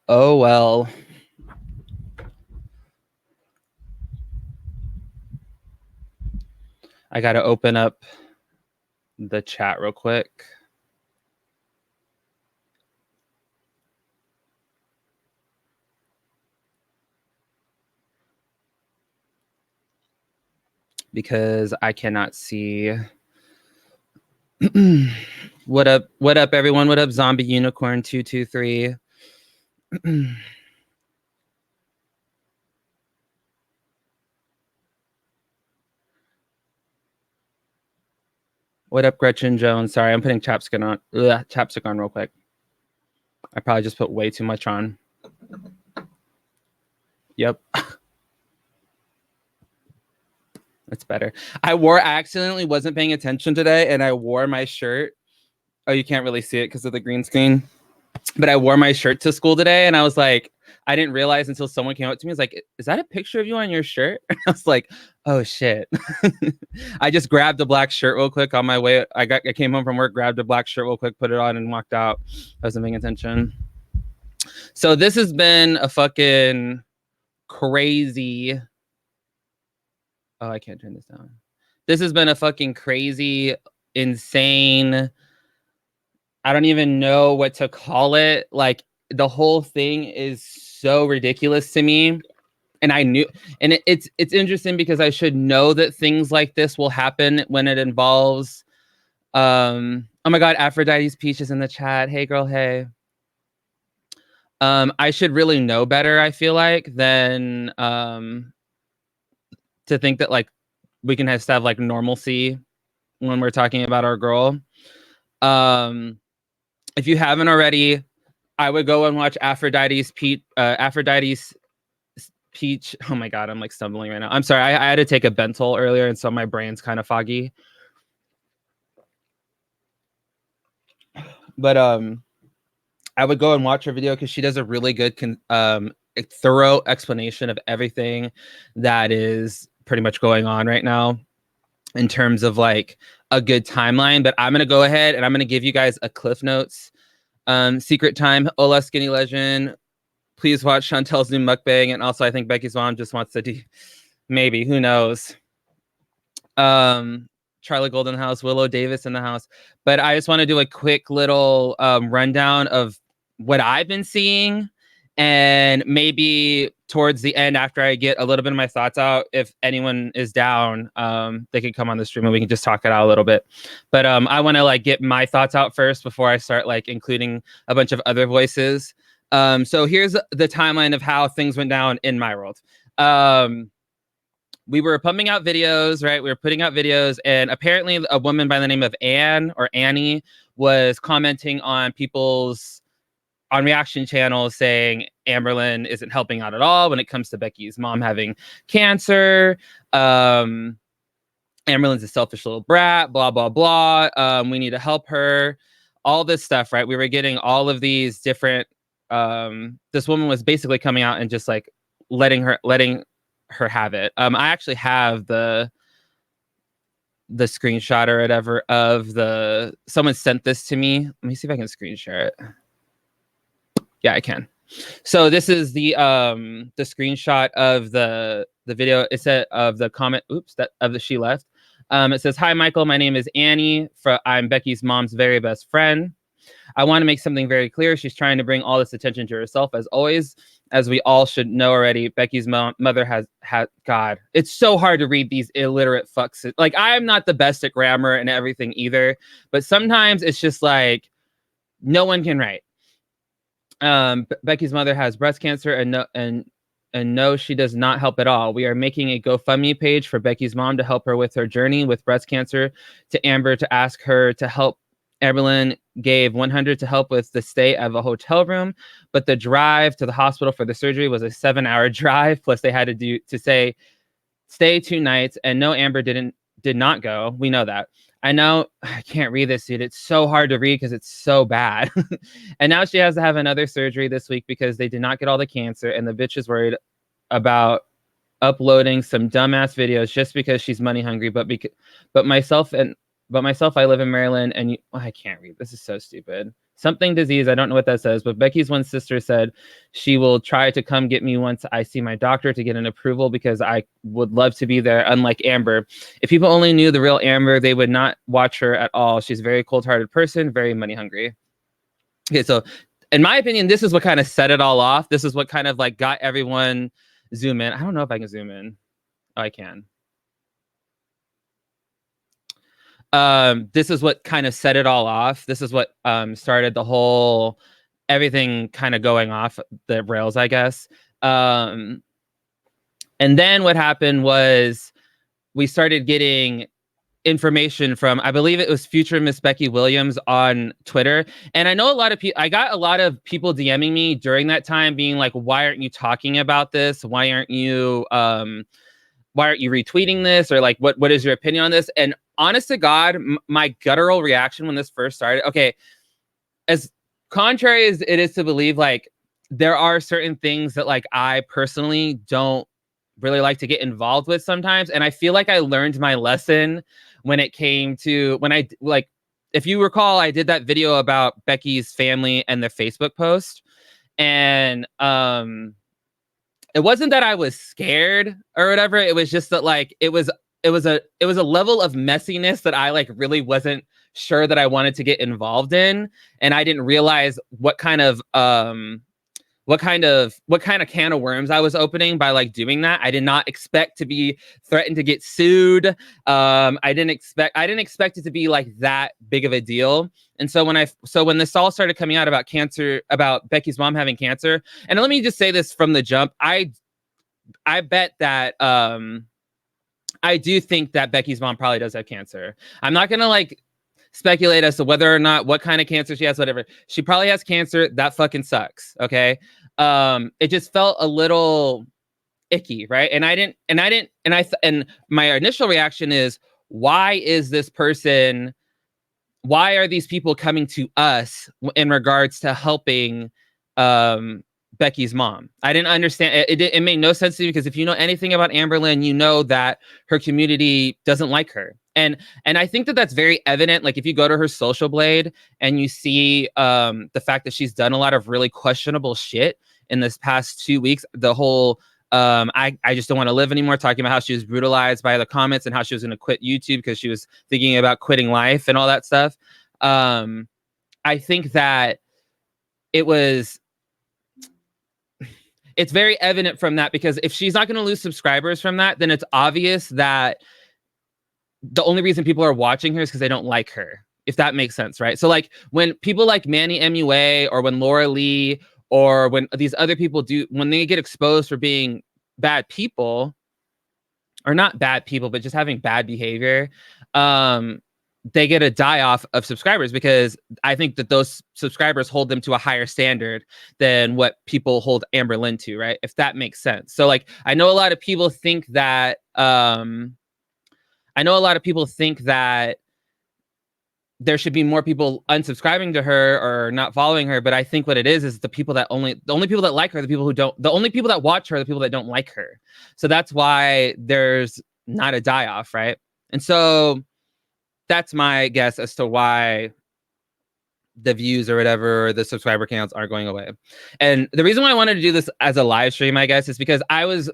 Oh, well. I got to open up the chat real quick. Because I cannot see. What up, everyone? What up, Zombie Unicorn 223? What up, Gretchen Jones? Sorry, I'm putting chapstick on real quick. I probably just put way too much on. Yep. That's better. I accidentally wasn't paying attention today, and I wore my shirt. Oh, you can't really see it because of the green screen. But I wore my shirt to school today, and I was like, I didn't realize until someone came up to me. Was like, "Is that a picture of you on your shirt?" I was like, "Oh shit!" I just grabbed a black shirt real quick on my way. I came home from work, grabbed a black shirt real quick, put it on, and walked out. I wasn't paying attention. So this has been a fucking crazy. Oh, I can't turn this down. This has been a fucking crazy, insane. I don't even know what to call it. Like, the whole thing is so ridiculous to me. And I knew, and it's interesting because I should know that things like this will happen when it involves, oh my God, Aphrodite's Peach is in the chat. Hey girl, hey. I should really know better, I feel like, than to think that like we can have like normalcy when we're talking about our girl. If you haven't already, I would go and watch Aphrodite's Peach. Oh my God, I'm like stumbling right now. I'm sorry. I had to take a Bentyl earlier, and so my brain's kind of foggy. But I would go and watch her video because she does a really good, thorough explanation of everything that is pretty much going on right now in terms of like a good timeline. But I'm gonna go ahead and I'm gonna give you guys a Cliff Notes. Secret time. Hola, Skinny Legend. Please watch Chantel's new mukbang. And also, I think Becky's mom just wants to maybe, who knows. Charlie Golden House, WiLLo Davis in the house. But I just want to do a quick little rundown of what I've been seeing. And maybe towards the end, after I get a little bit of my thoughts out, if anyone is down, they can come on the stream and we can just talk it out a little bit. But I want to like get my thoughts out first before I start like including a bunch of other voices. So here's the timeline of how things went down in my world. We were pumping out videos, right? We were putting out videos, and apparently a woman by the name of Annie was commenting on on reaction channels saying Amberlynn isn't helping out at all when it comes to Becky's mom having cancer. Amberlynn's a selfish little brat, blah, blah, blah. We need to help her. All this stuff, right? We were getting all of these different, this woman was basically coming out and just like letting her have it. I actually have the screenshot or whatever of someone sent this to me. Let me see if I can screen share it. Yeah, I can. So this is the screenshot of the video. It said of the comment. Oops, she left. It says, "Hi, Michael. My name is Annie. I'm Becky's mom's very best friend. I want to make something very clear. She's trying to bring all this attention to herself, as always. As we all should know already, Becky's mother has God. It's so hard to read these illiterate fucks. Like, I'm not the best at grammar and everything either, but sometimes it's just like no one can write. Becky's mother has breast cancer, and no, she does not help at all. We are making a GoFundMe page for Becky's mom to help her with her journey with breast cancer. To Amber to ask her to help. Amberlynn gave $100 to help with the stay of a hotel room, but the drive to the hospital for the surgery was a 7-hour drive. Plus, they had to stay 2 nights, and no, Amber did not go. We know that. I know I can't read this, dude. It's so hard to read because it's so bad. And now she has to have another surgery this week because they did not get all the cancer, and the bitch is worried about uploading some dumbass videos just because she's money hungry. But myself, I live in Maryland, and I can't read. This is so stupid. something disease. I don't know what that says, but Becky's one sister said she will try to come get me once I see my doctor to get an approval because I would love to be there. Unlike Amber, if people only knew the real Amber, they would not watch her at all. She's a very cold-hearted person, very money hungry. Okay, so in my opinion, this is what kind of set it all off. This is what kind of like got everyone zoom in. I don't know if I can zoom in. Oh, I can. This is what kind of set it all off. This is what started the whole everything kind of going off the rails, I guess. And then what happened was we started getting information from, I believe it was future Miss Becky Williams on Twitter. And I know a lot of people, I got a lot of people DMing me during that time being like, why aren't you talking about this? Why aren't you retweeting this? Or like, what is your opinion on this? And honest to God, my guttural reaction when this first started, okay, as contrary as it is to believe, like there are certain things that like I personally don't really like to get involved with sometimes. And I feel like I learned my lesson when it came to, when I, like, if you recall, I did that video about Becky's family and their Facebook post. And it wasn't that I was scared or whatever. It was just that like, it was a level of messiness that I like really wasn't sure that I wanted to get involved in. And I didn't realize what kind of can of worms I was opening by like doing that. I did not expect to be threatened to get sued. I didn't expect it to be like that big of a deal. And so when this all started coming out about cancer, about Becky's mom having cancer, and let me just say this from the jump, I bet that I do think that Becky's mom probably does have cancer. I'm not gonna like speculate as to whether or not what kind of cancer she has, whatever. She probably has cancer. That fucking sucks. Okay. It just felt a little icky, right? And my initial reaction is, why are these people coming to us in regards to helping Becky's mom? I didn't understand. It made no sense to me, because if you know anything about Amberlynn, you know that her community doesn't like her. And I think that that's very evident. Like if you go to her social blade and you see the fact that she's done a lot of really questionable shit in this past 2 weeks, the whole I just don't want to live anymore, talking about how she was brutalized by the comments and how she was going to quit YouTube because she was thinking about quitting life and all that stuff. I think that it's very evident from that, because if she's not going to lose subscribers from that, then it's obvious that the only reason people are watching her is because they don't like her, if that makes sense, right? So like when people like Manny MUA, or when Laura Lee, or when these other people when they get exposed for being bad people, or not bad people, but just having bad behavior, they get a die-off of subscribers, because I think that those subscribers hold them to a higher standard than what people hold Amberlynn to, right? If that makes sense. So like, I know a lot of people think that there should be more people unsubscribing to her or not following her, but I think what it is the only people that like her, the only people that watch her are the people that don't like her. So that's why there's not a die-off, right? And so that's my guess as to why the views or whatever, or the subscriber counts are going away. And the reason why I wanted to do this as a live stream, I guess, is because I was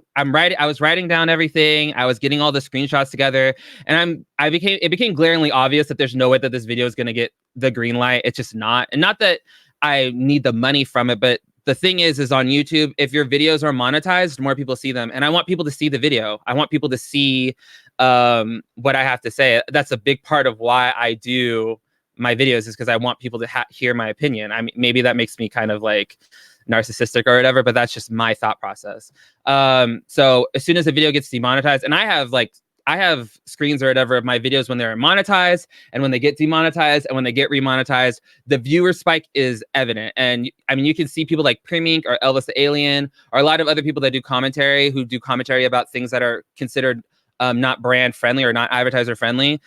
writing down everything. I was getting all the screenshots together, and it became glaringly obvious that there's no way that this video is going to get the green light. It's just not. And not that I need the money from it, but the thing is on YouTube, if your videos are monetized, more people see them. And I want people to see the video. I want people to see what I have to say. That's a big part of why I do my videos, is because I want people to hear my opinion. I mean, maybe that makes me kind of like narcissistic or whatever, but that's just my thought process. So as soon as the video gets demonetized, and I have screens or whatever of my videos when they're monetized and when they get demonetized and when they get remonetized, the viewer spike is evident. And I mean, you can see people like Primink or Elvis the Alien, or a lot of other people that do commentary, who do commentary about things that are considered not brand friendly or not advertiser friendly.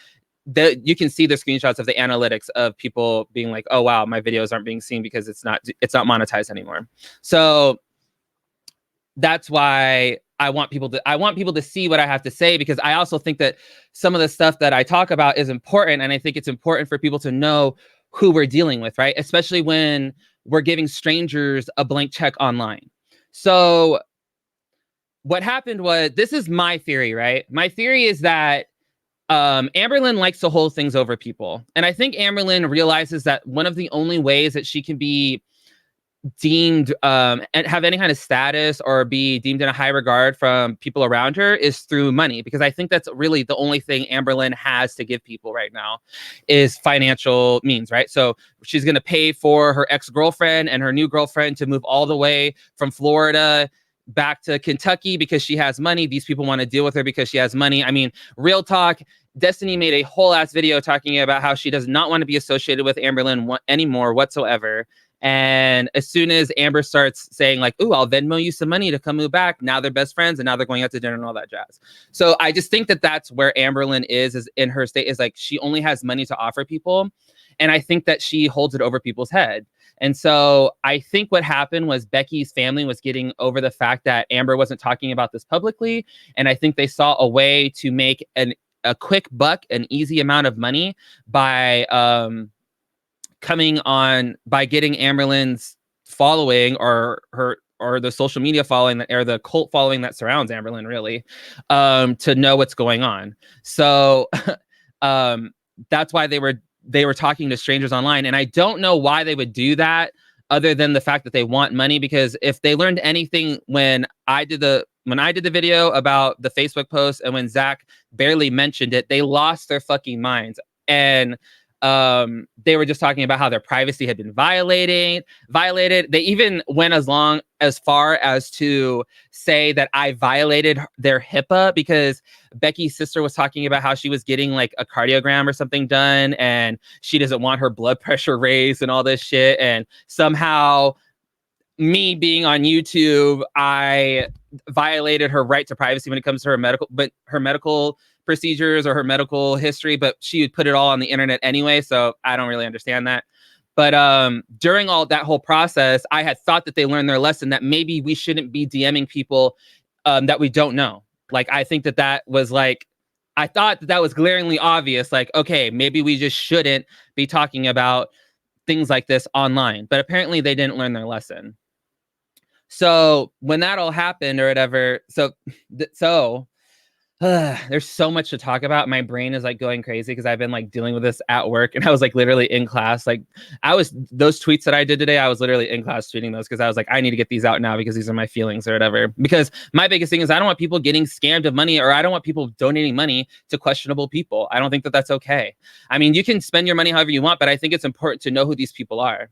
You can see the screenshots of the analytics of people being like, oh wow, my videos aren't being seen because it's not monetized anymore. So that's why I want people to see what I have to say, because I also think that some of the stuff that I talk about is important. And I think it's important for people to know who we're dealing with, right? Especially when we're giving strangers a blank check online. So what happened was, this is my theory, right? My theory is that Amberlynn likes to hold things over people. And I think Amberlynn realizes that one of the only ways that she can be deemed and have any kind of status or be deemed in a high regard from people around her is through money, because I think that's really the only thing Amberlynn has to give people right now is financial means, right? So she's going to pay for her ex-girlfriend and her new girlfriend to move all the way from Florida back to Kentucky because she has money. These people want to deal with her because she has money. I mean, real talk, Destiny made a whole ass video talking about how she does not want to be associated with Amberlynn anymore whatsoever. And as soon as Amber starts saying like, "Ooh, I'll Venmo you some money to come move back," now they're best friends and now they're going out to dinner and all that jazz. So I just think that that's where Amberlynn is in her state, is like she only has money to offer people. And I think that she holds it over people's head. And so I think what happened was Becky's family was getting over the fact that Amber wasn't talking about this publicly. And I think they saw a way to make a quick buck, an easy amount of money by by getting Amberlynn's following or the social media following or the cult following that surrounds Amberlynn, really, to know what's going on. So that's why they were talking to strangers online. And I don't know why they would do that other than the fact that they want money, because if they learned anything when I did the video about the Facebook post and when Zach barely mentioned it, they lost their fucking minds. And they were just talking about how their privacy had been violated. They even went as far as to say that I violated their HIPAA, because Becky's sister was talking about how she was getting like a cardiogram or something done and she doesn't want her blood pressure raised and all this shit. And somehow me being on YouTube, I violated her right to privacy when it comes to her medical procedures or her medical history, but she would put it all on the internet anyway. So I don't really understand that. But during all that whole process, I had thought that they learned their lesson, that maybe we shouldn't be DMing people that we don't know. Like, I think that was like, I thought that was glaringly obvious. Like, okay, maybe we just shouldn't be talking about things like this online. But apparently they didn't learn their lesson. So when that all happened or whatever, there's so much to talk about. My brain is like going crazy because I've been like dealing with this at work, and I was like literally in class. Like those tweets that I did today, I was literally in class tweeting those because I was like, I need to get these out now because these are my feelings or whatever. Because my biggest thing is I don't want people getting scammed of money, or I don't want people donating money to questionable people. I don't think that that's okay. I mean, you can spend your money however you want, but I think it's important to know who these people are.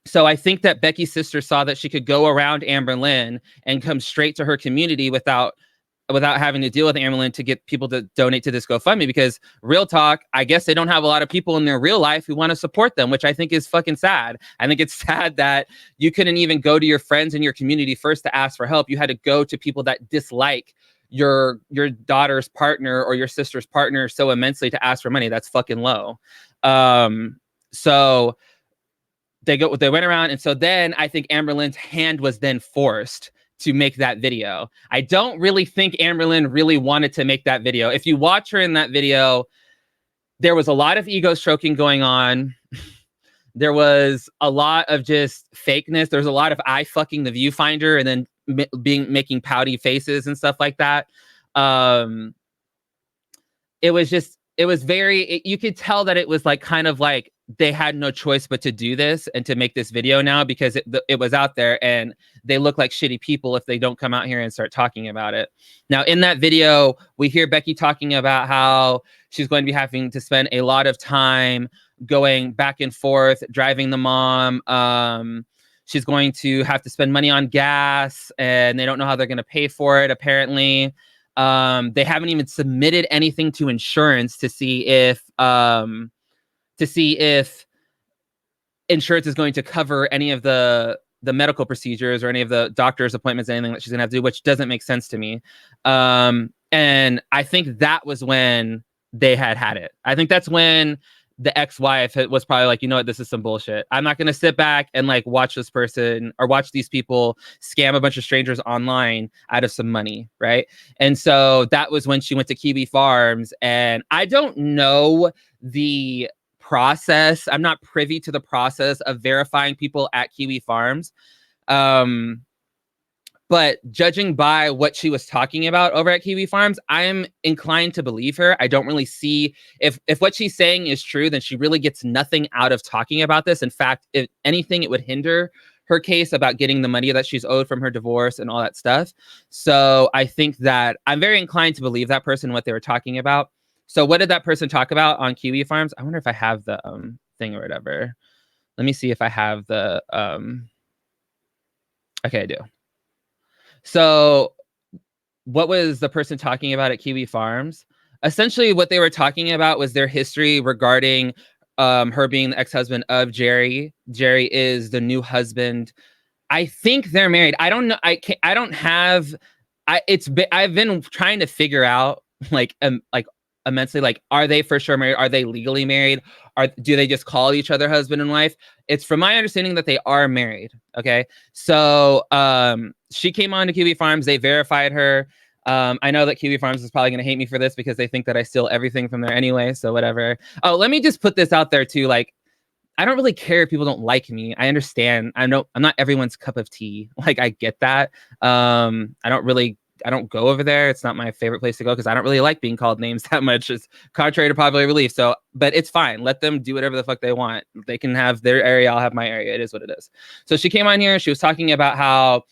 So I think that Becky's sister saw that she could go around Amberlynn and come straight to her community without having to deal with Amberlynn to get people to donate to this GoFundMe, because real talk, I guess they don't have a lot of people in their real life who want to support them, which I think is fucking sad. I think it's sad that you couldn't even go to your friends in your community first to ask for help. You had to go to people that dislike your daughter's partner or your sister's partner so immensely to ask for money. That's fucking low. So they went around. And so then I think Amberlynn's hand was then forced to make that video. I don't really think Amberlynn really wanted to make that video. If you watch her in that video, there was a lot of ego stroking going on. There was a lot of just fakeness. There's a lot of I fucking the viewfinder and then making pouty faces and stuff like that. You could tell that it was like kind of like they had no choice but to do this and to make this video now, because it was out there and they look like shitty people if they don't come out here and start talking about it. Now, in that video, we hear Becky talking about how she's going to be having to spend a lot of time going back and forth, driving the mom. She's going to have to spend money on gas and they don't know how they're going to pay for it, apparently. They haven't even submitted anything to insurance to see if insurance is going to cover any of the medical procedures or any of the doctor's appointments, anything that she's gonna have to do, which doesn't make sense to me. And I think that was when they had it. I think that's when the ex-wife was probably like, you know what, this is some bullshit. I'm not gonna sit back and like watch this person or watch these people scam a bunch of strangers online out of some money, right? And so that was when she went to Kiwi Farms, and I don't know the process. I'm not privy to the process of verifying people at Kiwi Farms. But judging by what she was talking about over at Kiwi Farms, I'm inclined to believe her. I don't really see if what she's saying is true, then she really gets nothing out of talking about this. In fact, if anything, it would hinder her case about getting the money that she's owed from her divorce and all that stuff. So I think that I'm very inclined to believe that person, what they were talking about. So what did that person talk about on Kiwi Farms? I wonder if I have the thing or whatever. Let me see if I have the okay, I do. So what was the person talking about at Kiwi Farms? Essentially, what they were talking about was their history regarding her being the ex-husband of Jerry. Jerry is the new husband. I think they're married. I don't know. I don't have. I've been trying to figure out like immensely, like, are they for sure married? Are they legally married? Do they just call each other husband and wife? It's from my understanding that they are married. Okay. So she came on to Kiwi Farms. They verified her. I know that Kiwi Farms is probably going to hate me for this because they think that I steal everything from there anyway. So whatever. Oh, let me just put this out there too. Like, I don't really care if people don't like me. I understand. I'm not everyone's cup of tea. Like, I get that. I don't go over there. It's not my favorite place to go because I don't really like being called names that much. It's contrary to popular belief. So, but it's fine. Let them do whatever the fuck they want. They can have their area. I'll have my area. It is what it is. So she came on here. She was talking about how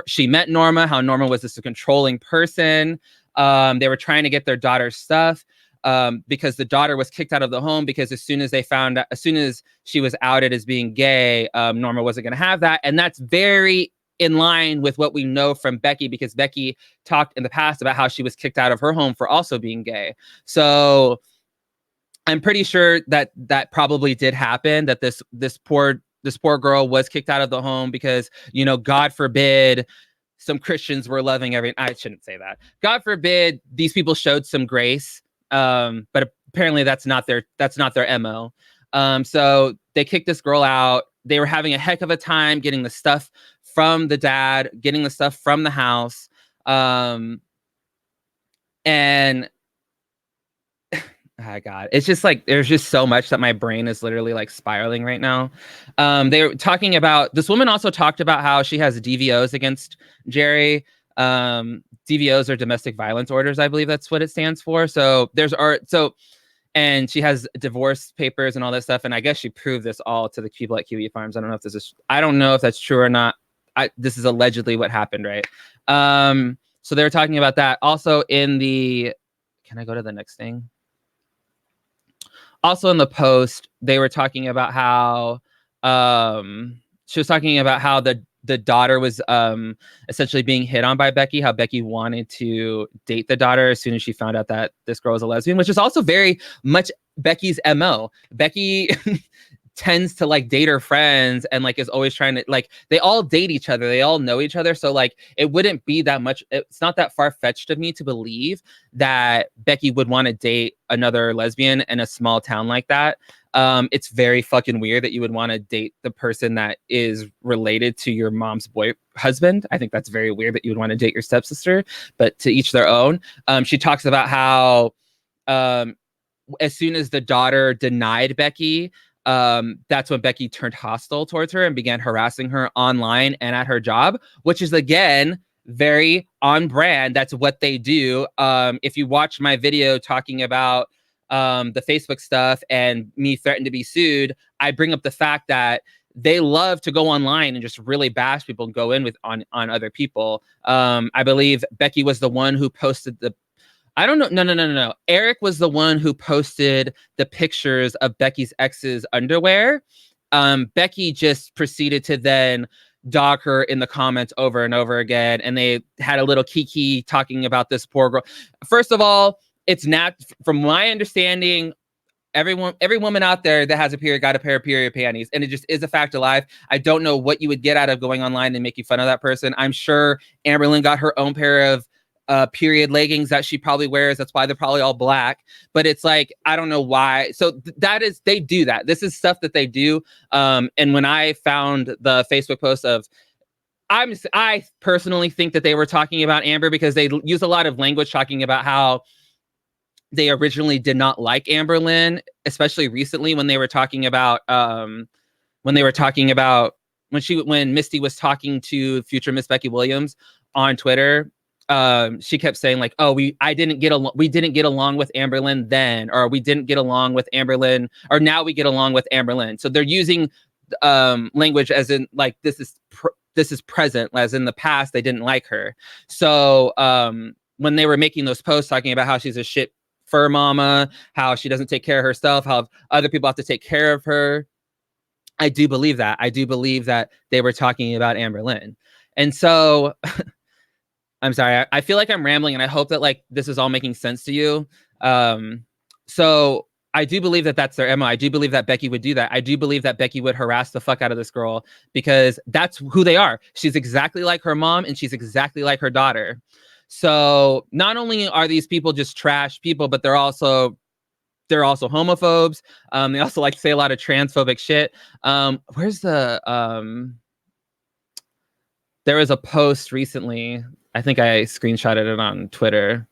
she met Norma, how Norma was this controlling person. They were trying to get their daughter's stuff because the daughter was kicked out of the home because as soon as she was outed as being gay, Norma wasn't going to have that. And that's very in line with what we know from Becky, because Becky talked in the past about how she was kicked out of her home for also being gay. So I'm pretty sure that probably did happen, that this poor girl was kicked out of the home because, God forbid some Christians were loving I shouldn't say that. God forbid these people showed some grace. But apparently that's not their MO. So they kicked this girl out. They were having a heck of a time getting the stuff from the dad, getting the stuff from the house. And oh God, it's just like, there's just so much that my brain is literally like spiraling right now. They were talking about, this woman also talked about how she has DVOs against Jerry. DVOs are domestic violence orders. I believe that's what it stands for. So and she has divorce papers and all this stuff. And I guess she proved this all to the people at Kiwi Farms. I don't know if that's true or not. This is allegedly what happened, right? So they were talking about that. Also can I go to the next thing? Also in the post, they were talking about how she was talking about how the daughter was essentially being hit on by Becky, how Becky wanted to date the daughter as soon as she found out that this girl was a lesbian, which is also very much Becky's MO. Becky tends to like date her friends and like is always trying to, like, they all date each other. They all know each other. So like it wouldn't be that much. It's not that far-fetched of me to believe that Becky would want to date another lesbian in a small town like that. It's very fucking weird that you would want to date the person that is related to your mom's husband. I think that's very weird that you would want to date your stepsister, but to each their own. She talks about how as soon as the daughter denied Becky, that's when Becky turned hostile towards her and began harassing her online and at her job, which is, again, very on brand. That's what they do. If you watch my video talking about the Facebook stuff and me threatened to be sued, I bring up the fact that they love to go online and just really bash people and go in on other people. I believe Becky was the one who posted I don't know. No. Eric was the one who posted the pictures of Becky's ex's underwear. Becky just proceeded to then dog her in the comments over and over again. And they had a little kiki talking about this poor girl. First of all, it's not, from my understanding, every woman out there that has a period got a pair of period panties, and it just is a fact of life. I don't know what you would get out of going online and making fun of that person. I'm sure Amberlynn got her own pair of period leggings that she probably wears. That's why they're probably all black. But it's like, I don't know why. So they do that. This is stuff that they do. And when I found the Facebook post of, I personally think that they were talking about Amber because they use a lot of language talking about how they originally did not like Amberlynn, especially recently when they were talking about when Misty was talking to future Miss Becky Williams on Twitter. She kept saying like, "Oh, we didn't get along with Amberlynn then, or we didn't get along with Amberlynn, or now we get along with Amberlynn." So they're using language as in like this is present, as in the past they didn't like her. So when they were making those posts talking about how she's a shit fur mama, how she doesn't take care of herself, how other people have to take care of her, I do believe that. I do believe that they were talking about Amberlynn. And so I'm sorry, I feel like I'm rambling, and I hope that like this is all making sense to you. So I do believe that that's their MO. I do believe that Becky would do that. I do believe that Becky would harass the fuck out of this girl because that's who they are. She's exactly like her mom, and she's exactly like her daughter. So not only are these people just trash people, but they're also homophobes. They also like to say a lot of transphobic shit. Where's the there was a post recently. I think I screenshotted it on Twitter.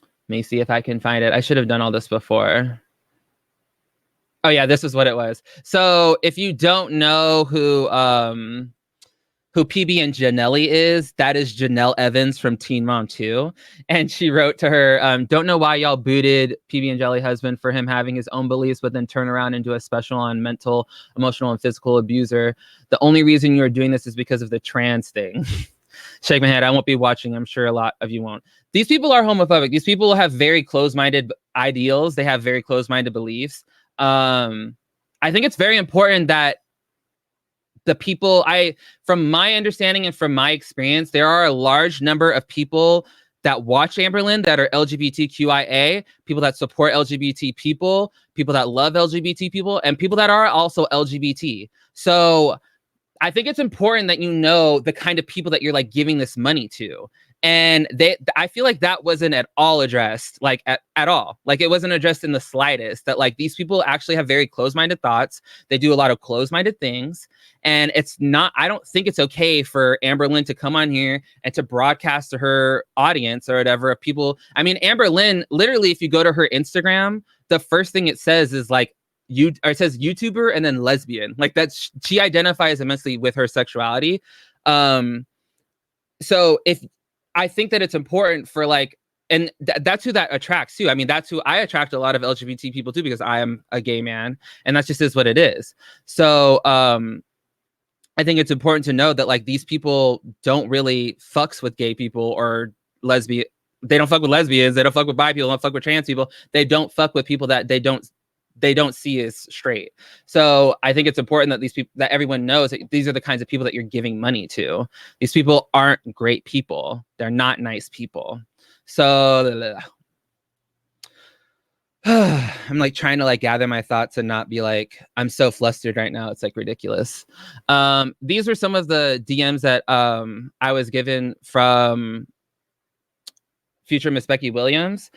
Let me see if I can find it. I should have done all this before. Oh yeah, this is what it was. So if you don't know who PB and Janelli is, that is Janelle Evans from Teen Mom 2. And she wrote to her, don't know why y'all booted PB and Jelly husband for him having his own beliefs, but then turn around and do a special on mental, emotional, and physical abuser. The only reason you're doing this is because of the trans thing. Shake my head. I won't be watching. I'm sure a lot of you won't. These people are homophobic. These people have very closed-minded ideals. They have very closed-minded beliefs. I think it's very important that the people, from my understanding and from my experience, there are a large number of people that watch Amberlynn that are LGBTQIA, people that support LGBT people, people that love LGBT people, and people that are also LGBT. So I think it's important that you know the kind of people that you're like giving this money to. And I feel like that wasn't at all addressed, like at all. Like it wasn't addressed in the slightest, that like these people actually have very closed-minded thoughts. They do a lot of closed-minded things. And it's not, I don't think it's okay for Amberlynn to come on here and to broadcast to her audience or whatever of people. I mean, Amberlynn, literally, if you go to her Instagram, the first thing it says is like, it says YouTuber and then lesbian. Like that's, she identifies immensely with her sexuality. So I think that it's important for like, and that's who that attracts too. I mean, that's who I attract a lot of LGBT people too, because I am a gay man, and that just is what it is. So I think it's important to know that like these people don't really fucks with gay people or lesbian. They don't fuck with lesbians. They don't fuck with bi people. They don't fuck with trans people. They don't fuck with people that they don't see as straight. So I think it's important that these people, that everyone knows that these are the kinds of people that you're giving money to. These people aren't great people. They're not nice people. So I'm like trying to like gather my thoughts and not be like, I'm so flustered right now. It's like ridiculous. These are some of the DMs that I was given from future Miss Becky Williams.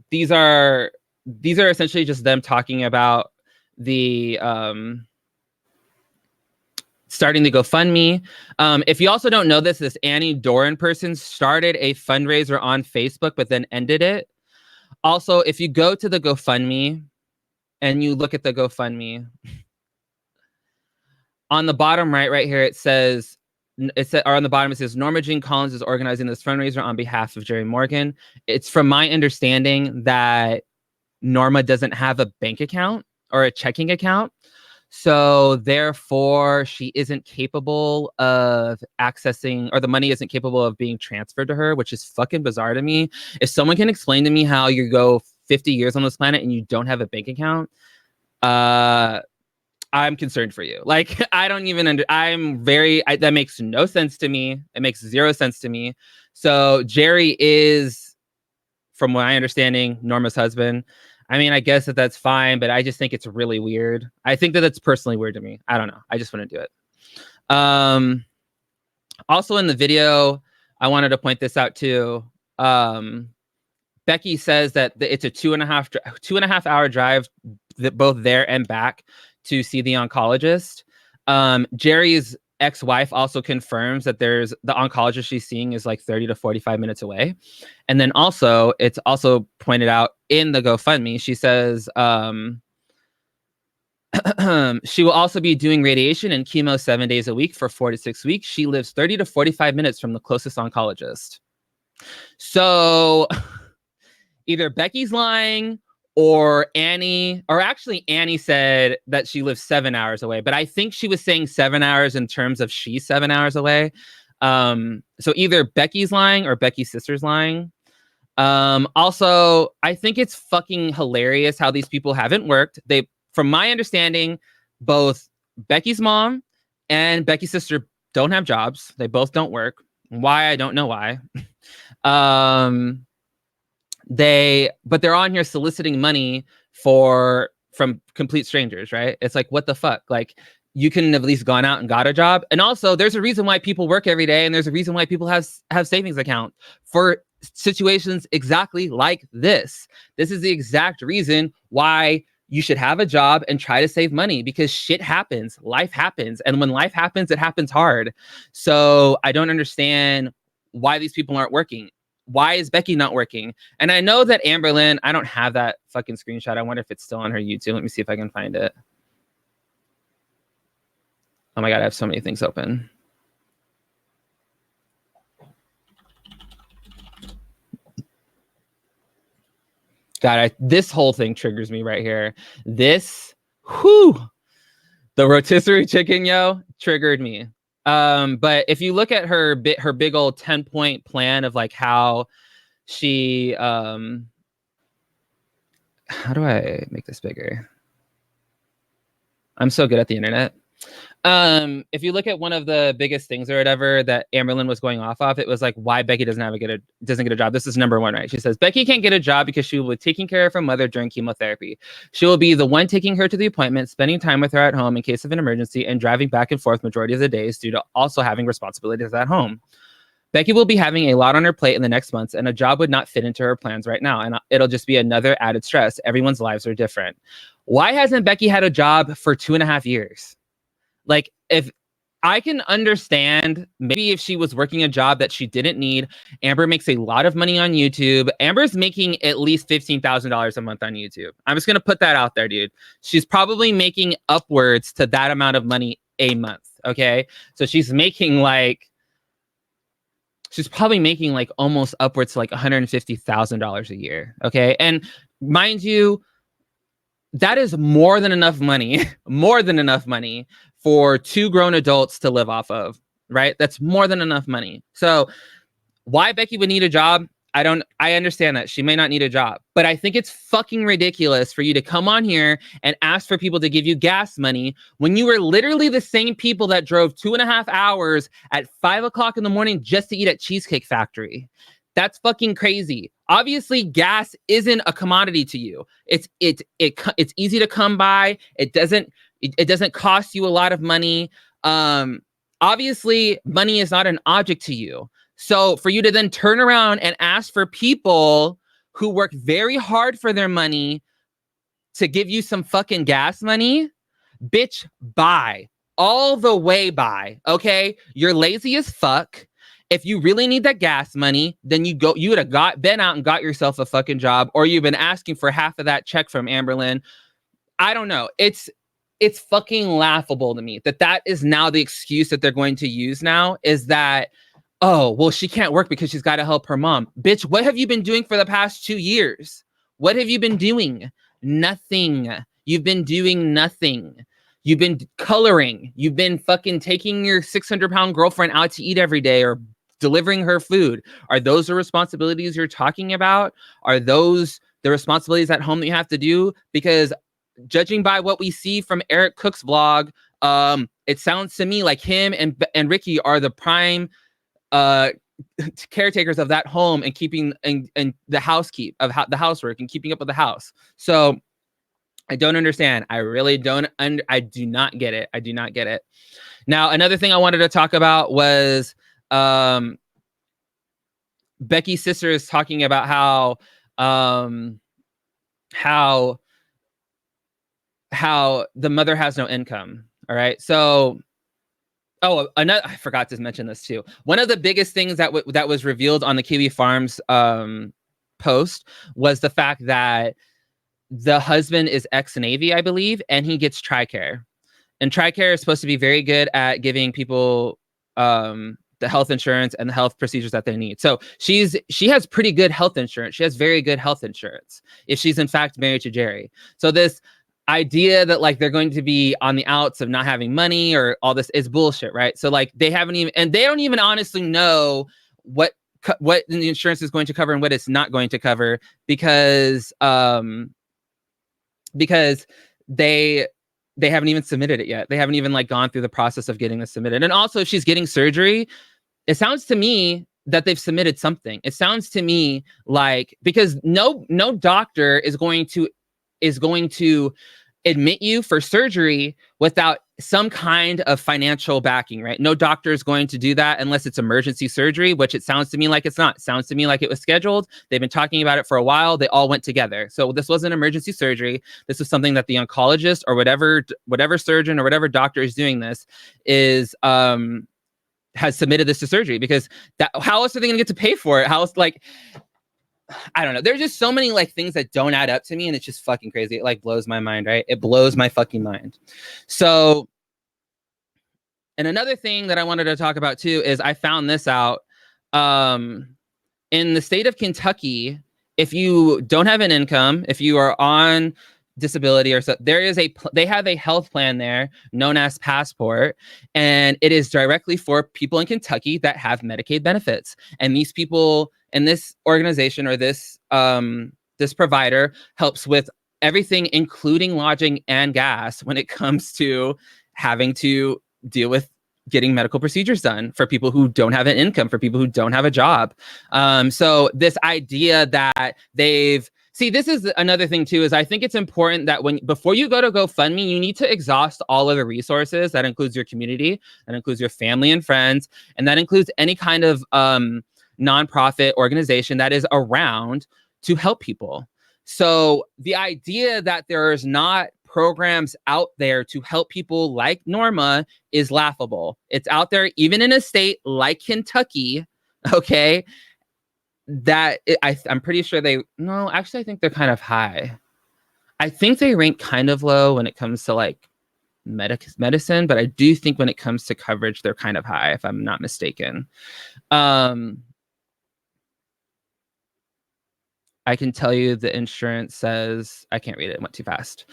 These are essentially just them talking about the starting the GoFundMe. If you also don't know this Annie Doran person started a fundraiser on Facebook, but then ended it. Also, if you go to the GoFundMe and you look at the GoFundMe, on the bottom right here, it says, or on the bottom, it says, Norma Jean Collins is organizing this fundraiser on behalf of Jerry Morgan. It's from my understanding that Norma doesn't have a bank account or a checking account. So therefore, she isn't capable of accessing, or the money isn't capable of being transferred to her, which is fucking bizarre to me. If someone can explain to me how you go 50 years on this planet and you don't have a bank account, I'm concerned for you. Like, I don't even that makes no sense to me. It makes zero sense to me. So Jerry is, from my understanding, Norma's husband. I mean, I guess that's fine, but I just think it's really weird. I think that it's personally weird to me. I don't know. I just want to do it. Also in the video, I wanted to point this out too. Becky says that it's a 2.5 hour drive, both there and back, to see the oncologist. Jerry's ex-wife also confirms that there's the oncologist she's seeing is like 30 to 45 minutes away. And then also, it's also pointed out in the GoFundMe, she says she will also be doing radiation and chemo 7 days a week for 4 to 6 weeks. She lives 30 to 45 minutes from the closest oncologist. So either Becky's lying or Annie, or actually Annie said that she lives 7 hours away, but I think she was saying 7 hours in terms of she's 7 hours away. So either Becky's lying or Becky's sister's lying. Also, I think it's fucking hilarious how these people haven't worked. From my understanding, both Becky's mom and Becky's sister don't have jobs. They both don't work. Why? I don't know why. But they're on here soliciting money from complete strangers, right? It's like, what the fuck? Like, you couldn't have at least gone out and got a job. And also, there's a reason why people work every day, and there's a reason why people have savings account for situations exactly like this. This is the exact reason why you should have a job and try to save money, because shit happens, life happens, and when life happens, it happens hard. So I don't understand why these people aren't working. Why is Becky not working? And I know that Amberlynn, I don't have that fucking screenshot. I wonder if it's still on her YouTube. Let me see if I can find it. Oh my God, I have so many things open. God, this whole thing triggers me right here. This, the rotisserie chicken, triggered me. But if you look at her big old 10-point plan of like how she, how do I make this bigger? I'm so good at the internet. If you look at one of the biggest things or whatever that Amberlynn was going off of, it was like why Becky doesn't get a job. This is number one, right? She says Becky can't get a job because she will be taking care of her mother during chemotherapy. She will be the one taking her to the appointment, spending time with her at home in case of an emergency, and driving back and forth majority of the days due to also having responsibilities at home. Becky will be having a lot on her plate in the next months, and a job would not fit into her plans right now, and it'll just be another added stress. Everyone's lives are different. Why hasn't Becky had a job for 2.5 years? Like, if I can understand maybe if she was working a job that she didn't need. Amber makes a lot of money on YouTube. Amber's making at least $15,000 a month on YouTube. I'm just going to put that out there, dude. She's probably making upwards to that amount of money a month. Okay. So she's probably making like almost upwards to like $150,000 a year. Okay. And mind you, that is more than enough money for 2 grown adults to live off of, right? That's more than enough money. So why Becky would need a job, I understand that. She may not need a job, but I think it's fucking ridiculous for you to come on here and ask for people to give you gas money when you were literally the same people that drove 2.5 hours at 5 o'clock in the morning just to eat at Cheesecake Factory. That's fucking crazy. Obviously, gas isn't a commodity to you. It's easy to come by. It doesn't cost you a lot of money. Obviously, money is not an object to you. So for you to then turn around and ask for people who work very hard for their money to give you some fucking gas money, bitch, bye. All the way bye. Okay? You're lazy as fuck. If you really need that gas money, then you would have been out and got yourself a fucking job, or you've been asking for half of that check from Amberlynn. I don't know. It's fucking laughable to me that is now the excuse that they're going to use now, is that, oh, well, she can't work because she's got to help her mom. Bitch, what have you been doing for the past 2 years? What have you been doing? Nothing. You've been doing nothing. You've been coloring. You've been fucking taking your 600-pound girlfriend out to eat every day, or delivering her food. Are those the responsibilities you're talking about? Are those the responsibilities at home that you have to do? Because judging by what we see from Eric Cook's vlog, it sounds to me like him and Ricky are the prime caretakers of that home and keeping and the the housework and keeping up with the house. So I don't understand. I really don't. I do not get it. I do not get it. Now, another thing I wanted to talk about was Becky's sister is talking about how the mother has no income. All right. So Oh, another, I forgot to mention this too. One of the biggest things that that was revealed on the Kiwi Farms post was the fact that the husband is ex-Navy, I believe, and he gets TRICARE. And TRICARE is supposed to be very good at giving people the health insurance and the health procedures that they need. So she has pretty good health insurance. She has very good health insurance if she's in fact married to Jerry. So this idea that like they're going to be on the outs of not having money or all this is bullshit, right? So like they haven't even, and they don't even honestly know what the insurance is going to cover and what it's not going to cover because they haven't even submitted it yet. They haven't even like gone through the process of getting this submitted. And also if she's getting surgery, it sounds to me that they've submitted something. It sounds to me like, because no doctor is going to admit you for surgery without some kind of financial backing, right? No doctor is going to do that unless it's emergency surgery, which it sounds to me like it's not. It sounds to me like it was scheduled. They've been talking about it for a while. They all went together. So this wasn't emergency surgery. This was something that the oncologist or whatever surgeon or whatever doctor is doing this is has submitted this to surgery, because how else are they going to get to pay for it? How else, like, I don't know. There's just so many like things that don't add up to me, and it's just fucking crazy. It like blows my mind, right? It blows my fucking mind. So, and another thing that I wanted to talk about too is I found this out. In the state of Kentucky, if you don't have an income, if you are on disability or so, they have a health plan there known as Passport, and it is directly for people in Kentucky that have Medicaid benefits. And these people in this organization or this provider helps with everything, including lodging and gas, when it comes to having to deal with getting medical procedures done for people who don't have an income, for people who don't have a job. So this idea that this is another thing too, is I think it's important that before you go to GoFundMe, you need to exhaust all of the resources. That includes your community, that includes your family and friends, and that includes any kind of nonprofit organization that is around to help people. So the idea that there's not programs out there to help people like Norma is laughable. It's out there even in a state like Kentucky, okay? I'm pretty sure I think they're kind of high. I think they rank kind of low when it comes to like medicine, but I do think when it comes to coverage, they're kind of high, if I'm not mistaken. I can tell you the insurance says, I can't read it, it went too fast.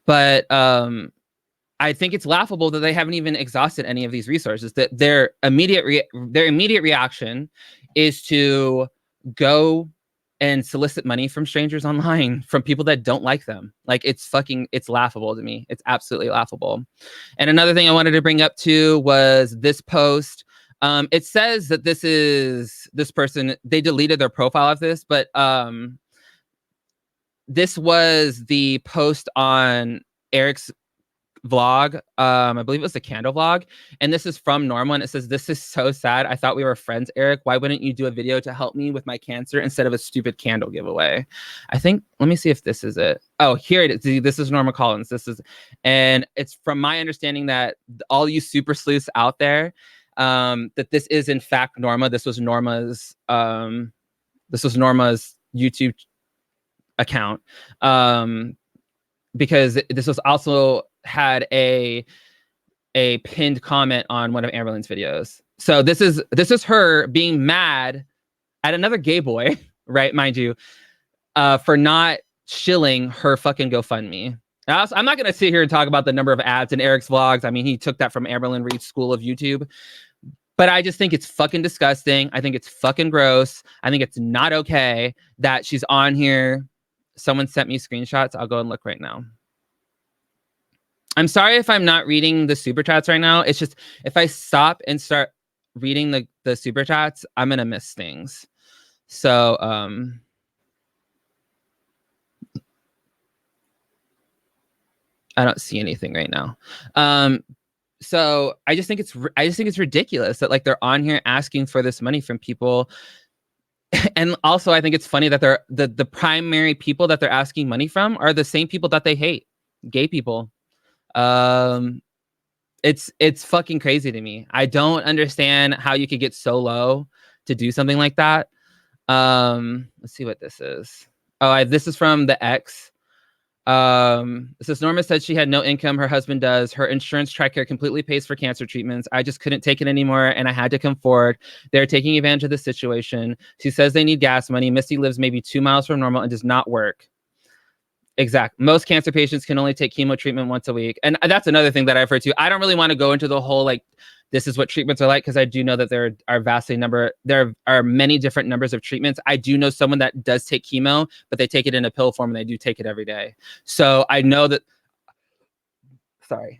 But I think it's laughable that they haven't even exhausted any of these resources, that their immediate reaction is to go and solicit money from strangers online, from people that don't like them. Like, it's laughable to me. It's absolutely laughable. And another thing I wanted to bring up too was this post. It says that this person, they deleted their profile of this, but this was the post on Eric's vlog. I believe it was the candle vlog. And this is from Norma. And it says, "This is so sad. I thought we were friends, Eric. Why wouldn't you do a video to help me with my cancer instead of a stupid candle giveaway?" I think, let me see if this is it. Oh, here it is. This is Norma Collins. And it's from my understanding that all you super sleuths out there, that this is in fact Norma. This was Norma's YouTube account, because this was also had a pinned comment on one of Amberlynn's videos. So this is her being mad at another gay boy, right, mind you, for not shilling her fucking GoFundMe. I'm not gonna sit here and talk about the number of ads in Eric's vlogs. I mean, he took that from Amberlynn Reed's School of YouTube. But I just think it's fucking disgusting. I think it's fucking gross. I think it's not okay that she's on here. Someone sent me screenshots. I'll go and look right now. I'm sorry if I'm not reading the super chats right now. It's just, if I stop and start reading the super chats, I'm going to miss things. So, I don't see anything right now. So I just think it's ridiculous that like they're on here asking for this money from people. And also I think it's funny that they're the primary people that they're asking money from are the same people that they hate, gay people. And It's fucking crazy to me. I don't understand how you could get so low to do something like that. Let's see what this is. Oh, this is from the ex. It says Norma said she had no income. Her husband does. Her insurance TRICARE completely pays for cancer treatments. I just couldn't take it anymore, and I had to come forward. They're taking advantage of the situation. She says they need gas money. Misty lives maybe 2 miles from Normal and does not work. Exact. Most cancer patients can only take chemo treatment once a week. And that's another thing that I've heard too. I don't really want to go into the whole, like, this is what treatments are like, because I do know that there are many different numbers of treatments. I do know someone that does take chemo, but they take it in a pill form and they do take it every day. So I know that,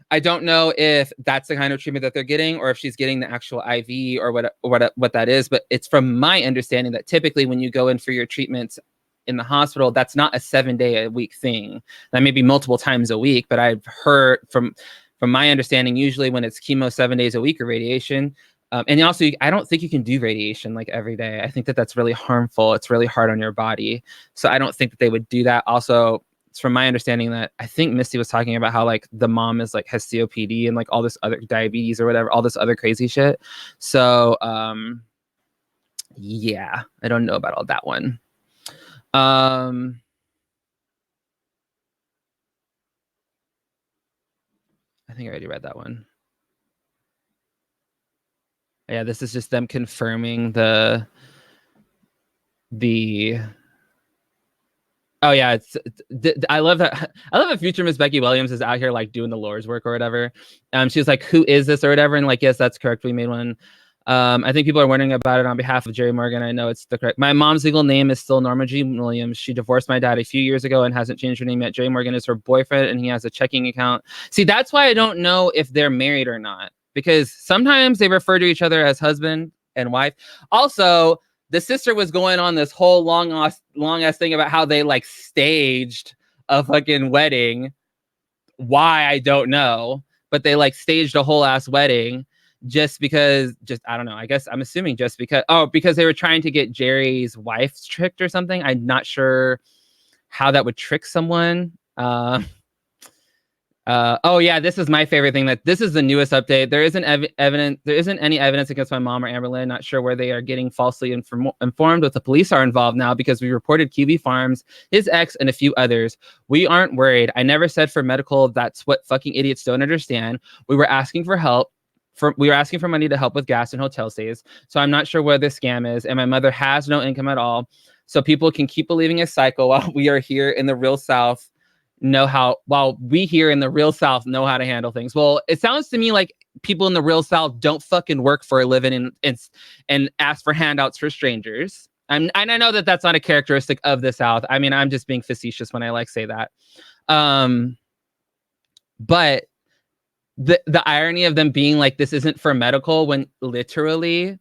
I don't know if that's the kind of treatment that they're getting or if she's getting the actual IV or what that is. But it's from my understanding that typically when you go in for your treatments in the hospital, that's not a 7-day-a-week thing. That may be multiple times a week, but I've heard from my understanding, usually when it's chemo 7 days a week or radiation, and also I don't think you can do radiation like every day. I think that that's really harmful. It's really hard on your body. So I don't think that they would do that. Also, it's from my understanding that I think Misty was talking about how like the mom is like has COPD and like all this other diabetes or whatever, all this other crazy shit. So yeah, I don't know about all that one. I think I already read that one. Yeah, this is just them confirming the oh yeah, I love that. I love that future Miss Becky Williams is out here like doing the Lord's work or whatever. She was like, who is this or whatever? And like, yes, that's correct. We made one. I think people are wondering about it on behalf of Jerry Morgan. I know it's the correct. My mom's legal name is still Norma G. Williams. She divorced my dad a few years ago and hasn't changed her name yet. Jerry Morgan is her boyfriend and he has a checking account. See, that's why I don't know if they're married or not, because sometimes they refer to each other as husband and wife. Also, the sister was going on this whole long ass thing about how they like staged a fucking wedding. Why, I don't know, but they like staged a whole ass wedding because I don't know. I guess I'm assuming just because they were trying to get Jerry's wife tricked or something. I'm not sure how that would trick someone. Oh yeah, this is my favorite thing. That this is the newest update. There isn't There isn't any evidence against my mom or Amberlynn. Not sure where they are getting falsely informed. But the police are involved now because we reported QB Farms, his ex, and a few others. We aren't worried. I never said for medical. That's what fucking idiots don't understand. We were asking for help. We were asking for money to help with gas and hotel stays. So I'm not sure where this scam is. And my mother has no income at all. So people can keep believing a cycle while we are here in the real South. While we here in the real South know how to handle things. Well, it sounds to me like people in the real South don't fucking work for a living and ask for handouts for strangers. And I know that that's not a characteristic of the South. I mean, I'm just being facetious when I like say that. But the irony of them being like, this isn't for medical, when literally,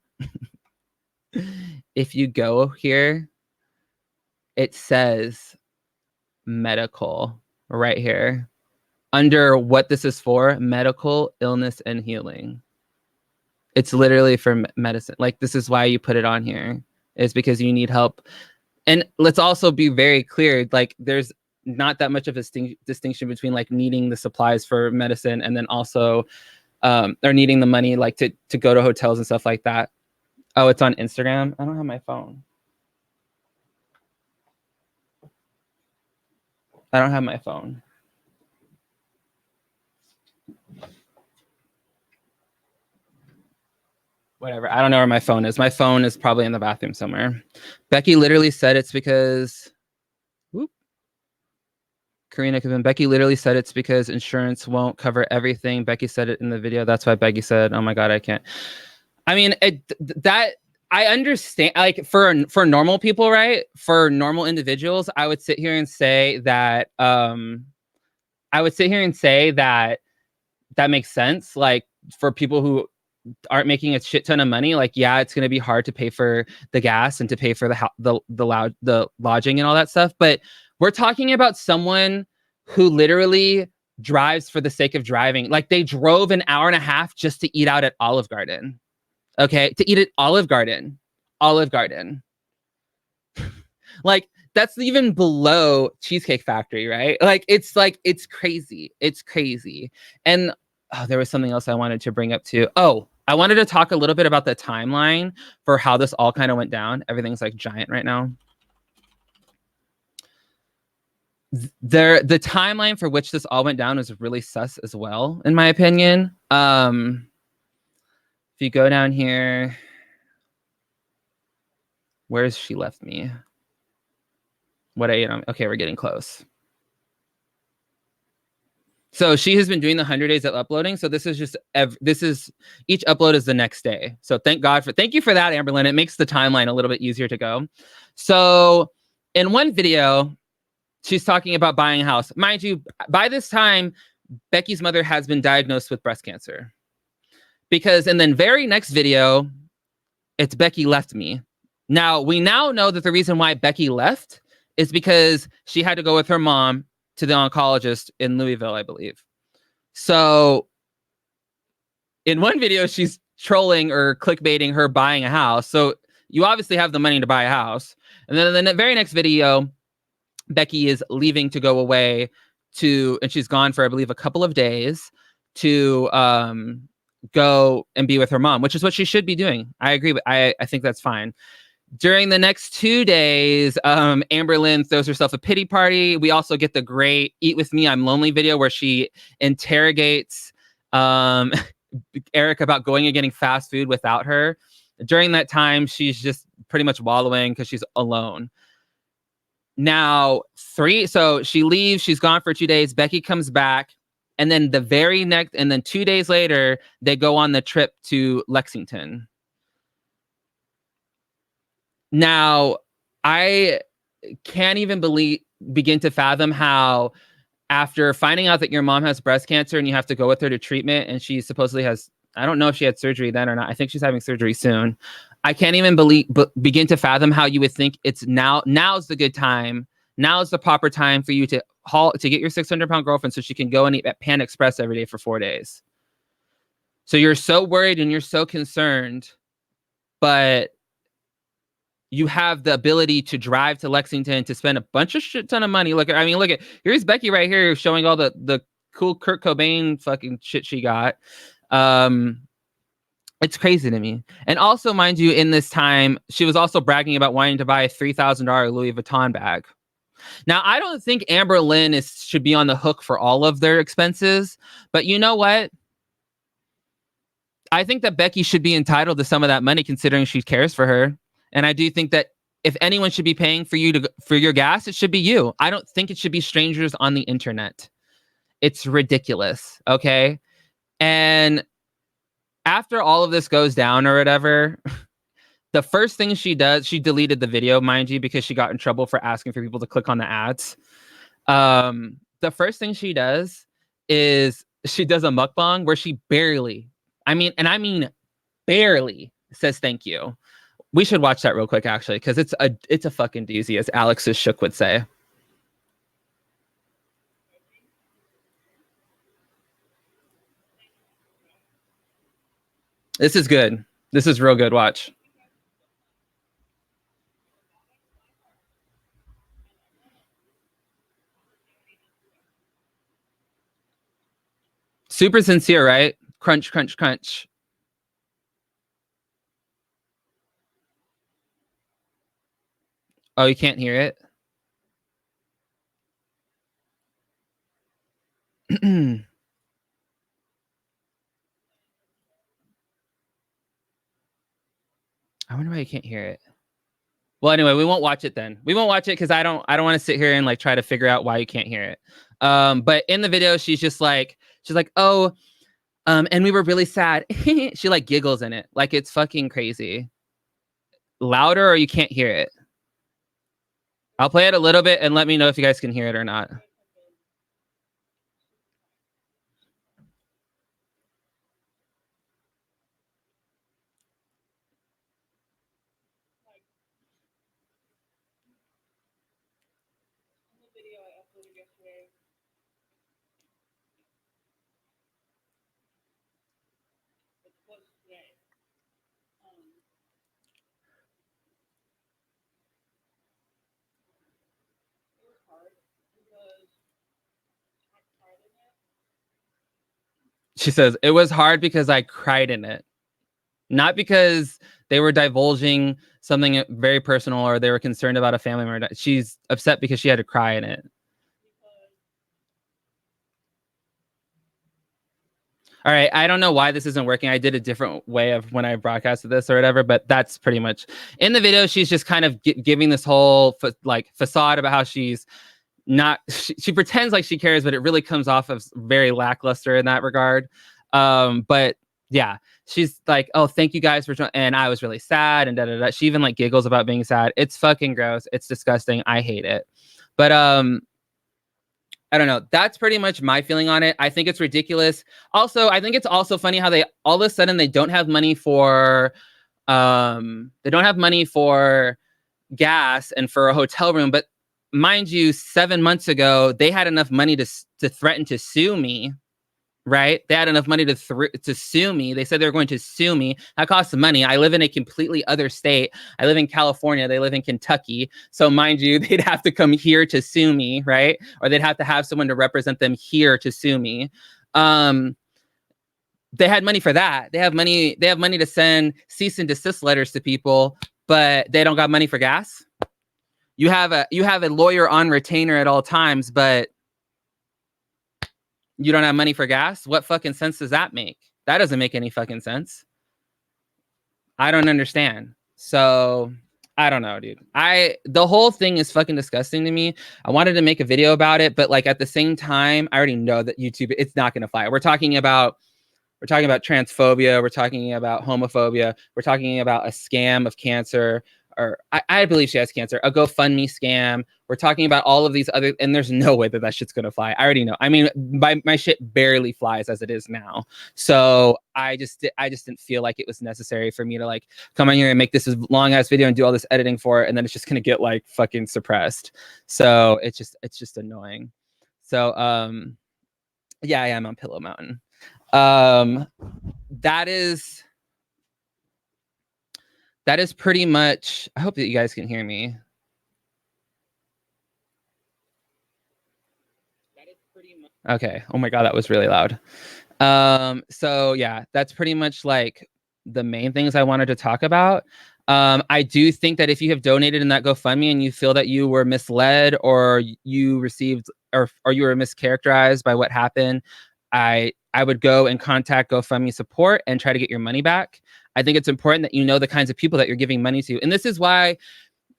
if you go here, it says medical right here under what this is for: medical, illness, and healing. It's literally for medicine. Like, this is why you put it on here, is because you need help. And let's also be very clear, like, there's not that much of a distinction between like needing the supplies for medicine and then also or needing the money like to go to hotels and stuff like that. Oh, it's on Instagram. I don't have my phone. I don't have my phone. Whatever. I don't know where my phone is. My phone is probably in the bathroom somewhere. Becky literally said it's because... Whoop. Karina Kevin. Becky literally said it's because insurance won't cover everything. Becky said it in the video. That's why Becky said, oh my God, I can't. I mean, that... I understand, like, for normal people, right? For normal individuals, I would sit here and say that that makes sense. Like, for people who aren't making a shit ton of money, like, yeah, it's going to be hard to pay for the gas and to pay for the lodging and all that stuff. But we're talking about someone who literally drives for the sake of driving. Like, they drove an hour and a half just to eat out at Olive Garden. Okay, to eat at Olive Garden. Like, that's even below Cheesecake Factory, right? Like, it's crazy. It's crazy. And Oh, there was something else I wanted to bring up too. Oh, I wanted to talk a little bit about the timeline for how this all kind of went down. Everything's like giant right now. The timeline for which this all went down is really sus as well, in my opinion. If you go down here, where's she left me? What okay, we're getting close. So she has been doing the 100 days of uploading. So this is just each upload is the next day. So thank you for that, Amberlynn. It makes the timeline a little bit easier to go. So in one video, she's talking about buying a house. Mind you, by this time, Becky's mother has been diagnosed with breast cancer. Because in the very next video, it's Becky left me. Now, we now know that the reason why Becky left is because she had to go with her mom to the oncologist in Louisville, I believe. So in one video, she's trolling or clickbaiting her buying a house. So you obviously have the money to buy a house. And then in the very next video, Becky is leaving to go away and she's gone for, I believe, a couple of days to go and be with her mom, which is what she should be doing. I agree. I think that's fine. During the next 2 days, Amberlynn throws herself a pity party. We also get the great Eat With Me, I'm Lonely video where she interrogates Eric about going and getting fast food without her. During that time, she's just pretty much wallowing because she's alone. Now, so she leaves. She's gone for 2 days. Becky comes back. And then 2 days later, they go on the trip to Lexington. Now, I can't even begin to fathom how, after finding out that your mom has breast cancer and you have to go with her to treatment, and she supposedly has, I don't know if she had surgery then or not. I think she's having surgery soon. I can't even begin to fathom how you would think it's now's the good time. Now's the proper time for you to get your 600-pound girlfriend so she can go and eat at Pan Express every day for 4 days. So you're so worried and you're so concerned, but you have the ability to drive to Lexington to spend a bunch of shit ton of money. Look at here's Becky right here showing all the cool Kurt Cobain fucking shit she got. It's crazy to me. And also, mind you, in this time, she was also bragging about wanting to buy a $3,000 Louis Vuitton bag. Now, I don't think Amberlynn should be on the hook for all of their expenses, but you know what? I think that Becky should be entitled to some of that money, considering she cares for her. And I do think that if anyone should be paying for your gas, it should be you. I don't think it should be strangers on the internet. It's ridiculous. Okay. And after all of this goes down or whatever, the first thing she does, she deleted the video, mind you, because she got in trouble for asking for people to click on the ads. The first thing she does is she does a mukbang where she barely says thank you. We should watch that real quick, actually, because it's a fucking doozy, as Alex's Shook would say. This is good. This is real good. Watch. Super sincere, right? Crunch, crunch, crunch. Oh, you can't hear it? I wonder why you can't hear it. Well, anyway, we won't watch it then. We won't watch it because I don't want to sit here and like try to figure out why you can't hear it. But in the video, she's like, oh, and we were really sad. She like giggles in it. Like it's fucking crazy. Louder or you can't hear it. I'll play it a little bit and let me know if you guys can hear it or not. She says, it was hard because I cried in it. Not because they were divulging something very personal or they were concerned about a family member. She's upset because she had to cry in it. All right, I don't know why this isn't working. I did a different way of when I broadcasted this or whatever, but that's pretty much in the video. She's just kind of giving this whole facade about how she's not. She pretends like she cares, but it really comes off as very lackluster in that regard. But yeah, she's like, "Oh, thank you guys for," and I was really sad, and da da da. She even like giggles about being sad. It's fucking gross. It's disgusting. I hate it. But I don't know. That's pretty much my feeling on it. I think it's ridiculous. Also, I think it's also funny how they all of a sudden they don't have money for gas and for a hotel room. But mind you, 7 months ago, they had enough money to threaten to sue me. Right? They had enough money to sue me. They said they were going to sue me. That costs money. I live in a completely other state. I live in California. They live in Kentucky. So mind you, they'd have to come here to sue me, right? Or they'd have to have someone to represent them here to sue me. They had money for that. They have money to send cease and desist letters to people, but they don't got money for gas. You have a lawyer on retainer at all times, but you don't have money for gas? What fucking sense does that make? That doesn't make any fucking sense. I don't understand. So I don't know, dude. The whole thing is fucking disgusting to me. I wanted to make a video about it, but like at the same time, I already know that YouTube, it's not going to fly. We're talking about transphobia. We're talking about homophobia. We're talking about a scam of cancer. Or I believe she has cancer, a GoFundMe scam. We're talking about all of these other, and there's no way that shit's gonna fly. I already know. I mean, my shit barely flies as it is now. So I just didn't feel like it was necessary for me to like come on here and make this long ass video and do all this editing for it, and then it's just gonna get like fucking suppressed. So it's just annoying. So yeah, I am on Pillow Mountain. That is pretty much, I hope that you guys can hear me. Okay. Oh my God, that was really loud. So yeah, that's pretty much like the main things I wanted to talk about. I do think that if you have donated in that GoFundMe and you feel that you were misled or you received or you were mischaracterized by what happened, I would go and contact GoFundMe support and try to get your money back. I think it's important that you know the kinds of people that you're giving money to. And this is why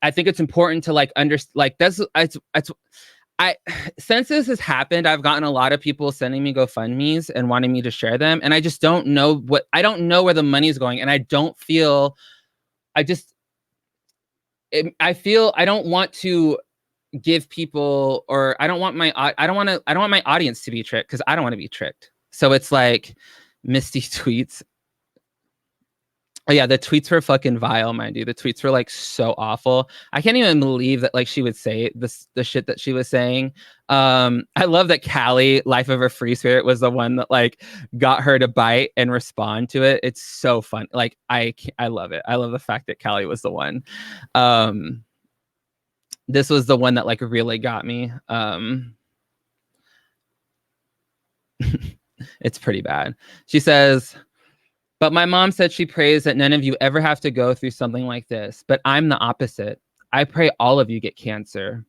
I think it's important to like understand, like since this has happened, I've gotten a lot of people sending me GoFundMe's and wanting me to share them. And I just don't know I don't know where the money is going. And I don't feel, I feel I don't want to give people, or I don't want my audience to be tricked because I don't want to be tricked. So it's like Misty tweets. Oh yeah, the tweets were fucking vile, mind you. The tweets were like so awful. I can't even believe that like she would say the shit that she was saying. I love that Callie, TheLyfeofaFreeSpirit, was the one that like got her to bite and respond to it. It's so fun. Like I love it. I love the fact that Callie was the one. This was the one that like really got me. It's pretty bad. She says, but my mom said she prays that none of you ever have to go through something like this. But I'm the opposite. I pray all of you get cancer.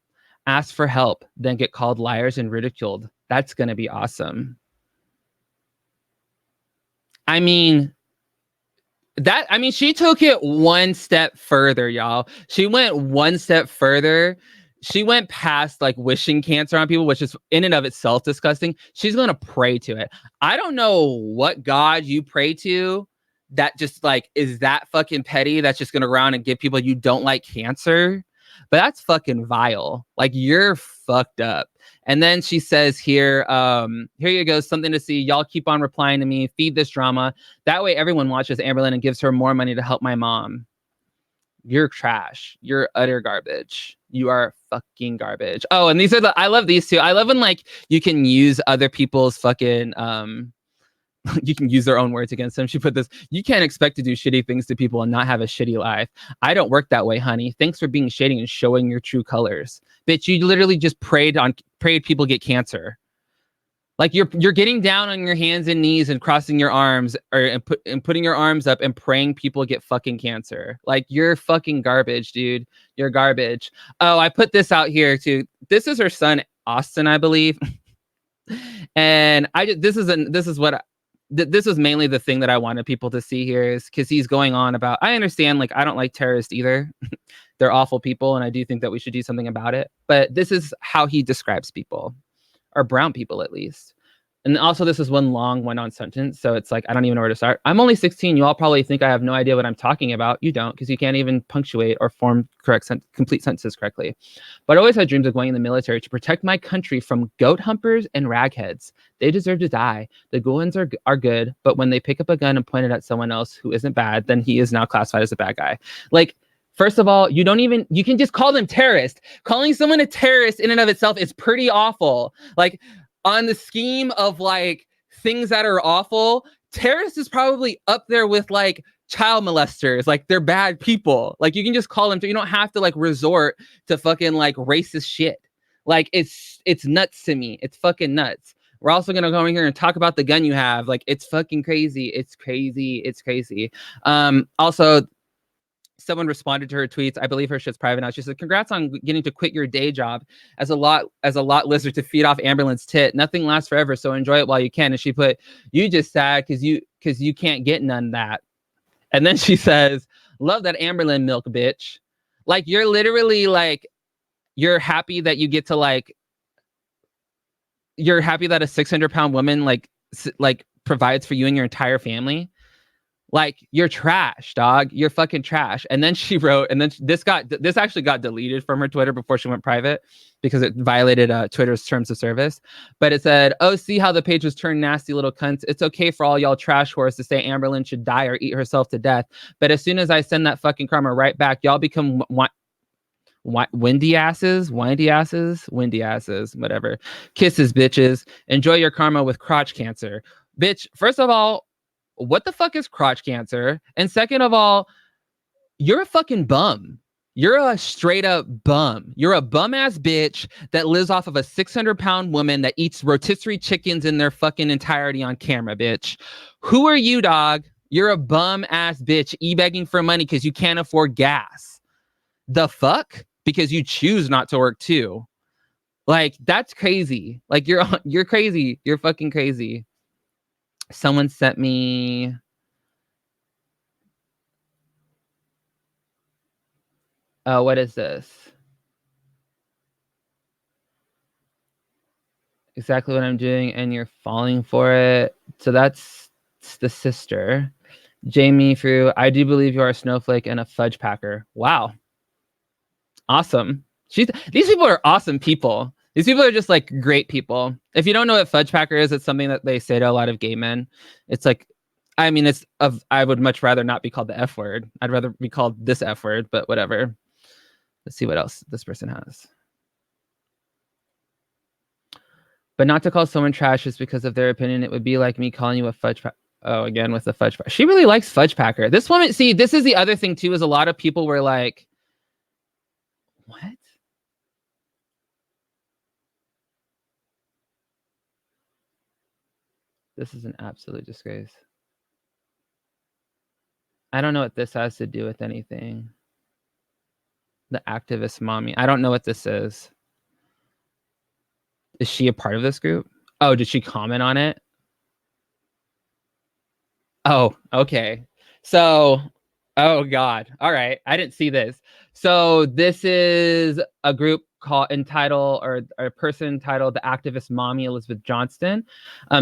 Ask for help, then get called liars and ridiculed. That's going to be awesome. I mean, she took it one step further, y'all. She went one step further. She went past like wishing cancer on people, which is in and of itself disgusting. She's going to pray to it. I don't know what God you pray to that just like is that fucking petty. That's just going to go around and give people you don't like cancer. But that's fucking vile. Like you're fucked up. And then she says here, here you go, something to see. Y'all keep on replying to me. Feed this drama. That way everyone watches Amberlynn and gives her more money to help my mom. You're trash. You're utter garbage. You are fucking garbage. Oh, and these are I love these two. I love when like you can use other people's fucking you can use their own words against them. She put this, you can't expect to do shitty things to people and not have a shitty life. I don't work that way, honey. Thanks for being shady and showing your true colors. Bitch, you literally just prayed people get cancer. Like you're getting down on your hands and knees and crossing your arms and putting your arms up and praying people get fucking cancer. Like you're fucking garbage, dude. You're garbage. Oh, I put this out here too. This is her son, Austin, I believe. And this was mainly the thing that I wanted people to see here is because he's going on about, I understand, like, I don't like terrorists either. They're awful people. And I do think that we should do something about it. But this is how he describes people. Or brown people, at least. And also, this is one long one-on sentence, so it's like, I don't even know where to start. I'm only 16. You all probably think I have no idea what I'm talking about. You don't, because you can't even punctuate or form complete sentences correctly. But I always had dreams of going in the military to protect my country from goat humpers and ragheads. They deserve to die. The good ones are good, but when they pick up a gun and point it at someone else who isn't bad, then he is now classified as a bad guy. Like, first of all, you can just call them terrorists. Calling someone a terrorist in and of itself is pretty awful. Like on the scheme of like things that are awful, terrorist is probably up there with like child molesters. Like they're bad people. Like you can just call them. You don't have to like resort to fucking like racist shit. Like it's nuts to me. It's fucking nuts. We're also gonna go in here and talk about the gun you have. Like it's fucking crazy. It's crazy. It's crazy. Also, someone responded to her tweets. I believe her shit's private now. She said, "Congrats on getting to quit your day job as a lot lizard to feed off Amberlin's tit. Nothing lasts forever, so enjoy it while you can." And she put, "You just sad because you can't get none of that." And then she says, "Love that Amberlin milk, bitch." Like you're literally like, you're happy that you get to like, you're happy that a 600-pound woman like provides for you and your entire family. Like you're trash, dog. You're fucking trash. And then she wrote, and then this actually got deleted from her Twitter before she went private because it violated Twitter's terms of service. But it said, "Oh, see how the page was turned nasty little cunts. It's okay for all y'all trash whores to say Amberlin should die or eat herself to death. But as soon as I send that fucking karma right back, y'all become windy asses, whatever. Kisses, bitches. Enjoy your karma with crotch cancer." Bitch, first of all, what the fuck is crotch cancer? And second of all, you're a fucking bum. You're a straight up bum. You're a bum ass bitch that lives off of a 600-pound woman that eats rotisserie chickens in their fucking entirety on camera, bitch. Who are you, dog? You're a bum ass bitch e-begging for money because you can't afford gas. The fuck? Because you choose not to work too. Like, that's crazy. Like, you're crazy. You're fucking crazy. Someone sent me... what is this? Exactly what I'm doing, and you're falling for it. So that's the sister. Jamie Frew, I do believe you are a snowflake and a fudge packer. Wow. Awesome. These people are awesome people. These people are just like great people. If you don't know what fudge packer is, it's something that they say to a lot of gay men. It's like, I mean, I would much rather not be called the F word. I'd rather be called this F word, but whatever. Let's see what else this person has. But not to call someone trash just because of their opinion. It would be like me calling you a fudge packer. Oh, again with the fudge packer. She really likes fudge packer. This woman, see, this is the other thing too, is a lot of people were like, what? This is an absolute disgrace. I don't know what this has to do with anything. The activist mommy. I don't know what this is. Is she a part of this group? Oh, did she comment on it? Oh, okay. So, oh God. All right. I didn't see this. So this is a group entitled, or a person titled The Activist Mommy Elizabeth Johnston.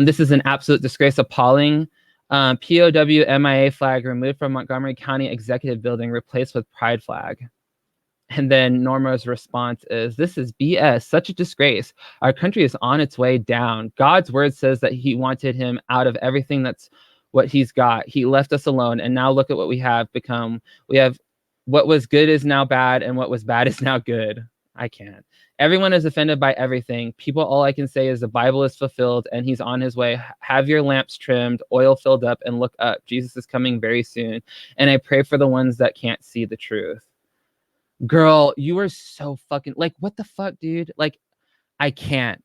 This is an absolute disgrace, appalling. POW MIA flag removed from Montgomery County Executive Building, replaced with Pride flag. And then Norma's response is, "This is BS, such a disgrace. Our country is on its way down. God's word says that he wanted him out of everything that's what he's got. He left us alone. And now look at what we have become. We have what was good is now bad, and what was bad is now good." I can't. Everyone is offended by everything. People, all I can say is the Bible is fulfilled and he's on his way. Have your lamps trimmed, oil filled up, and look up. Jesus is coming very soon. And I pray for the ones that can't see the truth. Girl, you are so fucking, like, what the fuck, dude? Like, I can't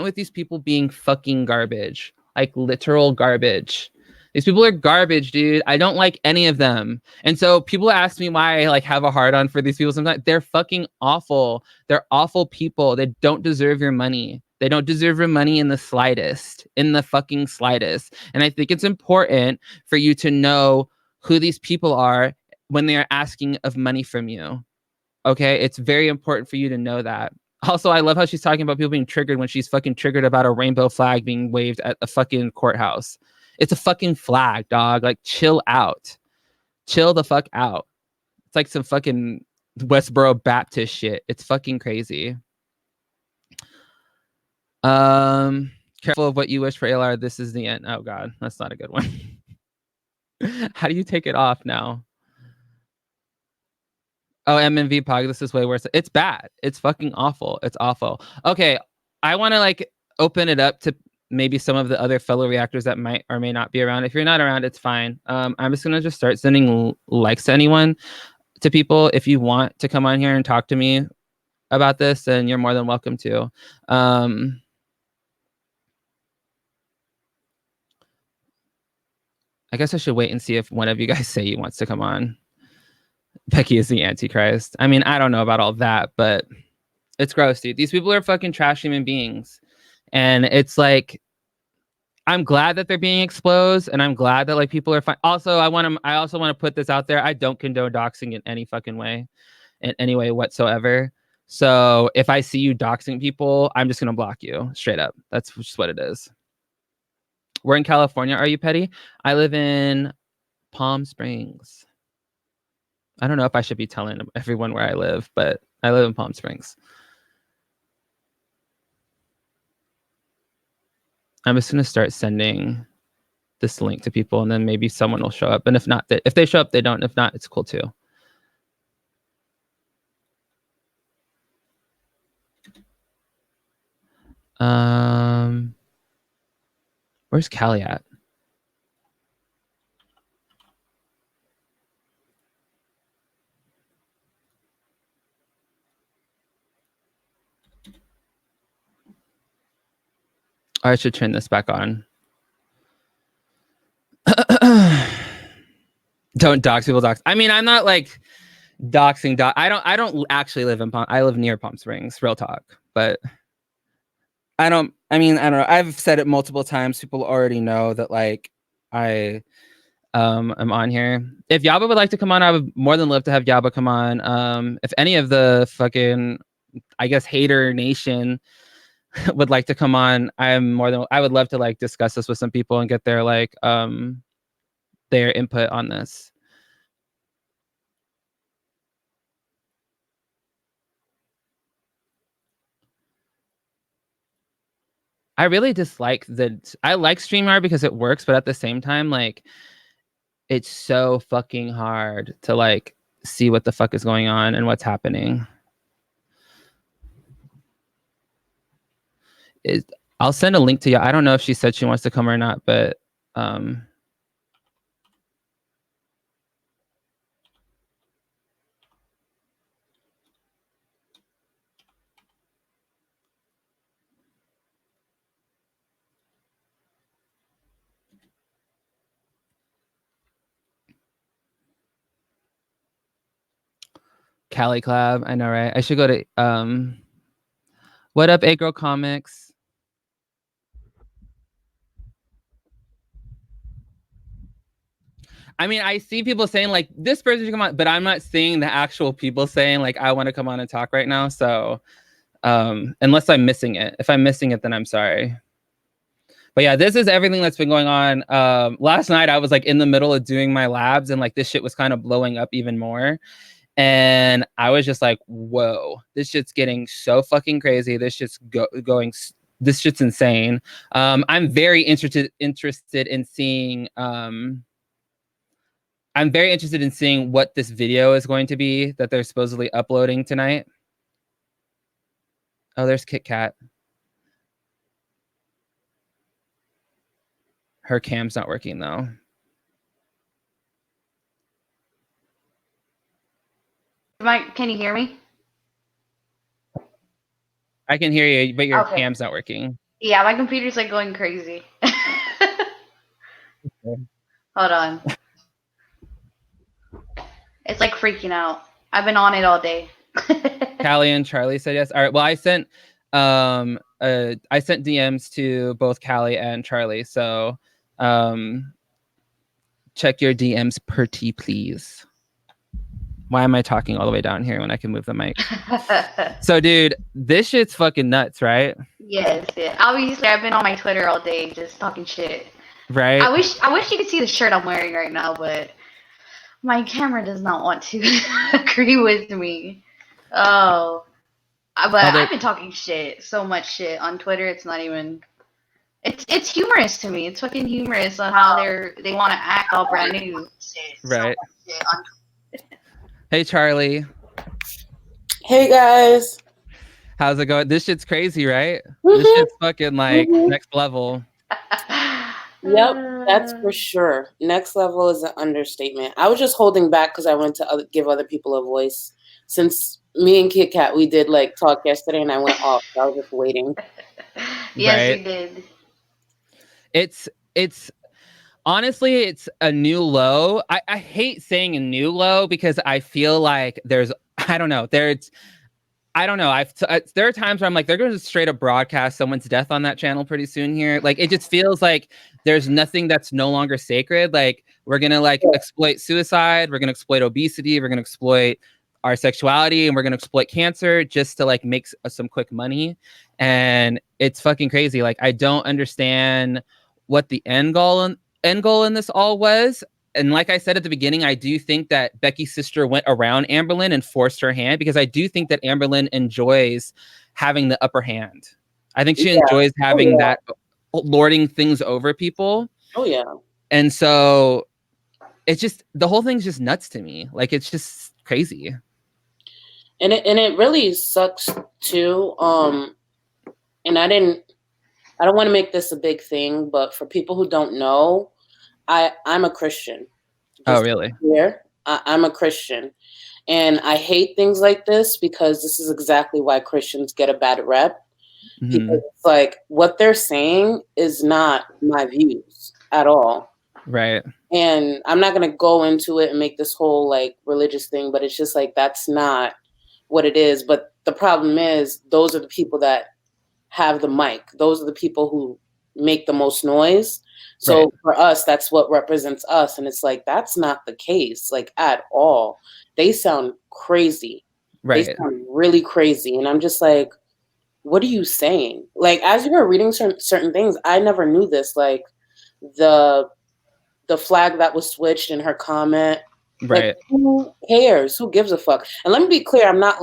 with these people being fucking garbage, like literal garbage. These people are garbage, dude. I don't like any of them. And so people ask me why I like have a hard on for these people sometimes. They're fucking awful. They're awful people. They don't deserve your money. They don't deserve your money in the slightest, in the fucking slightest. And I think it's important for you to know who these people are when they are asking of money from you. Okay? It's very important for you to know that. Also, I love how she's talking about people being triggered when she's fucking triggered about a rainbow flag being waved at a fucking courthouse. It's a fucking flag, dog. Like, chill out. Chill the fuck out. It's like some fucking Westboro Baptist shit. It's fucking crazy. Careful of what you wish for, ALR. This is the end. Oh god, that's not a good one. How do you take it off now? Oh, MMV Pog, this is way worse. It's bad. It's fucking awful. It's awful. Okay, I want to like open it up to maybe some of the other fellow reactors that might or may not be around. If you're not around, it's fine. I'm just gonna just start sending likes to anyone, to people. If you want to come on here and talk to me about this, then you're more than welcome to. I guess I should wait and see if one of you guys say he wants to come on. Becky is the Antichrist. I mean, I don't know about all that, but it's gross, dude. These people are fucking trash human beings. And it's like, I'm glad that they're being exposed, and I'm glad that like people are fine. Also, I also want to put this out there. I don't condone doxing in any fucking way, in any way whatsoever. So if I see you doxing people, I'm just gonna block you straight up. That's just what it is. We're in California. Are you petty? I live in Palm Springs. I don't know if I should be telling everyone where I live, but I live in Palm Springs. I'm just going to start sending this link to people, and then maybe someone will show up. And if not, if they show up, they don't. If not, it's cool too. Where's Callie at? Oh, I should turn this back on. Don't dox people. Dox. I mean, I'm not like doxing. I don't actually live in Palm. I live near Palm Springs. Real talk. But I don't know. I've said it multiple times. People already know that like I'm on here. If Yaba would like to come on, I would more than love to have Yaba come on. If any of the fucking, I guess, hater nation would like to come on, I would love to like discuss this with some people and get their like their input on this. I really dislike I like StreamYard because it works, but at the same time, like, it's so fucking hard to like see what the fuck is going on and what's happening. I'll send a link to you. I don't know if she said she wants to come or not, but Cali Club. I know, right? I should go to what up, A Girl Comics? I mean, I see people saying like this person should come on, but I'm not seeing the actual people saying like I want to come on and talk right now. So unless I'm missing it. If I'm missing it, then I'm sorry. But yeah, this is everything that's been going on. Last night I was like in the middle of doing my labs, and like this shit was kind of blowing up even more. And I was just like, whoa, this shit's getting so fucking crazy. This shit's going, this shit's insane. I'm very interested in seeing, I'm very interested in seeing what this video is going to be that they're supposedly uploading tonight. Oh, there's KitKat. Her cam's not working though. Mike, can you hear me? I can hear you, but your Okay. cam's not working. Yeah, my computer's like going crazy. Okay. Hold on. It's like freaking out. I've been on it all day. Callie and Charlie said yes. All right. Well, I sent DMs to both Callie and Charlie. So check your DMs pretty please. Why am I talking all the way down here when I can move the mic? So, dude, this shit's fucking nuts, right? Yes, yeah. Obviously, I've been on my Twitter all day just talking shit. Right? I wish you could see the shirt I'm wearing right now, but my camera does not want to agree with me. Oh, but I've been talking shit, so much shit on Twitter. It's not even. It's humorous to me. It's fucking humorous on how they want to act all brand new. Right. Hey, Charlie. Hey, guys. How's it going? This shit's crazy, right? This shit's fucking like next level. Yep, that's for sure. Next level is an understatement. I was just holding back because I wanted to give other people a voice. Since me and KitKat, we did like talk yesterday and I went off. So I was just waiting. Yes, you did. It's honestly, it's a new low. I hate saying a new low because I feel like there are times where I'm like, they're going to straight up broadcast someone's death on that channel pretty soon here. Like, it just feels like there's nothing that's no longer sacred. Like, we're going to exploit suicide. We're going to exploit obesity. We're going to exploit our sexuality, and we're going to exploit cancer just to make some quick money. And it's fucking crazy. Like, I don't understand what the end goal in this all was. And like I said at the beginning, I do think that Becky's sister went around Amberlynn and forced her hand, because I do think that Amberlynn enjoys having the upper hand. I think she enjoys having that lording things over people. Oh, yeah. And so it's just, the whole thing's just nuts to me. Like, it's just crazy. And it really sucks too. And I don't want to make this a big thing, but for people who don't know, I'm a Christian. Oh, really? Here, I'm a Christian. And I hate things like this because this is exactly why Christians get a bad rep. Mm-hmm. Because it's like, what they're saying is not my views at all. Right. And I'm not going to go into it and make this whole religious thing, but it's just that's not what it is. But the problem is, those are the people that have the mic. Those are the people who make the most noise. So for us, that's what represents us. And it's that's not the case, at all. They sound crazy. Right. They sound really crazy. And I'm just like, what are you saying? As you were reading certain things, I never knew this. The flag that was switched in her comment. Right. Who cares? Who gives a fuck? And let me be clear. I'm not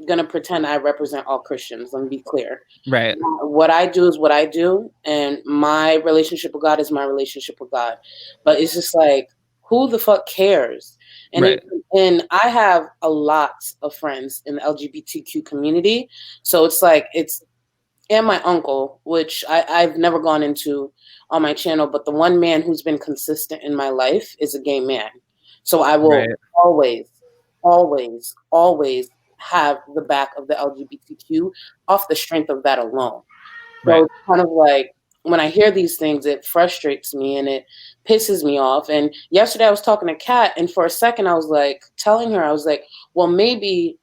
gonna pretend I represent all Christians. Let me be clear. Right. What I do is what I do, and my relationship with God is my relationship with God. But it's just who the fuck cares? And and I have a lot of friends in the LGBTQ community, so it's and my uncle, which I've never gone into on my channel, but the one man who's been consistent in my life is a gay man. So I will always, always, always have the back of the LGBTQ off the strength of that alone. So it's kind of when I hear these things, it frustrates me and it pisses me off. And yesterday I was talking to Kat, and for a second I was telling her, I was well, maybe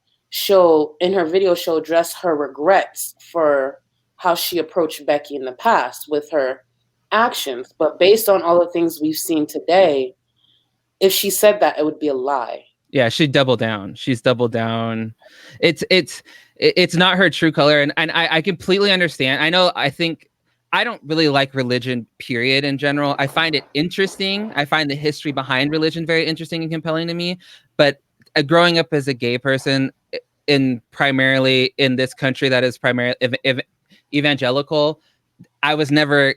in her video, she'll address her regrets for how she approached Becky in the past with her actions. But based on all the things we've seen today, if she said that, it would be a lie. Yeah, she'd double down. She's doubled down. It's not her true color. And I completely understand. I don't really like religion, period, in general. I find it interesting. I find the history behind religion very interesting and compelling to me. But growing up as a gay person primarily in this country that is primarily evangelical, I was never...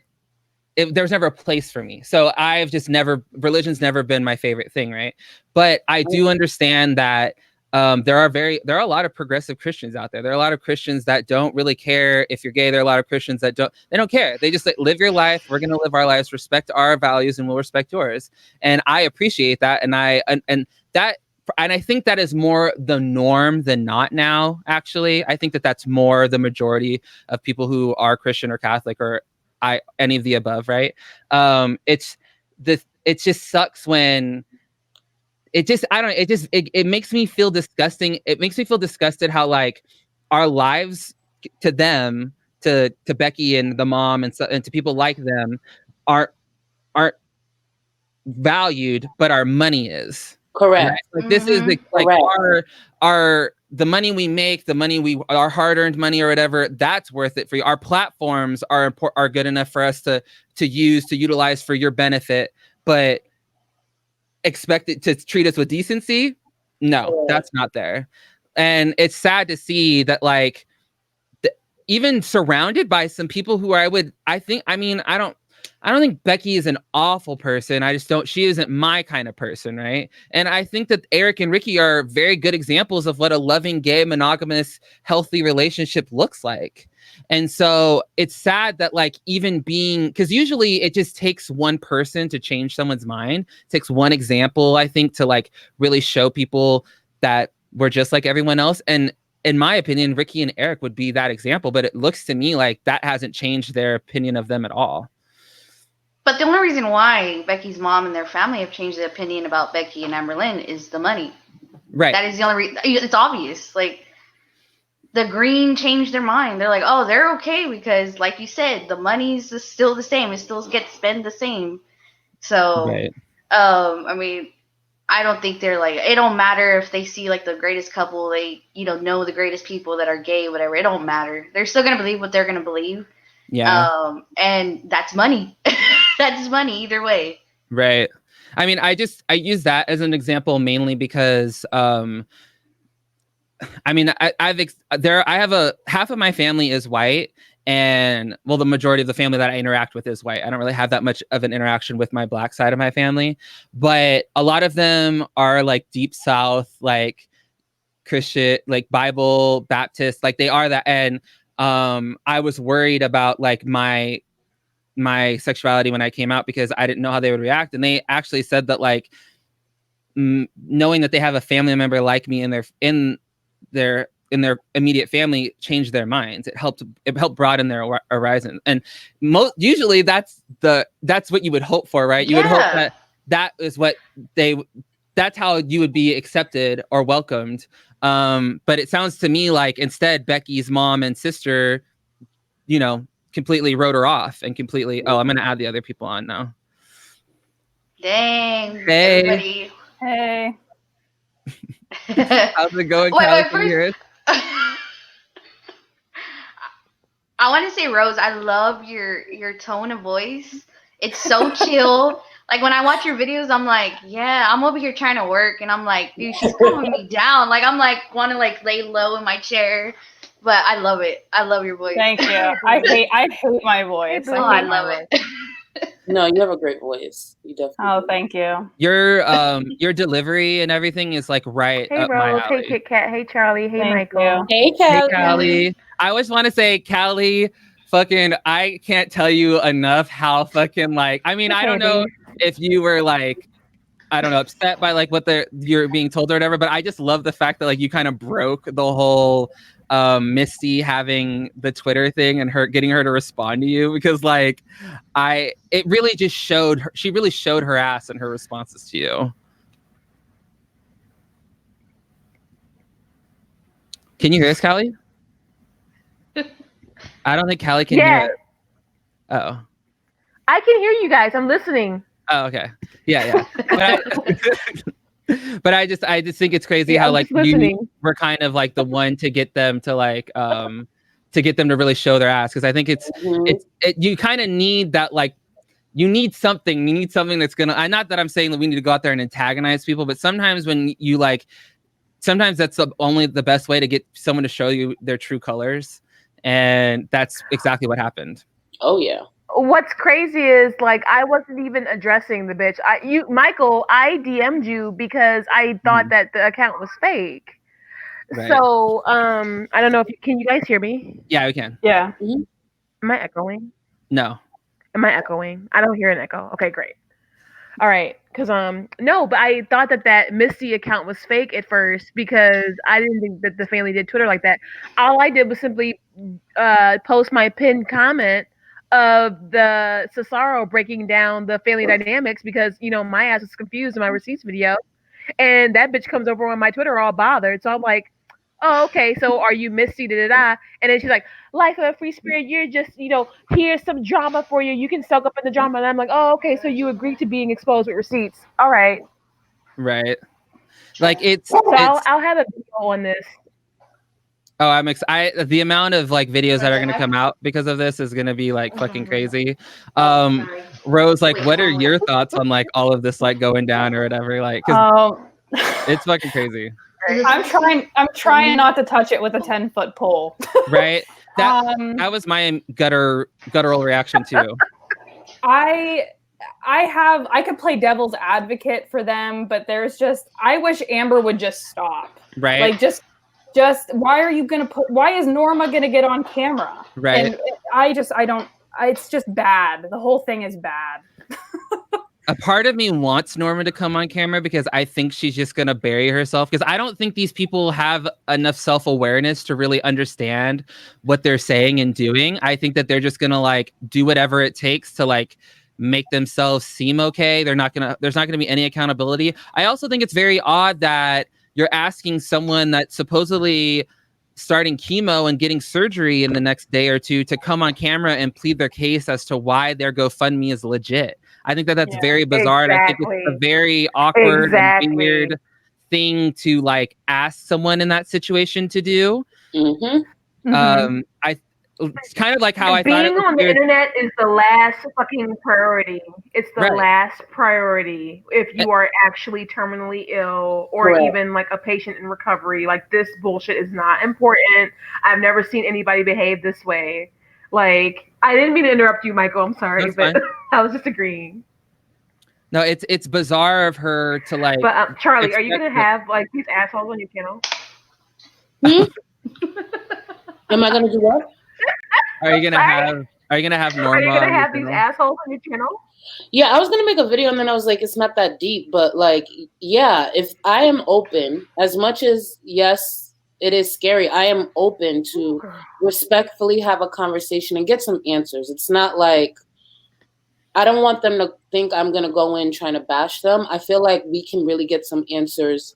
there was never a place for me. So I've just religion's never been my favorite thing, right? But I do understand that there are a lot of progressive Christians out there. There are a lot of Christians that don't really care if you're gay. There are a lot of Christians that don't care. They just live your life. We're going to live our lives, respect our values, and we'll respect yours. And I appreciate that. And that and I think that is more the norm than not now, actually. I think that that's more the majority of people who are Christian or Catholic or any of the above, right? It just sucks when it makes me feel disgusting. It makes me feel disgusted how like our lives to them, to Becky and the mom and to people like them aren't valued, but our money is. Correct. Right? Like this is like the money we make, our hard-earned money or whatever, that's worth it for you. Our platforms are good enough for us to utilize for your benefit, but expect it to treat us with decency? No, that's not there. And it's sad to see that like even surrounded by some people who I don't think Becky is an awful person. She isn't my kind of person, right? And I think that Eric and Ricky are very good examples of what a loving, gay, monogamous, healthy relationship looks like. And so it's sad that like because usually it just takes one person to change someone's mind. It takes one example, I think, to like really show people that we're just like everyone else. And in my opinion, Ricky and Eric would be that example, but it looks to me like that hasn't changed their opinion of them at all. But the only reason why Becky's mom and their family have changed their opinion about Becky and Amberlynn is the money. Right. That is the only reason. It's obvious. Like, the green changed their mind. They're like, oh, they're okay because, like you said, the money's still the same. It still gets spent the same. So, right. I mean, I don't think they're like, it don't matter if they see like the greatest couple, they, know the greatest people that are gay, whatever. It don't matter. They're still going to believe what they're going to believe. Yeah. And that's money. That's money either way. Right. I mean, I use that as an example mainly because, I mean, I have half of my family is white, and well, the majority of the family that I interact with is white. I don't really have that much of an interaction with my black side of my family, but a lot of them are like deep South, like Christian, like Bible Baptist, like they are that. And I was worried about like my sexuality when I came out because I didn't know how they would react, and they actually said that like knowing that they have a family member like me in their immediate family changed their minds. It helped broaden their horizon. And usually that's what you would hope for, right? You would hope that is what that's how you would be accepted or welcomed. But it sounds to me like instead Becky's mom and sister, completely wrote her off and completely, I'm going to add the other people on now. Dang. Hey. Everybody. Hey. How's it going, Callie? Can you hear us? I want to say, Rose, I love your tone of voice. It's so chill. Like, when I watch your videos, I'm like, yeah, I'm over here trying to work. And I'm like, dude, she's calming me down. Like, I'm like, want to like lay low in my chair. But I love it. I love your voice. Thank you. I hate my voice. I love it. No, you have a great voice. You definitely. Oh, thank you. Your delivery and everything is like right Hey up my Rose, alley. hey KitKat, hey Charlie, hey Thank Michael. you. Hey, Callie. Hey, Callie. I always want to say, Callie, fucking, I can't tell you enough how fucking like, I mean, I don't know if you were like, I don't know, upset by like what you're being told or whatever, but I just love the fact that like you kind of broke the whole Misty having the Twitter thing and getting her to respond to you, because like it really just she really showed her ass in her responses to you. Can you hear us, Callie? I don't think Callie can hear it. Oh. I can hear you guys. I'm listening. Oh, okay. Yeah. But I just think it's crazy how like you were kind of like the one to get them to like to get them to really show their ass, because I think you kind of need that, like you need something that's gonna, not that I'm saying that we need to go out there and antagonize people, but sometimes when you like, sometimes that's only the best way to get someone to show you their true colors, and that's exactly what happened. Oh yeah. What's crazy is like I wasn't even addressing the bitch. Michael, I DM'd you because I thought that the account was fake. Right. So I don't know can you guys hear me? Yeah, we can. Yeah. Mm-hmm. Am I echoing? No. Am I echoing? I don't hear an echo. Okay, great. All right, because no, but I thought that Misty account was fake at first because I didn't think that the family did Twitter like that. All I did was simply post my pinned comment of the Cesaro breaking down the family dynamics because my ass was confused in my receipts video, and that bitch comes over on my Twitter all bothered. So I'm like, oh, okay, so are you Misty? Da da da. And then she's like, Life of a Free Spirit, you're just, here's some drama for you. You can soak up in the drama. And I'm like, oh, okay, so you agree to being exposed with receipts. All right. Right. Like So I'll have a video on this. Oh, I'm excited. The amount of like videos that are going to come out because of this is going to be like fucking crazy. Rose, like, what are your thoughts on like all of this like going down or whatever? Like, 'cause it's fucking crazy. I'm trying not to touch it with a 10-foot pole. Right. That was my guttural reaction too. I could play devil's advocate for them, but I wish Amber would just stop. Right. Like just why is Norma gonna get on camera? Right. And it's just bad. The whole thing is bad. A part of me wants Norma to come on camera because I think she's just going to bury herself, because I don't think these people have enough self-awareness to really understand what they're saying and doing. I think that they're just going to like do whatever it takes to like make themselves seem okay. There's not going to be any accountability. I also think it's very odd that you're asking someone that's supposedly starting chemo and getting surgery in the next day or two to come on camera and plead their case as to why their GoFundMe is legit. I think that that's very bizarre. Exactly. And I think it's a very awkward and weird thing to like ask someone in that situation to do. Mm-hmm. It's kind of like how I being thought it was on weird. the internet is the last fucking priority. It's the Right. last priority if you are actually terminally ill or Correct. even like a patient in recovery. Like, this bullshit is not important. I've never seen anybody behave this way. Like, I didn't mean to interrupt you, Michael. I'm sorry, That's but fine. I was just agreeing. No, it's bizarre of her to like. But Charlie, are you expect gonna have like these assholes on your channel? Am I gonna do what? Are you gonna have Norma? Are you gonna on have your these channel? assholes on your channel? Yeah, I was gonna make a video and then I was like, it's not that deep, but like, yeah, if I am open, as much as yes, it is scary, I am open to respectfully have a conversation and get some answers. It's not like I don't want them to think I'm gonna go in trying to bash them. I feel like we can really get some answers,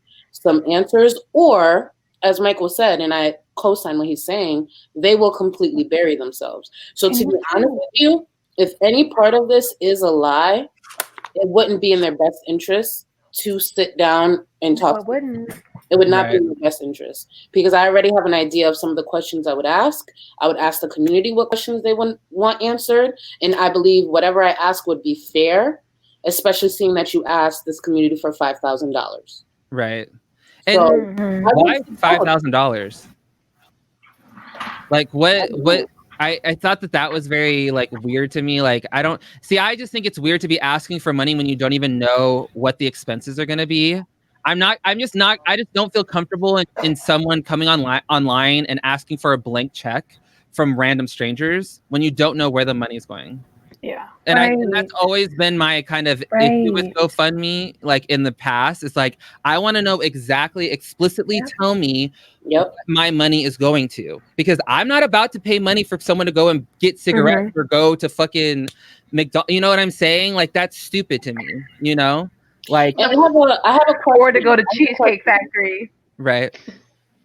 or as Michael said, and I co-sign what he's saying, they will completely bury themselves. So to be honest with you, if any part of this is a lie, it wouldn't be in their best interest to sit down and talk. It wouldn't. It would not be in their best interest, because I already have an idea of some of the questions I would ask. I would ask the community what questions they would want answered. And I believe whatever I ask would be fair, especially seeing that you asked this community for $5,000. Right. So And why $5,000? Like what I thought that was very like weird to me. Like, I just think it's weird to be asking for money when you don't even know what the expenses are going to be. I just don't feel comfortable in someone coming online and asking for a blank check from random strangers when you don't know where the money is going. Yeah. And that's always been my kind of issue with GoFundMe, like in the past. It's like, I want to know explicitly tell me what my money is going to, because I'm not about to pay money for someone to go and get cigarettes or go to fucking McDonald's. You know what I'm saying? Like, that's stupid to me, you know? Like, I have a question. Or to go to Cheesecake Factory. Right.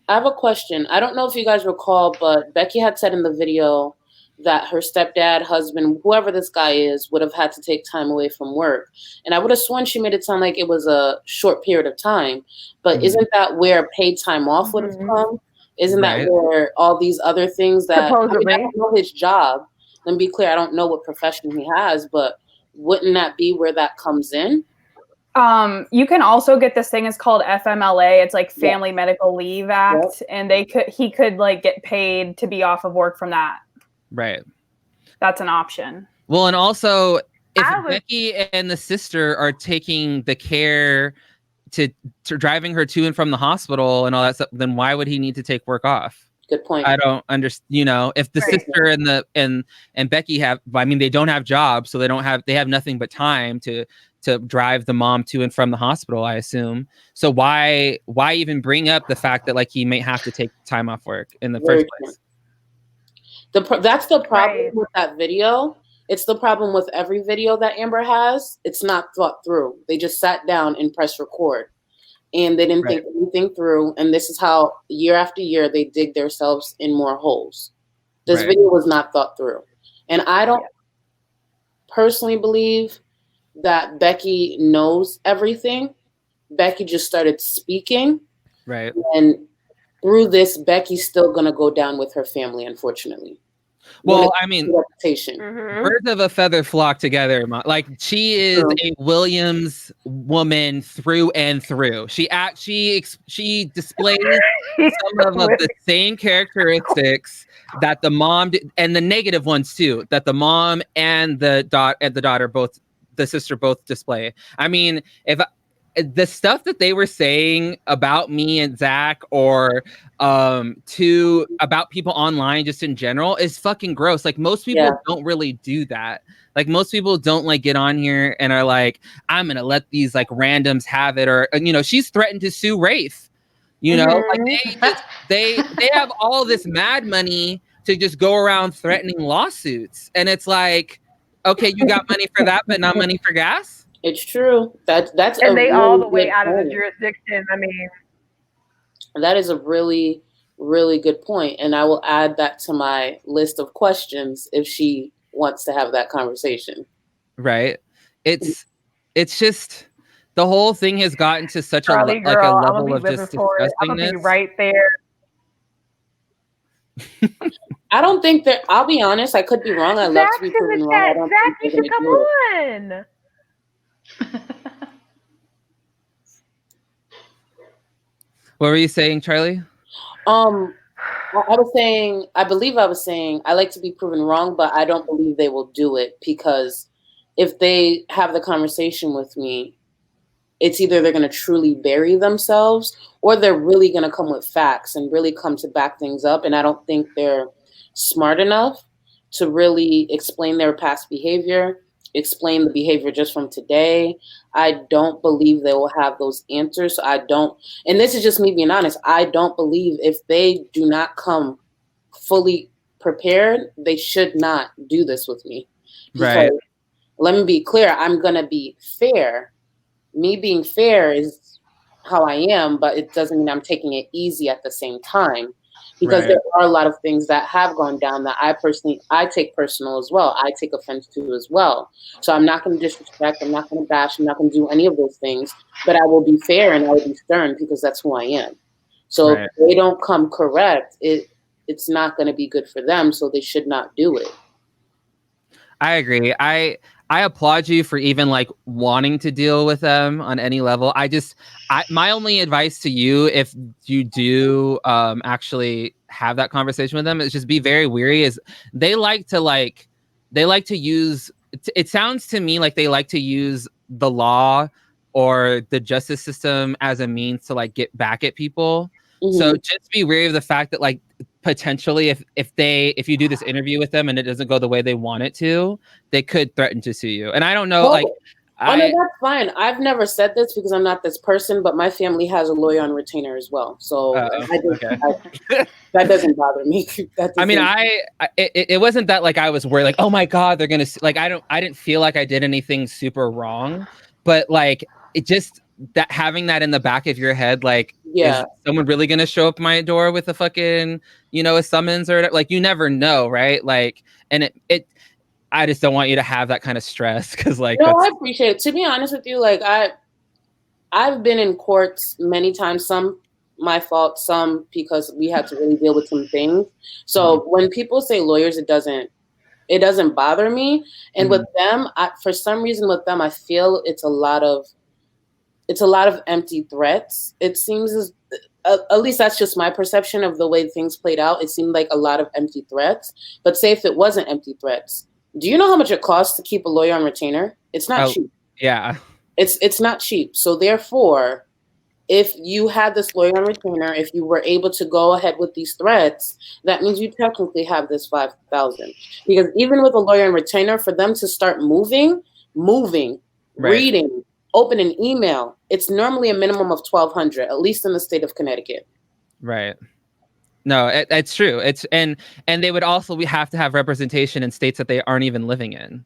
I have a question. I don't know if you guys recall, but Becky had said in the video that her stepdad, husband, whoever this guy is, would have had to take time away from work. And I would have sworn she made it sound like it was a short period of time. But isn't that where paid time off would have come? Isn't that where all these other things that I don't know his job. Let me be clear, I don't know what profession he has, but wouldn't that be where that comes in? You can also get this thing. It's called FMLA. It's like Family Medical Leave Act, and he could like get paid to be off of work from that. Right. That's an option. Well, and also if Becky and the sister are taking the care to driving her to and from the hospital and all that stuff, then why would he need to take work off? Good point. I don't understand. You know, if the sister and Becky they don't have jobs, so they have nothing but time to to drive the mom to and from the hospital, I assume. So why even bring up the fact that like he may have to take time off work in the first place? That's the problem with that video. It's the problem with every video that Amber has. It's not thought through. They just sat down and pressed record, and they didn't think anything through. And this is how year after year they dig themselves in more holes. This video was not thought through. And I don't personally believe that Becky knows everything. Becky just started speaking. Right. And through this, Becky's still going to go down with her family, unfortunately. Well, I mean, birds of a feather flock together. Like, she is a Williams woman through and through. She displays some of the same characteristics that the mom did, and the negative ones too, that the mom and the daughter both, the sister both display. I mean, if the stuff that they were saying about me and Zach, or about people online just in general, is fucking gross. Like, most people don't really do that. Like, most people don't like get on here and are like, I'm gonna let these like randoms have it, or she's threatened to sue Rafe. Like they have all this mad money to just go around threatening lawsuits, and it's like, okay, you got money for that, but not money for gas. It's true. That's and they all the way out of the jurisdiction. I mean, that is a really, really good point, and I will add that to my list of questions if she wants to have that conversation. Right. It's just, the whole thing has gotten to such a level of just disgustingness. I'm gonna be right there. I don't think that. I'll be honest. I could be wrong. I love to be proven wrong. Zach, you should come on. What were you saying, Charlie? I believe I was saying I like to be proven wrong, but I don't believe they will do it, because if they have the conversation with me, it's either they're going to truly bury themselves, or they're really going to come with facts and really come to back things up. And I don't think they're smart enough to really explain their past behavior, explain the behavior just from today. I don't believe they will have those answers. And this is just me being honest, I don't believe if they do not come fully prepared, they should not do this with me. Right. Let me be clear, I'm going to be fair. Me being fair is how I am, but it doesn't mean I'm taking it easy at the same time, because there are a lot of things that have gone down that I take personal as well. I take offense to as well. So I'm not going to disrespect. I'm not going to bash. I'm not going to do any of those things, but I will be fair and I will be stern, because that's who I am. So if they don't come correct, it's not going to be good for them. So they should not do it. I agree. I applaud you for even like wanting to deal with them on any level. My only advice to you, if you do actually have that conversation with them, is just be very wary. Is they like to use, it sounds to me like they like to use the law or the justice system as a means to like get back at people. Mm-hmm. So just be wary of the fact that like, potentially if you do this interview with them and it doesn't go the way they want it to, they could threaten to sue you. And I don't know, no, that's fine. I've never said this because I'm not this person, but my family has a lawyer on retainer as well. So that doesn't bother me. I mean, it wasn't that like I was worried, like, oh my God, they're gonna like, I didn't feel like I did anything super wrong, but like it just, that having that in the back of your head, like, is someone really gonna show up my door with a fucking, a summons, or like, you never know, right? Like, and I just don't want you to have that kind of stress, because like, no, I appreciate it. To be honest with you, like I've been in courts many times, some my fault, some because we had to really deal with some things. So when people say lawyers, it doesn't bother me. And with them, for some reason with them, I feel it's a lot of empty threats. It seems as, at least that's just my perception of the way things played out. It seemed like a lot of empty threats. But say if it wasn't empty threats, do you know how much it costs to keep a lawyer on retainer? It's not cheap. Yeah. It's not cheap. So therefore, if you had this lawyer on retainer, if you were able to go ahead with these threats, that means you technically have this $5,000. Because even with a lawyer on retainer, for them to start moving reading, open an email. It's normally a minimum of $1,200, at least in the state of Connecticut. Right. No, it's true. And they would also, we have to have representation in states that they aren't even living in.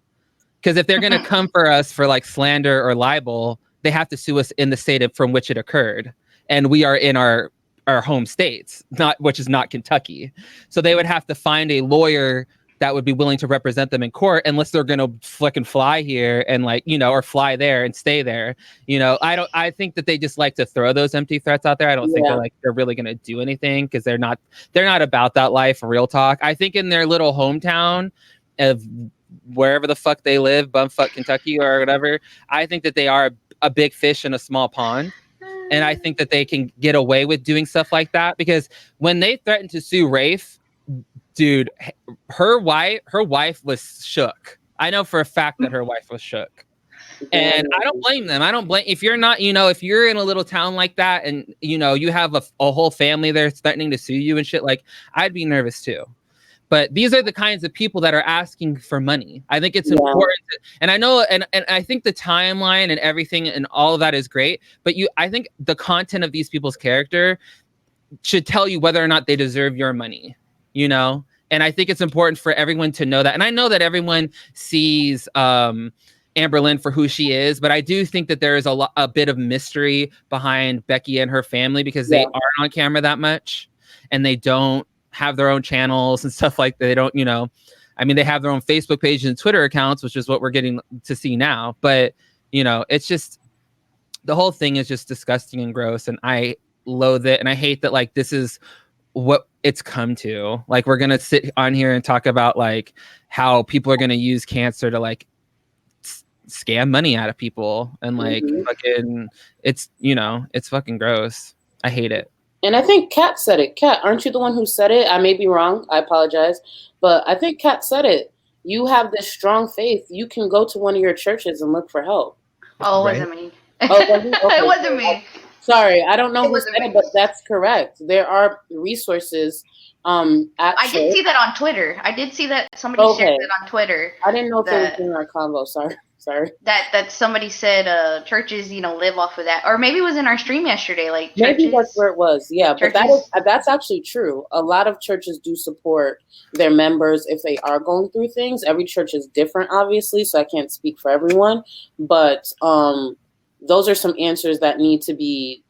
Because if they're going to come for us for like slander or libel, they have to sue us in the state from which it occurred. And we are in our home states, which is not Kentucky. So they would have to find a lawyer that would be willing to represent them in court, unless they're going to fucking fly here and like, or fly there and stay there. I think that they just like to throw those empty threats out there. I don't think they're really going to do anything, because they're not about that life. Real talk. I think in their little hometown of wherever the fuck they live, bumfuck Kentucky or whatever, I think that they are a big fish in a small pond. And I think that they can get away with doing stuff like that, because when they threatened to sue Rafe, dude, her wife was shook. I know for a fact that her wife was shook. And I don't blame them. If you're not, if you're in a little town like that and, you have a whole family there threatening to sue you and shit, like, I'd be nervous too. But these are the kinds of people that are asking for money. I think it's important. And I know, and I think the timeline and everything and all of that is great. But I think the content of these people's character should tell you whether or not they deserve your money, And I think it's important for everyone to know that. And I know that everyone sees Amber Lynn for who she is, but I do think that there is a bit of mystery behind Becky and her family, because they aren't on camera that much, and they don't have their own channels and stuff like that. They don't, they have their own Facebook page and Twitter accounts, which is what we're getting to see now. But, it's just, the whole thing is just disgusting and gross, and I loathe it. And I hate that, like, this is what it's come to. Like, we're going to sit on here and talk about like how people are going to use cancer to like scam money out of people, and like fucking, it's, it's fucking gross. I hate it. And I think Kat said it. Kat, aren't you the one who said it? I may be wrong. I apologize. But I think Kat said it. You have this strong faith. You can go to one of your churches and look for help. Oh, it wasn't me. Oh, was it? Okay. It wasn't me. Sorry, I don't know who said it, but that's correct. There are resources I did see that on Twitter. I did see that somebody shared it on Twitter. I didn't know if it was in our convo. Sorry. That somebody said churches, live off of that. Or maybe it was in our stream yesterday. Like maybe that's where it was. Yeah, but that's actually true. A lot of churches do support their members if they are going through things. Every church is different, obviously, so I can't speak for everyone. But those are some answers that need to be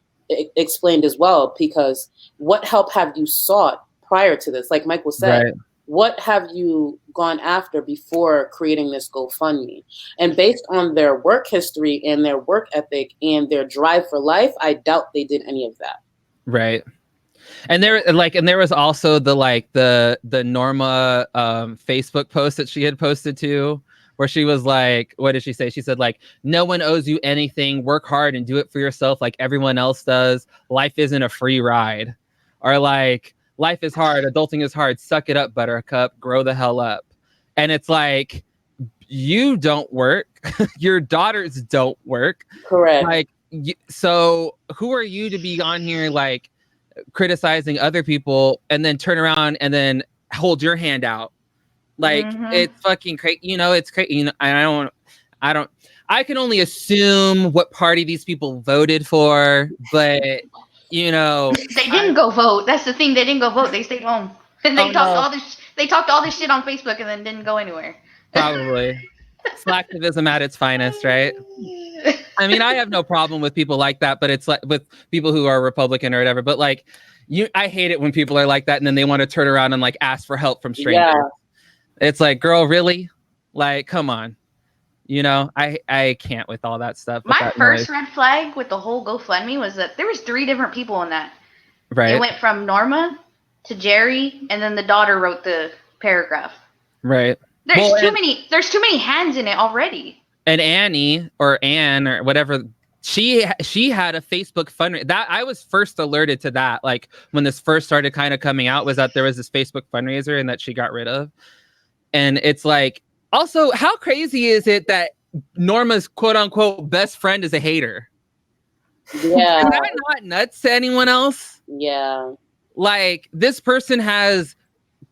explained as well, because what help have you sought prior to this? Like Michael said, what have you gone after before creating this GoFundMe? And based on their work history and their work ethic and their drive for life, I doubt they did any of that. Right. And there was also the Norma Facebook post that she had posted too, where she was like, what did she say? She said, like, no one owes you anything. Work hard and do it for yourself like everyone else does. Life isn't a free ride. Or like, life is hard. Adulting is hard. Suck it up, buttercup. Grow the hell up. And it's like, you don't work. Your daughters don't work. Correct. Like, so who are you to be on here, like, criticizing other people and then turn around and then hold your hand out? Like, it's fucking crazy. It's crazy. I can only assume what party these people voted for, but they didn't go vote. That's the thing. They didn't go vote. They stayed home. And they talked all this shit on Facebook and then didn't go anywhere. Probably. Slacktivism at its finest, right? I mean, I have no problem with people like that, but it's like with people who are Republican or whatever. But like, I hate it when people are like that and then they want to turn around and like ask for help from strangers. Yeah. It's like, girl, really? Like, come on. I can't with all that stuff. My first red flag with the whole GoFundMe was that there was 3 different people in that. Right. It went from Norma to Jerry, and then the daughter wrote the paragraph. Right. There's too many hands in it already. And Annie or Anne or whatever, she had a Facebook fundraiser. That I was first alerted to that. Like when this first started kind of coming out, was that there was this Facebook fundraiser and that she got rid of. And it's like, also, how crazy is it that Norma's quote unquote best friend is a hater? Yeah. Is that not nuts to anyone else? Yeah. Like, this person has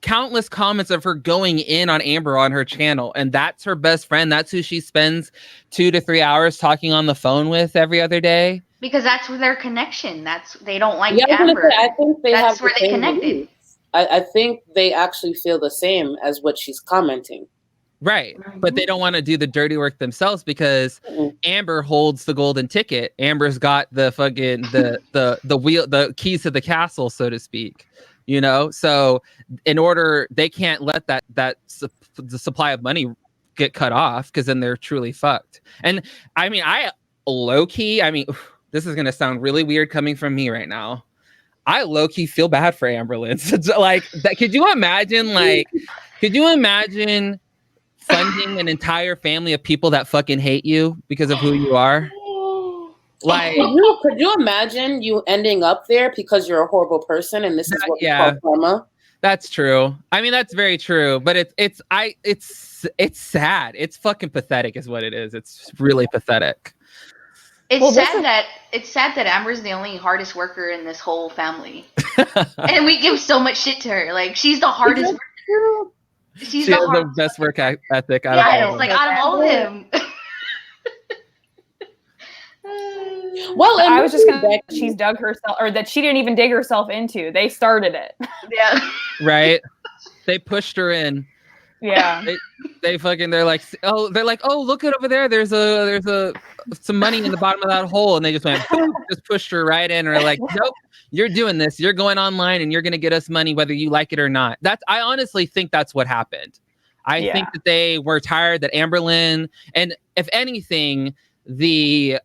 countless comments of her going in on Amber on her channel, and that's her best friend. That's who she spends 2 to 3 hours talking on the phone with every other day. Because that's their connection. They don't like Yeah, Amber. I think that's where they connected. Beliefs. I think they actually feel the same as what she's commenting. Right. But they don't want to do the dirty work themselves because Amber holds the golden ticket. Amber's got the fucking the keys to the castle, so to speak. You know, so they can't let the supply of money get cut off, because then they're truly fucked. And I mean, this is gonna sound really weird coming from me right now. I low-key feel bad for Amberlynn. Like that, could you imagine funding an entire family of people that fucking hate you because of who you are? Like, could you imagine you ending up there because you're a horrible person, and this is what we call karma? That's true. I mean, that's very true. But it's sad. It's fucking pathetic, is what it is. It's really pathetic. It's sad that Amber's the only hardest worker in this whole family, and we give so much shit to her. Like, she's the hardest worker. She has the best work ethic out of all of them. Well, I was just gonna she's dug herself, or that she didn't even dig herself into. They started it. Yeah. Right. They pushed her in. Yeah. They're like, oh, look at over there. There's some money in the bottom of that hole, and they just went boom, just pushed her right in. And they're like, nope, you're doing this. You're going online, and you're gonna get us money whether you like it or not. I honestly think that's what happened. I think that they were tired that Amberlynn, and if anything, the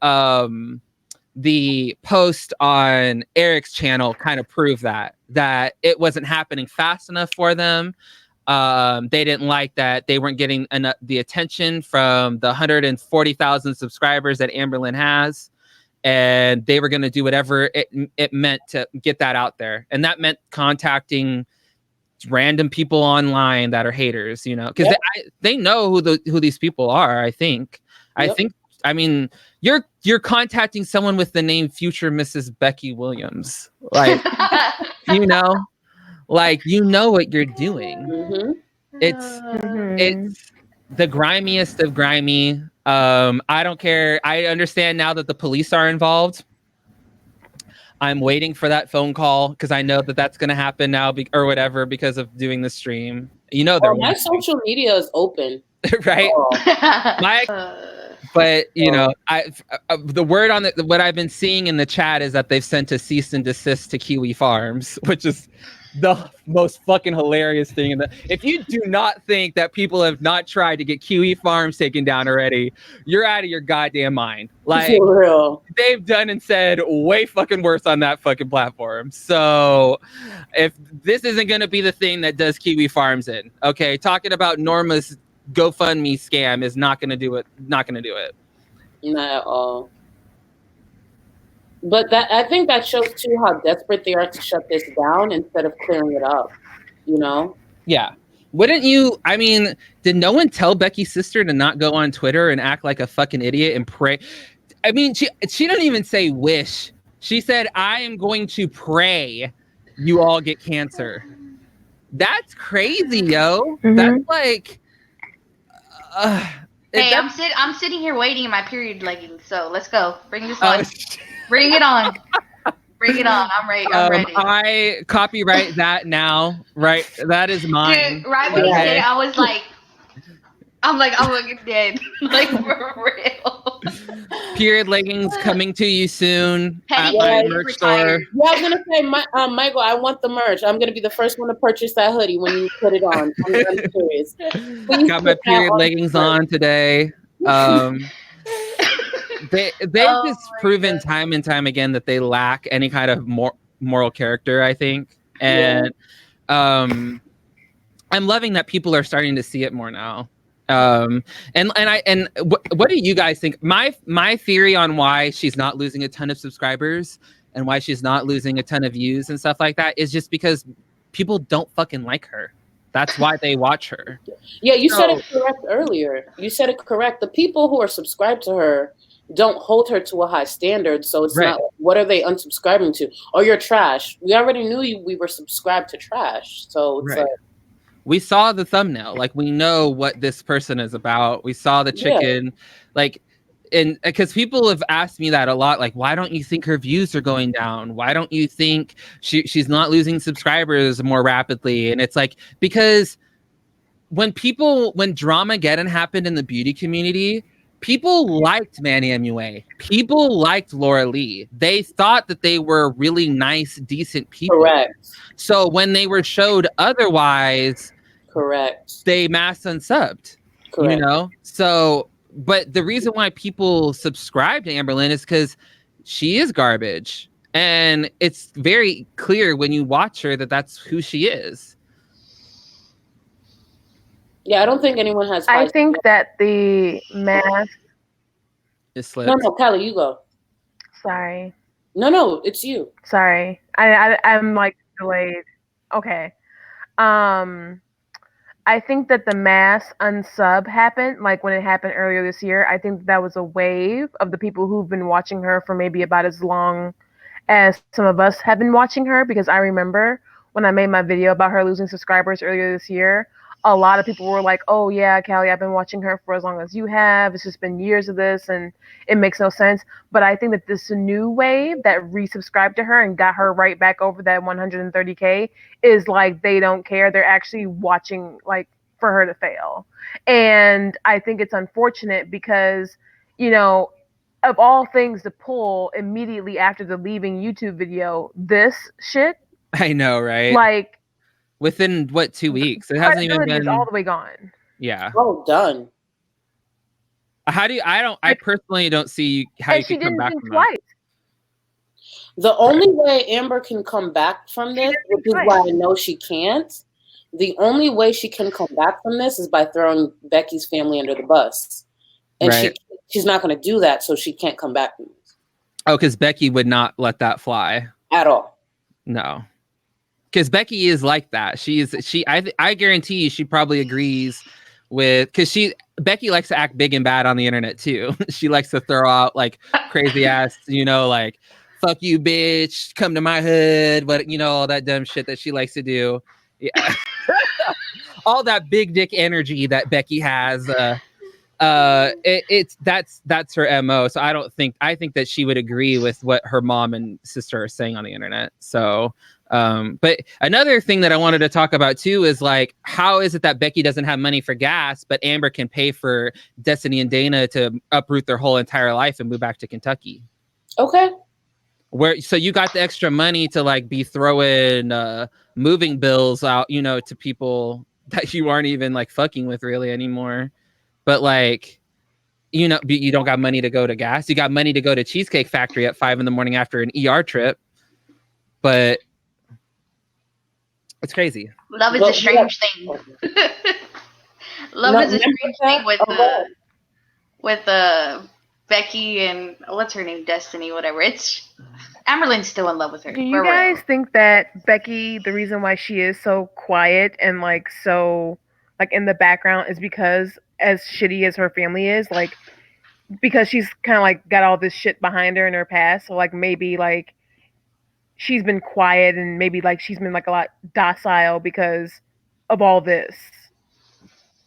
post on Eric's channel kind of proved that it wasn't happening fast enough for them. They didn't like that they weren't getting the attention from the 140,000 subscribers that Amberlynn has, and they were going to do whatever it meant to get that out there, and that meant contacting random people online that are haters, you know, because they know who these people are. I think. I mean, you're contacting someone with the name Future Mrs. Becky Williams, like, you know, like, you know what you're doing. Mm-hmm. It's the grimiest of grimy. I don't care. I understand now that the police are involved. I'm waiting for that phone call because I know that that's going to happen now or whatever because of doing the stream. You know, my social media is open, right? But you know, the word on what I've been seeing in the chat is that they've sent a cease and desist to Kiwi Farms, which is the most fucking hilarious thing. If you do not think that people have not tried to get Kiwi Farms taken down already, you're out of your goddamn mind. Like, for real, they've done and said way fucking worse on that fucking platform. So if this isn't going to be the thing that does Kiwi Farms in, okay, talking about Norma's GoFundMe scam is not going to do it. Not going to do it. Not at all. But I think that shows too how desperate they are to shut this down instead of clearing it up. You know? Yeah. Wouldn't you? I mean, did no one tell Becky's sister to not go on Twitter and act like a fucking idiot and pray? I mean, she didn't even say wish. She said, "I am going to pray you all get cancer." That's crazy, yo. Mm-hmm. That's like. Hey, I'm sitting here waiting in my period leggings, so let's go. Bring this on. Bring it on. Bring it on. I'm ready. I'm ready. I copyright that now. Right, that is mine. Dude, right when you said it, I was like, I'm looking dead. Like, for real. Period leggings coming to you soon at my merch store. Yeah, I was gonna say, Michael, I want the merch. I'm gonna be the first one to purchase that hoodie when you put it on. I'm serious. Got my period leggings on today. They've just proven time and time again that they lack any kind of moral character, I think, and I'm loving that people are starting to see it more now. And what do you guys think? My theory on why she's not losing a ton of subscribers and why she's not losing a ton of views and stuff like that is just because people don't fucking like her. That's why they watch her. Yeah, you said it correct earlier. You said it correct. The people who are subscribed to her don't hold her to a high standard. So it's not, what are they unsubscribing to? Oh, you're trash. We already knew we were subscribed to trash. So it's like, we saw the thumbnail. Like, we know what this person is about. We saw the chicken. Like, and because people have asked me that a lot, like, why don't you think her views are going down? Why don't you think she's not losing subscribers more rapidly? And it's like, because when Dramageddon happened in the beauty community, people liked Manny MUA. People liked Laura Lee. They thought that they were really nice, decent people. Correct. So when they were showed otherwise, correct, they mass unsubbed. correct. You know? So, but the reason why people subscribe to Amberlynn is because she is garbage. And it's very clear when you watch her that that's who she is. Yeah, I don't think anyone has. I think that the mask. No, Kelly, you go. Sorry. No, it's you. Sorry, I'm like delayed. Okay. I think that the mass unsub happened, like when it happened earlier this year. I think that was a wave of the people who've been watching her for maybe about as long as some of us have been watching her, because I remember when I made my video about her losing subscribers earlier this year, a lot of people were like, oh yeah, Callie, I've been watching her for as long as you have. It's just been years of this and it makes no sense. But I think that this new wave that resubscribed to her and got her right back over that 130K is like, they don't care. They're actually watching like for her to fail. And I think it's unfortunate because, you know, of all things to pull immediately after the leaving YouTube video, this shit. I know, right? Like, within what, 2 weeks? It hasn't even been all the way gone. Yeah. Oh, done. How do you? I personally don't see how you can come back from that. The only way Amber can come back from this, which is why I know she can't. The only way she can come back from this is by throwing Becky's family under the bus, and she's not going to do that, so she can't come back from this. Oh, because Becky would not let that fly at all. No. Because Becky is like that. I guarantee you she probably agrees with, because Becky likes to act big and bad on the internet too. She likes to throw out like crazy ass, you know, like, fuck you, bitch, come to my hood, but you know, all that dumb shit that she likes to do. Yeah. All that big dick energy that Becky has. That's her MO. So I think that she would agree with what her mom and sister are saying on the internet. So but another thing that I wanted to talk about too is like, how is it that Becky doesn't have money for gas, but Amber can pay for Destiny and Dana to uproot their whole entire life and move back to Kentucky? Okay. So you got the extra money to like be throwing moving bills out, you know, to people that you aren't even like fucking with really anymore. But like, you know, you don't got money to go to gas. You got money to go to Cheesecake Factory at 5 a.m. after an ER trip. But it's crazy. Love is a strange thing. Love is a strange thing with Becky and what's her name, Destiny, whatever. It's Amberlynn's still in love with her. Do you guys think that Becky, the reason why she is so quiet and like so like in the background is because as shitty as her family is, like because she's kind of like got all this shit behind her in her past, so like maybe like she's been quiet and maybe like she's been like a lot docile because of all this.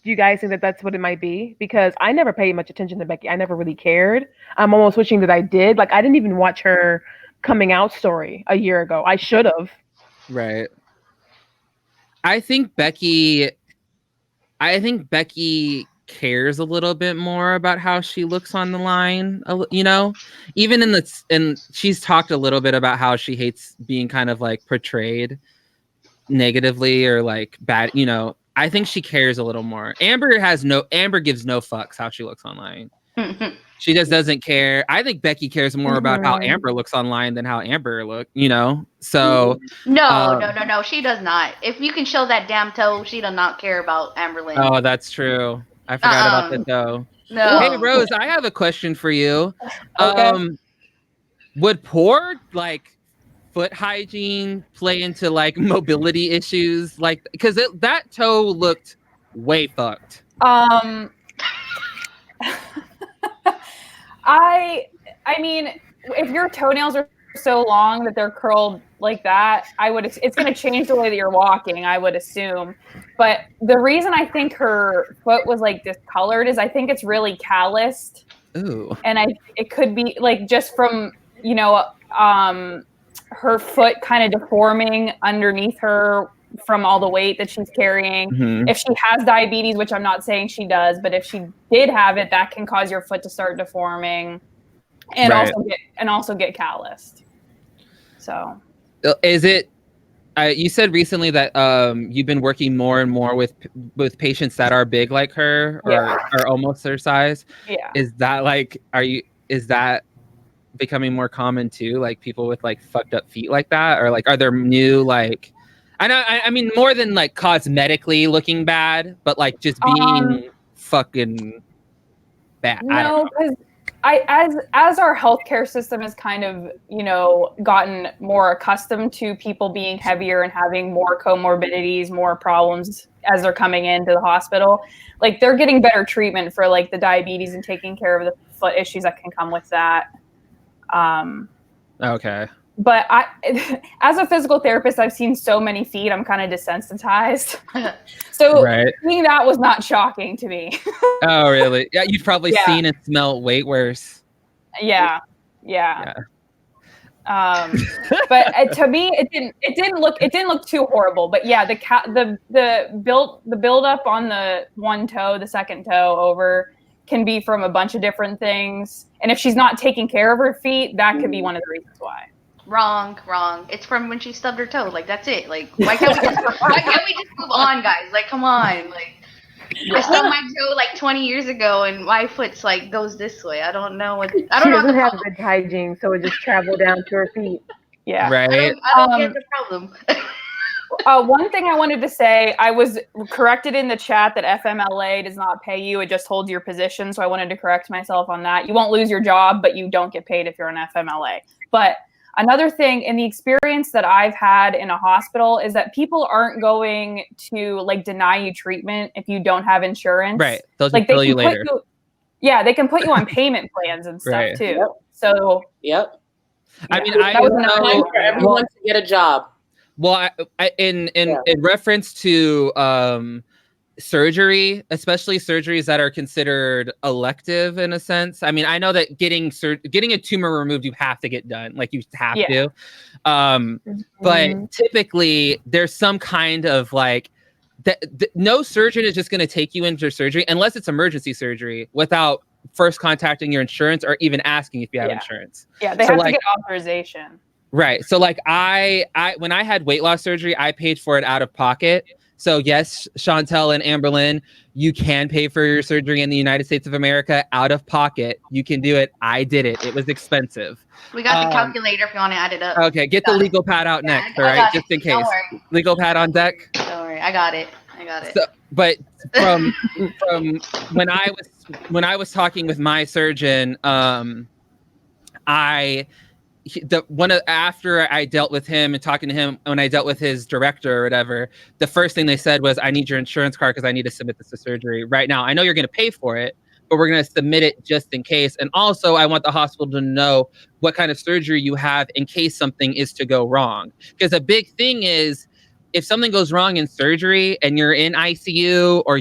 Do you guys think that that's what it might be? Because I never paid much attention to Becky. I never really cared. I'm almost wishing that I did. Like I didn't even watch her coming out story a year ago. I should have. Right. I think Becky cares a little bit more about how she looks on the line, you know, even and she's talked a little bit about how she hates being kind of like portrayed negatively or like bad, you know. I think she cares a little more. Amber gives no fucks how she looks online. She just doesn't care. I think Becky cares more about how Amber looks online than how Amber look, you know? So No, she does not. If you can show that damn toe, she does not care about Amberlynn. Oh, that's true. I forgot about that though. No. Hey Rose, I have a question for you. Okay. Would poor like foot hygiene play into like mobility issues? Like, because that toe looked way fucked. I mean, if your toenails are so long that they're curled like that, it's going to change the way that you're walking, I would assume. But the reason I think her foot was like discolored is I think it's really calloused. Ooh. And it could be like just from, her foot kind of deforming underneath her from all the weight that she's carrying. Mm-hmm. If she has diabetes, which I'm not saying she does, but if she did have it, that can cause your foot to start deforming and also get calloused. So is it, you said recently that you've been working more and more with patients that are big like her or are almost her size. Yeah. Is that becoming more common too? Like people with like fucked up feet like that? Or like, are there new, like, I mean, more than like cosmetically looking bad, but like just being fucking bad? No, because as our healthcare system has kind of, gotten more accustomed to people being heavier and having more comorbidities, more problems as they're coming into the hospital, like they're getting better treatment for like the diabetes and taking care of the foot issues that can come with that. Okay. But as a physical therapist, I've seen so many feet, I'm kind of desensitized. So seeing that was not shocking to me. Oh, really? Yeah, you've probably seen and smelled way worse. Yeah. But to me, it didn't look too horrible. But yeah, the build up on the one toe, the second toe over, can be from a bunch of different things. And if she's not taking care of her feet, that could be one of the reasons why. Wrong. It's from when she stubbed her toe. Like, that's it. Like, why can't we just move on, guys? Like, come on. Like, I stubbed my toe like 20 years ago, and my foot's like goes this way. I don't know what. I don't know. She doesn't have good hygiene, so it just traveled down to her feet. Yeah. Right. I don't get the problem. One thing I wanted to say, I was corrected in the chat that FMLA does not pay you. It just holds your position. So I wanted to correct myself on that. You won't lose your job, but you don't get paid if you're an FMLA. But another thing in the experience that I've had in a hospital is that people aren't going to like deny you treatment if you don't have insurance. Right. They'll like bill you later. They can put you on payment plans and stuff too. Yep. So I mean, I was time for everyone to get a job. Well, in reference to surgery, especially surgeries that are considered elective in a sense. I mean, I know that getting a tumor removed, you have to get done. Like you have to. But typically there's some kind of like no surgeon is just going to take you into surgery unless it's emergency surgery without first contacting your insurance or even asking if you have insurance. Yeah, they have to get authorization. Right. So like I when I had weight loss surgery, I paid for it out of pocket. So yes, Chantel and Amberlynn, you can pay for your surgery in the United States of America out of pocket. You can do it. I did it. It was expensive. We got the calculator if you want to add it up. Okay, get the legal pad out next, all right? Just in case. Don't worry. Legal pad on deck. Don't worry, I got it. So, but from when I was talking with my surgeon, after I dealt with him and talking to him, when I dealt with his director or whatever, the first thing they said was, I need your insurance card because I need to submit this to surgery right now. I know you're going to pay for it, but we're going to submit it just in case. And also I want the hospital to know what kind of surgery you have in case something is to go wrong. Because a big thing is, if something goes wrong in surgery and you're in ICU or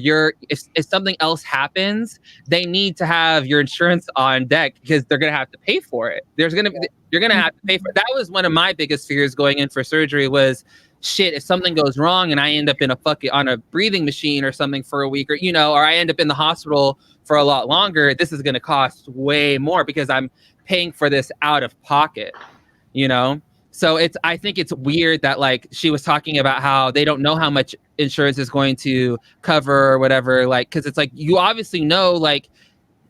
if something else happens, they need to have your insurance on deck because they're going to have to pay for it. You're going to have to pay for it. That was one of my biggest fears going in for surgery was, shit, if something goes wrong and I end up on a breathing machine or something for a week or I end up in the hospital for a lot longer, this is going to cost way more because I'm paying for this out of pocket, So I think it's weird that like she was talking about how they don't know how much insurance is going to cover or whatever, like, because it's like, you obviously know, like,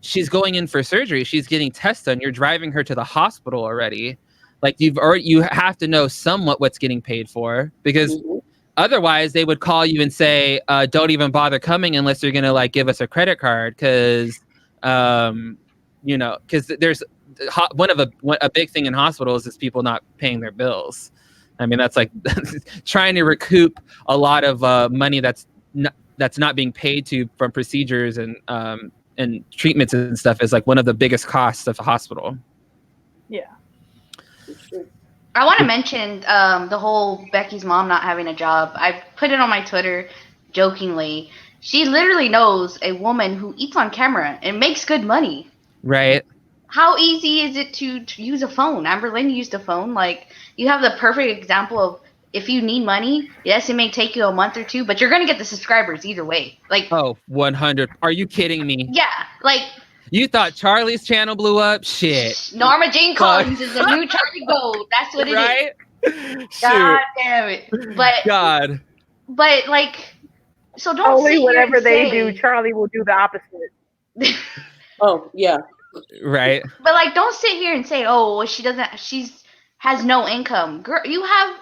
she's going in for surgery, she's getting tests done, you're driving her to the hospital already. Like you have to know somewhat what's getting paid for, because otherwise they would call you and say, don't even bother coming unless you're going to like give us a credit card. Cause there's a big thing in hospitals is people not paying their bills. I mean, that's like trying to recoup a lot of money that's not being paid to from procedures and treatments and stuff is like one of the biggest costs of a hospital. Yeah. I want to mention the whole Becky's mom not having a job. I put it on my Twitter jokingly. She literally knows a woman who eats on camera and makes good money. Right. How easy is it to use a phone? Amber Lynn used a phone. Like, you have the perfect example of if you need money, yes, it may take you a month or two, but you're going to get the subscribers either way. Like, oh, 100. Are you kidding me? Yeah, like. You thought Charlie's channel blew up? Shit. Norma Jane Collins is the new Charlie Gold. That's what it right? is. God damn it. But like, so don't only sit whatever they say, do, Charlie will do the opposite. Oh yeah. Right. But like, don't sit here and say, "Oh, well, she's has no income." Girl, you have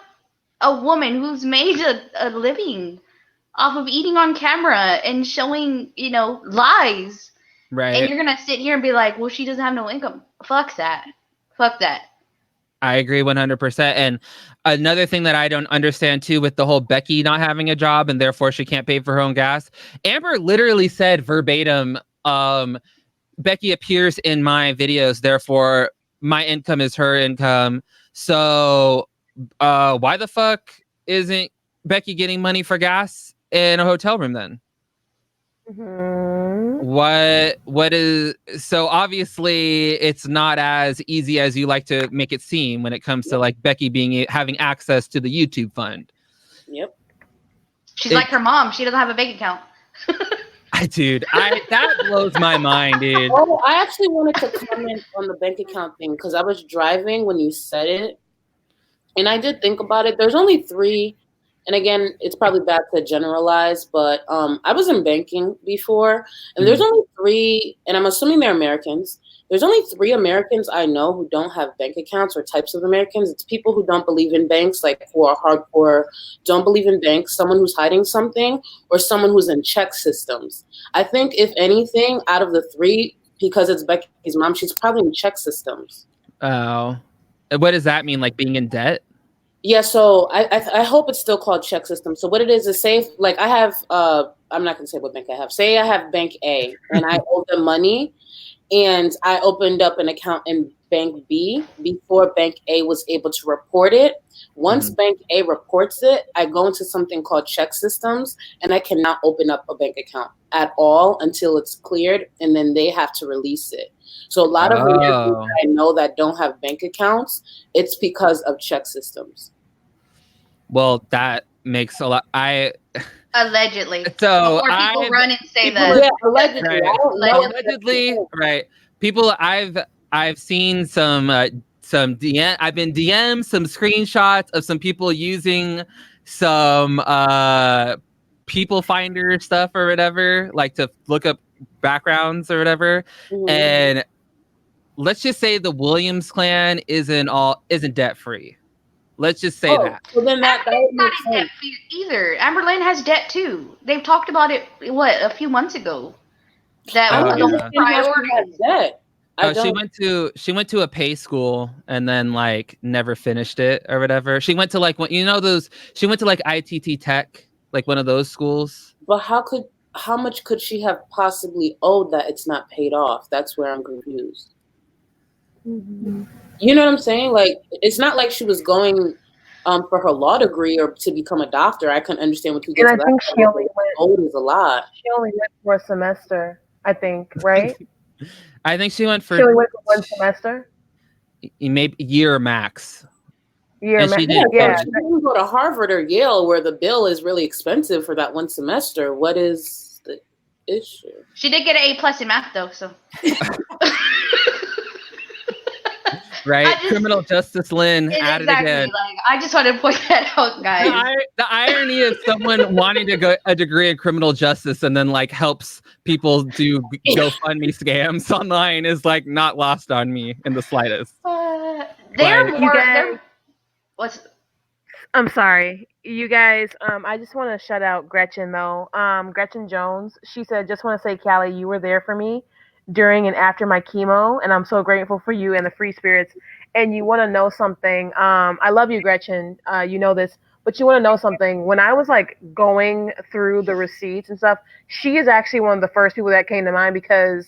a woman who's made a living off of eating on camera and showing, lies. Right. And you're gonna sit here and be like, "Well, she doesn't have no income." Fuck that. Fuck that. I agree 100%. And another thing that I don't understand too with the whole Becky not having a job and therefore she can't pay for her own gas. Amber literally said verbatim, Becky appears in my videos, therefore my income is her income. So why the fuck isn't Becky getting money for gas in a hotel room then? Mm-hmm. What is so obviously it's not as easy as you like to make it seem when it comes to like Becky having access to the YouTube fund. Yep. She's like her mom. She doesn't have a bank account. Dude, that blows my mind, dude. Oh, I actually wanted to comment on the bank account thing because I was driving when you said it, and I did think about it. There's only 3. And again, it's probably bad to generalize, but I was in banking before, and there's only 3, and I'm assuming they're Americans. There's only 3 Americans I know who don't have bank accounts, or types of Americans. It's people who don't believe in banks, like who are hardcore, don't believe in banks, someone who's hiding something, or someone who's in check systems. I think if anything, out of the 3, because it's Becky's mom, she's probably in check systems. Oh, what does that mean? Like being in debt? Yeah, so I hope it's still called check system. So what it is safe. Like I have, I'm not gonna say what bank I have. Say I have Bank A and I owe them money, and I opened up an account in Bank B before Bank A was able to report it. Once Bank A reports it, I go into something called check systems, and I cannot open up a bank account at all until it's cleared, and then they have to release it. So a lot of Americans that I know that don't have bank accounts, it's because of check systems. Well, that makes a lot. Allegedly. So before people run and say that. Yeah, allegedly. Right. I don't know. Allegedly, right? People, I've seen some DM. I've been DM'd some screenshots of some people using some people finder stuff or whatever, like to look up backgrounds or whatever. And let's just say the Williams clan isn't debt free. Let's just say that. Well, then that would make sense. Debt free either. Amber Lynn has debt too. They've talked about it a few months ago. That priority. She went to a pay school and then like never finished it or whatever. She went to like she went to like ITT Tech, like one of those schools. But how much could she have possibly owed that it's not paid off? That's where I'm confused. You know what I'm saying? Like, it's not like she was going for her law degree or to become a doctor. I couldn't understand what you get to that. I think she only went. Is a lot. She only went for a semester, I think, right? I think she went for. She only went for 1 semester. Maybe year max. She didn't go to Harvard or Yale, where the bill is really expensive for that 1 semester. What is the issue? She did get an A+ in math, though. So. Right, criminal justice Lynn at it again. Like, I just wanted to point that out, guys. The irony of someone wanting to go a degree in criminal justice and then like helps people do GoFundMe scams online is like not lost on me in the slightest. I'm sorry, you guys. I just want to shout out Gretchen though. Gretchen Jones. She said, "Just want to say, Callie, you were there for me during and after my chemo, and I'm so grateful for you and the Free Spirits." And you want to know something? I love you, Gretchen. You know this, but you want to know something? When I was like going through the receipts and stuff, she is actually one of the first people that came to mind because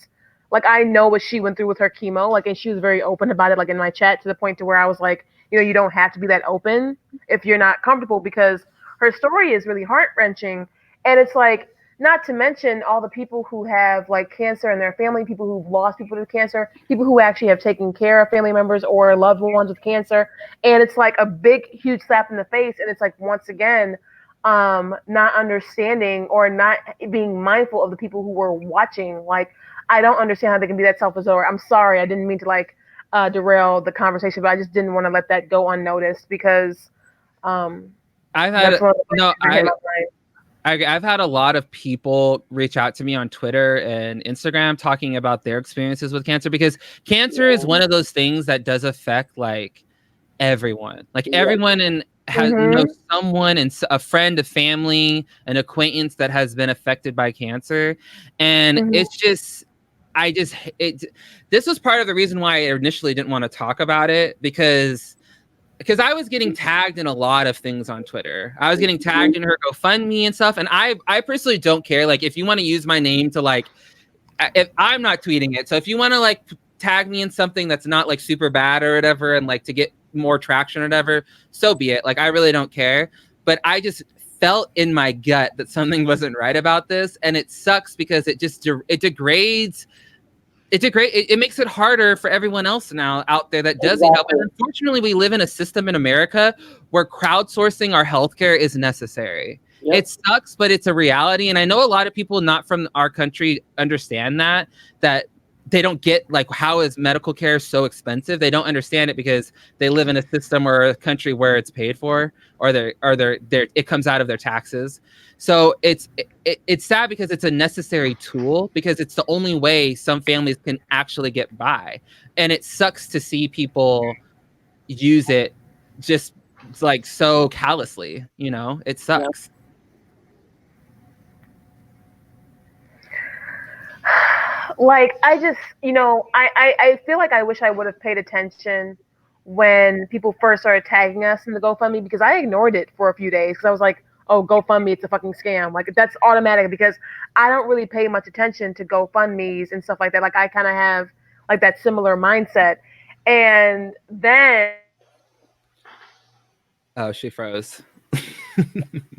Like, I know what she went through with her chemo, like, and she was very open about it, like, in my chat, to the point to where I was like, you know, you don't have to be that open if you're not comfortable, because her story is really heart-wrenching. And it's like, not to mention all the people who have like cancer in their family, people who've lost people to cancer, people who actually have taken care of family members or loved ones with cancer. And it's like a big, huge slap in the face. And it's like, once again, not understanding or not being mindful of the people who were watching. Like, I don't understand how they can be that self-absorbed. I'm sorry, I didn't mean to like derail the conversation, but I just didn't want to let that go unnoticed, because I've had I've had a lot of people reach out to me on Twitter and Instagram talking about their experiences with cancer, because cancer is one of those things that does affect like everyone. Like everyone has someone, and a friend, a family, an acquaintance that has been affected by cancer. And it's just, this was part of the reason why I initially didn't want to talk about it, because I was getting tagged in a lot of things on Twitter. I was getting tagged in her GoFundMe and stuff. And I personally don't care. Like, if you want to use my name to like, if I'm not tweeting it. So if you want to like tag me in something that's not like super bad or whatever, and like to get more traction or whatever, so be it. Like, I really don't care. But I just felt in my gut that something wasn't right about this. And it sucks, because it just, it degrades. It makes it harder for everyone else now out there that does need help. And unfortunately, we live in a system in America where crowdsourcing our healthcare is necessary. Yep. It sucks, but it's a reality. And I know a lot of people not from our country understand that they don't get like, how is medical care so expensive? They don't understand it because they live in a system or a country where it's paid for, or it comes out of their taxes. So it's sad, because it's a necessary tool, because it's the only way some families can actually get by. And it sucks to see people use it just like so callously, you know. It sucks. Like, I just, you know, I feel like I wish I would have paid attention when people first started tagging us in the GoFundMe, because I ignored it for a few days, because I was like, oh, GoFundMe, it's a fucking scam. Like, that's automatic, because I don't really pay much attention to GoFundMe's and stuff like that. Like, I kind of have like that similar mindset. And then, oh, she froze.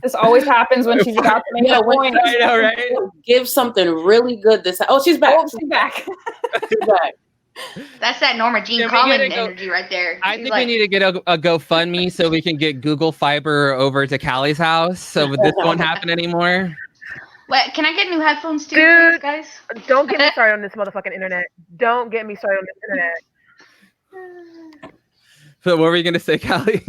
This always happens when she's about to make a point. I know, right? Give something really good this time. Oh, she's back. She's back. She's back. That's that Norma Jean Collins energy right there. I think we need to get a GoFundMe so we can get Google Fiber over to Callie's house, so this won't happen anymore. Wait, can I get new headphones too, dude, please, guys? Don't get me started on this motherfucking internet. Don't get me started on this internet. So what were you gonna say, Callie?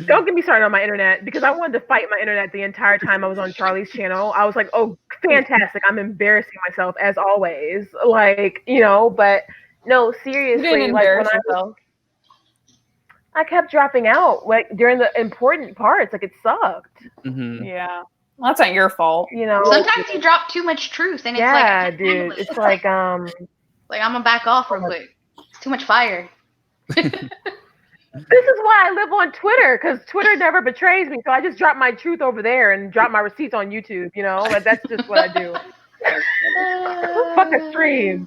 Don't get me started on my internet, because I wanted to fight my internet the entire time I was on Charlie's channel. I was like, oh, fantastic. I'm embarrassing myself as always. Like, you know, but no, seriously, like, when I kept dropping out like during the important parts, like, it sucked. Yeah. Well, that's not your fault. You know, sometimes you drop too much truth, and it's like, yeah, dude, it's like I'm gonna back off real quick. It's too much fire. This is why I live on Twitter, because Twitter never betrays me. So I just drop my truth over there and drop my receipts on YouTube. You know, like, that's just what I do. Fuck a stream.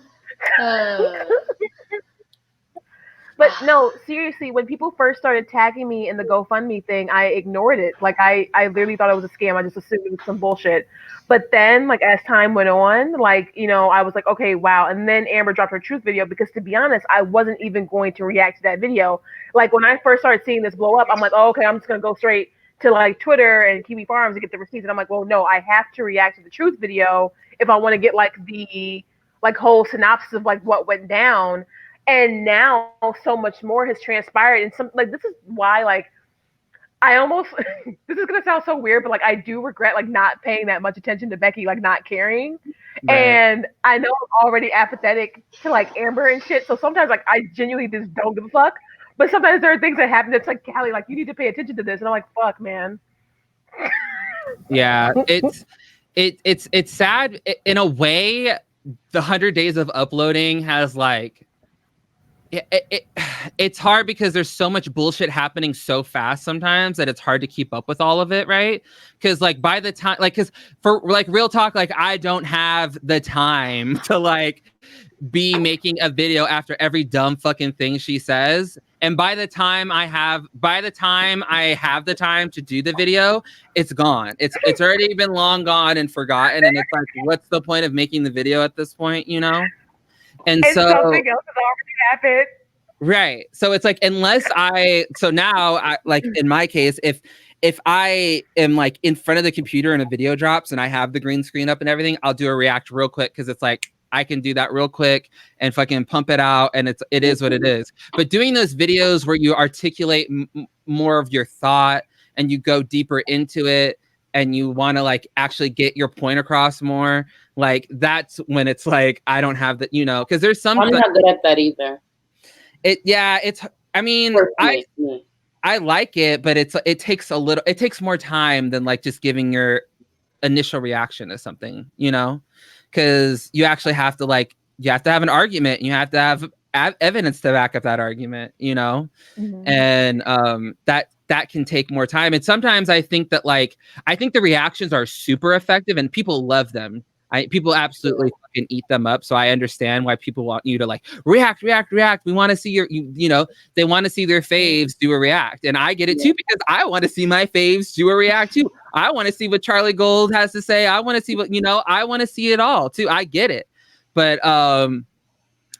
But no, seriously, when people first started tagging me in the GoFundMe thing, I ignored it. Like, I literally thought it was a scam. I just assumed it was some bullshit. But then, like, as time went on, like, you know, I was like, okay, wow. And then Amber dropped her truth video, because, to be honest, I wasn't even going to react to that video. Like, when I first started seeing this blow up, I'm like, oh, okay, I'm just going to go straight to like Twitter and Kiwi Farms to get the receipts. And I'm like, well, no, I have to react to the truth video if I want to get like the like whole synopsis of like what went down. And now so much more has transpired. And some, like, this is why, like, I almost, this is going to sound so weird, but like, I do regret like not paying that much attention to Becky, like not caring. Right. And I know I'm already apathetic to like Amber and shit. So sometimes like I genuinely just don't give a fuck. But sometimes there are things that happen that's like, Callie, like, you need to pay attention to this. And I'm like, fuck, man. Yeah, it's sad in a way. The 100 days of uploading has like it's hard because there's so much bullshit happening so fast sometimes that it's hard to keep up with all of it, right? Because like by the time, like, because for like real talk, like I don't have the time to like be making a video after every dumb fucking thing she says. And by the time I have the time to do the video, it's gone. It's already been long gone and forgotten. And it's like, what's the point of making the video at this point, you know? And so something else has already happened. Right. So it's like, so now I, like in my case, if I am like in front of the computer and a video drops and I have the green screen up and everything, I'll do a react real quick. Cause it's like, I can do that real quick and fucking pump it out. And it is what it is. But doing those videos where you articulate more of your thought and you go deeper into it and you want to like actually get your point across more, like that's when it's like, I don't have that, you know, cause there's some. I'm not good at that either. I mean, I like it, but it takes more time than like just giving your initial reaction to something, you know, because you actually have to have an argument. You have to have evidence to back up that argument, you know, and that can take more time. And sometimes I think the reactions are super effective and people love them. People absolutely fucking eat them up. So I understand why people want you to like react. We want to see you know, they want to see their faves do a react. And I get it too, because I want to see my faves do a react too. I want to see what Charlie Gold has to say. I want to see what, you know, I want to see it all too. I get it. But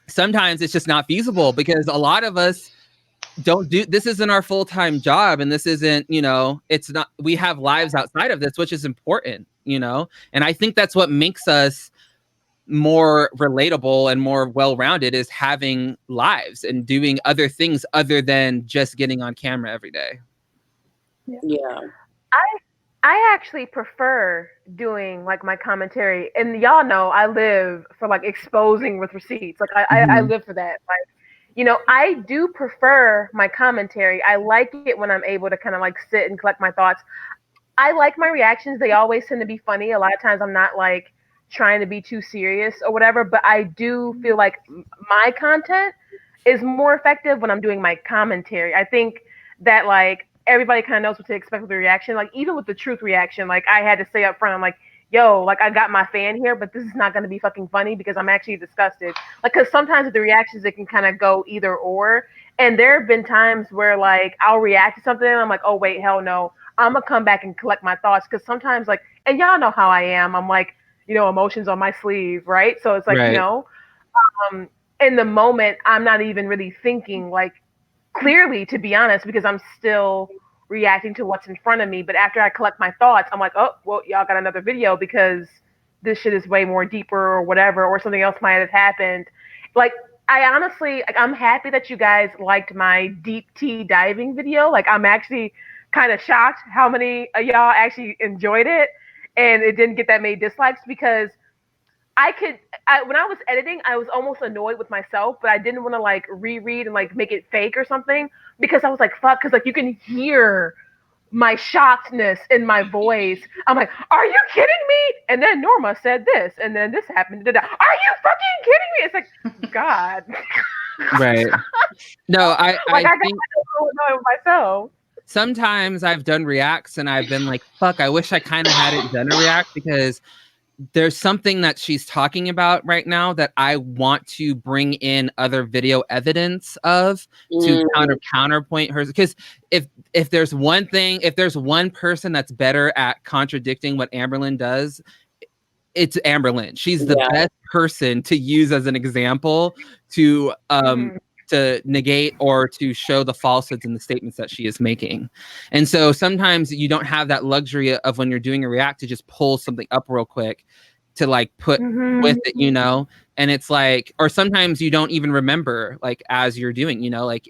sometimes it's just not feasible because a lot of us this isn't our full-time job, and this isn't, you know, it's not, we have lives outside of this, which is important, you know, and I think that's what makes us more relatable and more well-rounded, is having lives and doing other things other than just getting on camera every day. Yeah. I actually prefer doing like my commentary, and y'all know I live for like exposing with receipts. Like I live for that. Like, you know, I do prefer my commentary. I like it when I'm able to kind of like sit and collect my thoughts. I like my reactions. They always tend to be funny. A lot of times I'm not like trying to be too serious or whatever, but I do feel like my content is more effective when I'm doing my commentary. I think that like everybody kind of knows what to expect with the reaction. Like even with the truth reaction, like I had to say up front, I'm like, yo, like I got my fan here, but this is not going to be fucking funny because I'm actually disgusted. Like, because sometimes with the reactions, it can kind of go either or. And there have been times where like I'll react to something and I'm like, oh wait, hell no, I'm gonna come back and collect my thoughts. Because sometimes like, and y'all know how I am, I'm like, you know, emotions on my sleeve, right? So it's like, you know, in the moment, I'm not even really thinking like clearly, to be honest, because I'm still reacting to what's in front of me. But after I collect my thoughts, I'm like, oh, well, y'all got another video because this shit is way more deeper or whatever, or something else might have happened. Like, I honestly, like, I'm happy that you guys liked my deep tea diving video. Like, I'm actually kind of shocked how many of y'all actually enjoyed it and it didn't get that many dislikes, because when I was editing, I was almost annoyed with myself, but I didn't want to like reread and like make it fake or something, because I was like, fuck, because like you can hear my shockedness in my voice. I'm like, are you kidding me? And then Norma said this, and then this happened. Are you fucking kidding me? It's like, God. Right. No, I think myself. Sometimes I've done reacts and I've been like, fuck, I wish I kind of hadn't done a react, because there's something that she's talking about right now that I want to bring in other video evidence of to counterpoint hers. Because if there's one person that's better at contradicting what Amberlynn does, it's Amberlynn. She's the best person to use as an example to negate or to show the falsehoods in the statements that she is making. And so sometimes you don't have that luxury of, when you're doing a react, to just pull something up real quick to like put with it, you know? And it's like, or sometimes you don't even remember, like, as you're doing, you know, like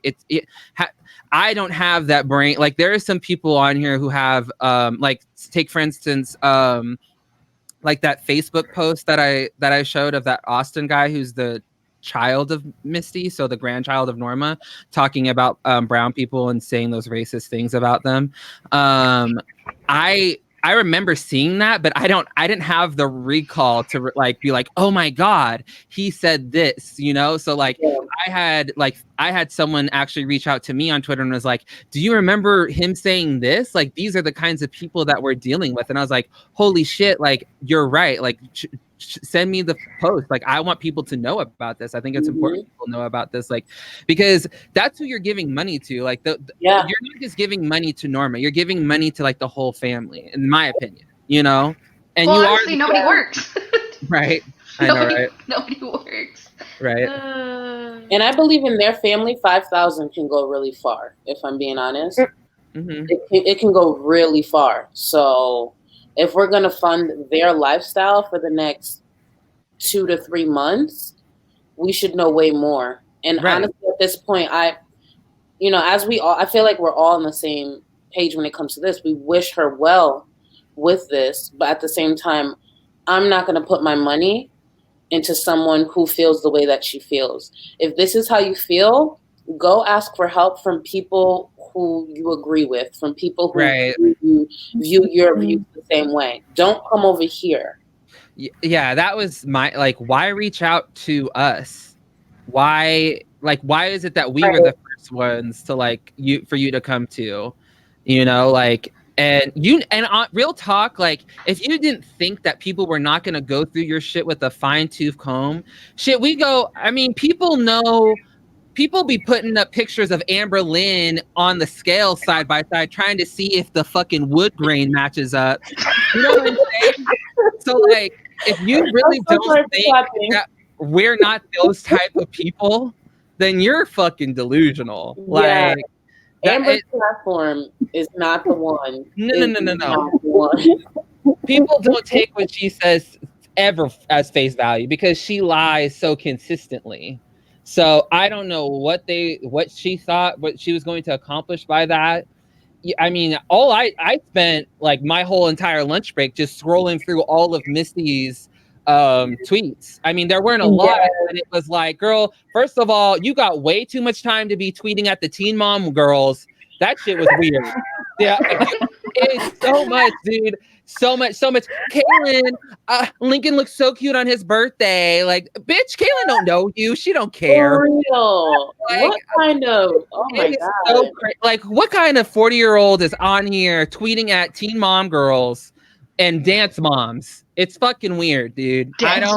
I don't have that brain. Like, there are some people on here who have, like, take for instance, like that Facebook post that I showed of that Austin guy who's the child of Misty, so the grandchild of Norma, talking about brown people and saying those racist things about them. I remember seeing that, but I didn't have the recall to like be like, oh my God, he said this, you know? So like, I had someone actually reach out to me on Twitter and was like, do you remember him saying this? Like, these are the kinds of people that we're dealing with. And I was like, holy shit, like, you're right. Like, send me the post. Like, I want people to know about this. I think it's important people know about this, like, because that's who you're giving money to. Like, you're not just giving money to Norma. You're giving money to like the whole family, in my opinion. You know, and well, you honestly, nobody works. Right. I know, right? Nobody works. Right. And I believe in their family, 5,000 can go really far. If I'm being honest, it can go really far. So if we're going to fund their lifestyle for the next 2 to 3 months, we should know way more. And honestly, at this point, I feel like we're all on the same page when it comes to this. We wish her well with this, but at the same time, I'm not going to put my money into someone who feels the way that she feels. If this is how you feel, go ask for help from people who you agree with, from people who view your views the same way. Don't come over here. Yeah, that was my, like, why reach out to us? Why is it that we were the first ones to for you to come to, you know, like, and real talk, like, if you didn't think that people were not going to go through your shit with a fine-tooth comb, I mean, people be putting up pictures of Amber Lynn on the scale side by side, trying to see if the fucking wood grain matches up. You know what I'm saying? So, like, if you really don't think that we're not those type of people, then you're fucking delusional. Yeah. Like, Amber's platform is not the one. No. People don't take what she says ever as face value because she lies so consistently. So I don't know what she thought, what she was going to accomplish by that. I mean, I spent like my whole entire lunch break just scrolling through all of Misty's tweets. I mean, there weren't a lot, and it was like, girl, first of all, you got way too much time to be tweeting at the Teen Mom girls. That shit was weird. Yeah, it's so much, dude. So much. Kaylin, Lincoln looks so cute on his birthday. Like, bitch, Kaylin don't know you. She don't care. For real. Like, what kind of, oh my God. So like, what kind of 40-year-old is on here tweeting at Teen Mom girls and dance moms? It's fucking weird, dude. It's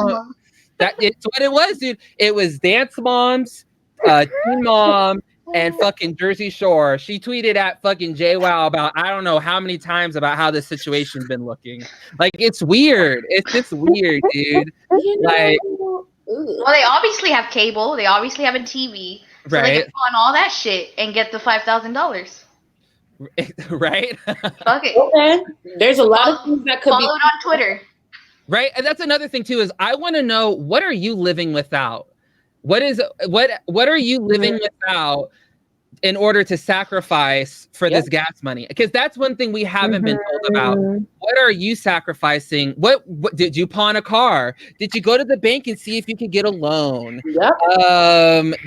what it was, dude. It was dance moms, Teen Mom, and fucking Jersey Shore. She tweeted at fucking JWoww about I don't know how many times about how this situation's been looking. Like, it's weird. It's just weird, dude. Like, well, they obviously have cable. They obviously have a TV, so they can go on all that shit and get the $5,000. Right? Fuck it. Okay. There's a lot of things that could follow it on Twitter. Right, and that's another thing too. Is I want to know, what are you living without? What are you living without in order to sacrifice for this gas money? Because that's one thing we haven't been told about. What are you sacrificing? What did you pawn a car? Did you go to the bank and see if you could get a loan?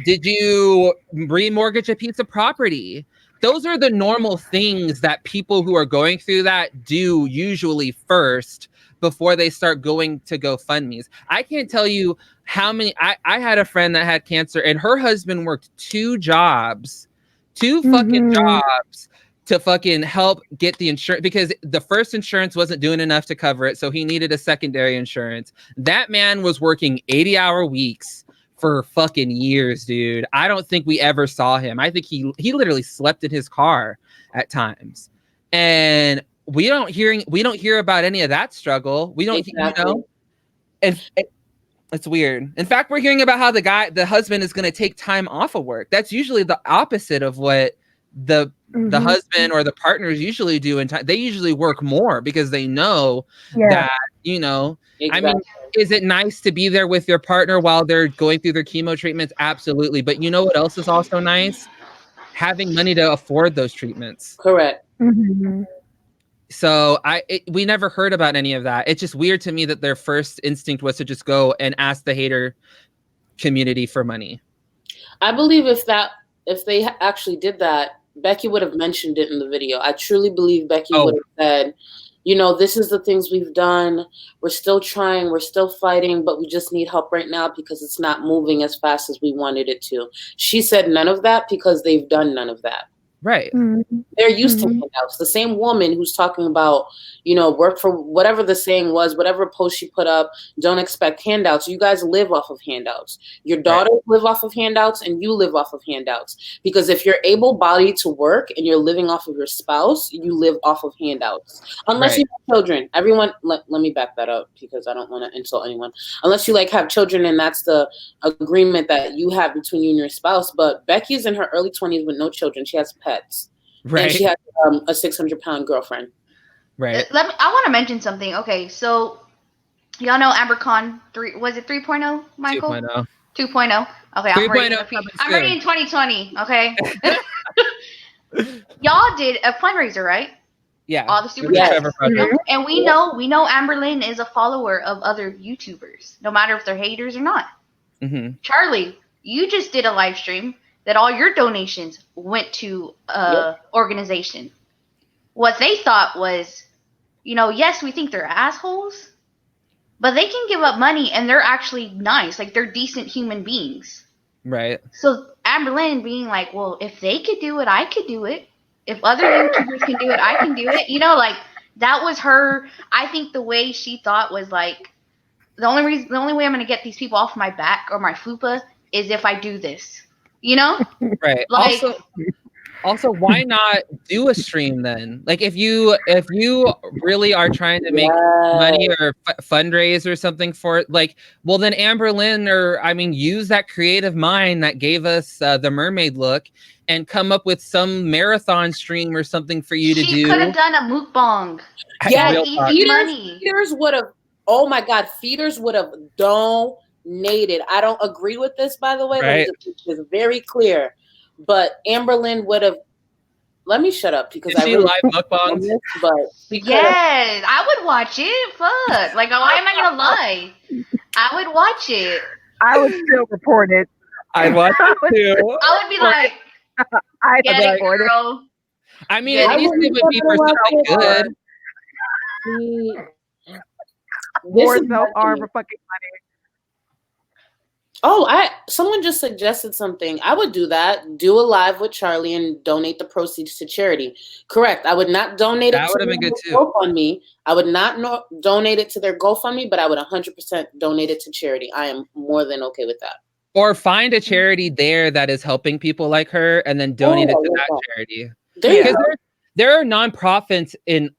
Did you remortgage a piece of property? Those are the normal things that people who are going through that do usually first before they start going to GoFundMe's. I can't tell you how many. I had a friend that had cancer and her husband worked two fucking jobs to fucking help get the insurance, because the first insurance wasn't doing enough to cover it. So he needed a secondary insurance. That man was working 80-hour weeks for fucking years, dude. I don't think we ever saw him. I think he literally slept in his car at times. And we don't hear about any of that struggle. We don't, you know, and it's weird. In fact, we're hearing about how the husband is going to take time off of work. That's usually the opposite of what the husband or the partners usually do. They usually work more because they know that, you know, I mean, is it nice to be there with your partner while they're going through their chemo treatments? Absolutely. But you know what else is also nice? Having money to afford those treatments. Correct. So we never heard about any of that. It's just weird to me that their first instinct was to just go and ask the hater community for money. I believe if they actually did that, Becky would have mentioned it in the video. I truly believe Becky would have said, you know, this is the things we've done. We're still trying, we're still fighting, but we just need help right now because it's not moving as fast as we wanted it to. She said none of that because they've done none of that. Right. Mm-hmm. They're used to handouts. The same woman who's talking about, you know, work for whatever the saying was, whatever post she put up, don't expect handouts. You guys live off of handouts. Your daughters live off of handouts and you live off of handouts. Because if you're able-bodied to work and you're living off of your spouse, you live off of handouts. Unless you have children. Everyone, let me back that up because I don't want to insult anyone. Unless you like have children and that's the agreement that you have between you and your spouse. But Becky's in her early 20s with no children. She has pets. Right. And she has a 600-pound girlfriend. Right. I want to mention something. Okay, so y'all know Abercon 3, was it 3.0, Michael? 2.0. 2.0. Okay, I'm ready. I'm ready in 2020. Okay. Y'all did a fundraiser, right? Yeah. All the super chats. Mm-hmm. And we know Amber Lynn is a follower of other YouTubers, no matter if they're haters or not. Mm-hmm. Charlie, you just did a live stream that all your donations went to organization. What they thought was, you know, yes, we think they're assholes, but they can give up money and they're actually nice. Like, they're decent human beings. Right. So Amber Lynn being like, well, if they could do it, I could do it. If other YouTubers can do it, I can do it. You know, like, that was her. I think the way she thought was like, the only way I'm going to get these people off my back or my fupa is if I do this. You know? Right. Like, also, why not do a stream then? Like, if you really are trying to make money or fundraise or something for it, like, well, then Amber Lynn, use that creative mind that gave us the mermaid look and come up with some marathon stream or something for you to do. She could have done a mukbang. Yeah, money. Feeders would have. Oh my God, Feeders would have donated. I don't agree with this, by the way. Right. It's very clear. But Amber Lynn would have. Let me shut up because she live mukbangs. But yes, I would watch it. Fuck, like, why am I gonna lie? I would watch it. I would still report it. I'd watch it too. I would be like, get it, girl. I mean, at least it would be for something good. War no arm for fucking money. Oh, someone just suggested something. I would do that. Do a live with Charlie and donate the proceeds to charity. Correct. I would not donate it to their GoFundMe. I would not donate it to their GoFundMe, but I would 100% donate it to charity. I am more than okay with that. Or find a charity there that is helping people like her and then donate it to that charity. Because there are nonprofits in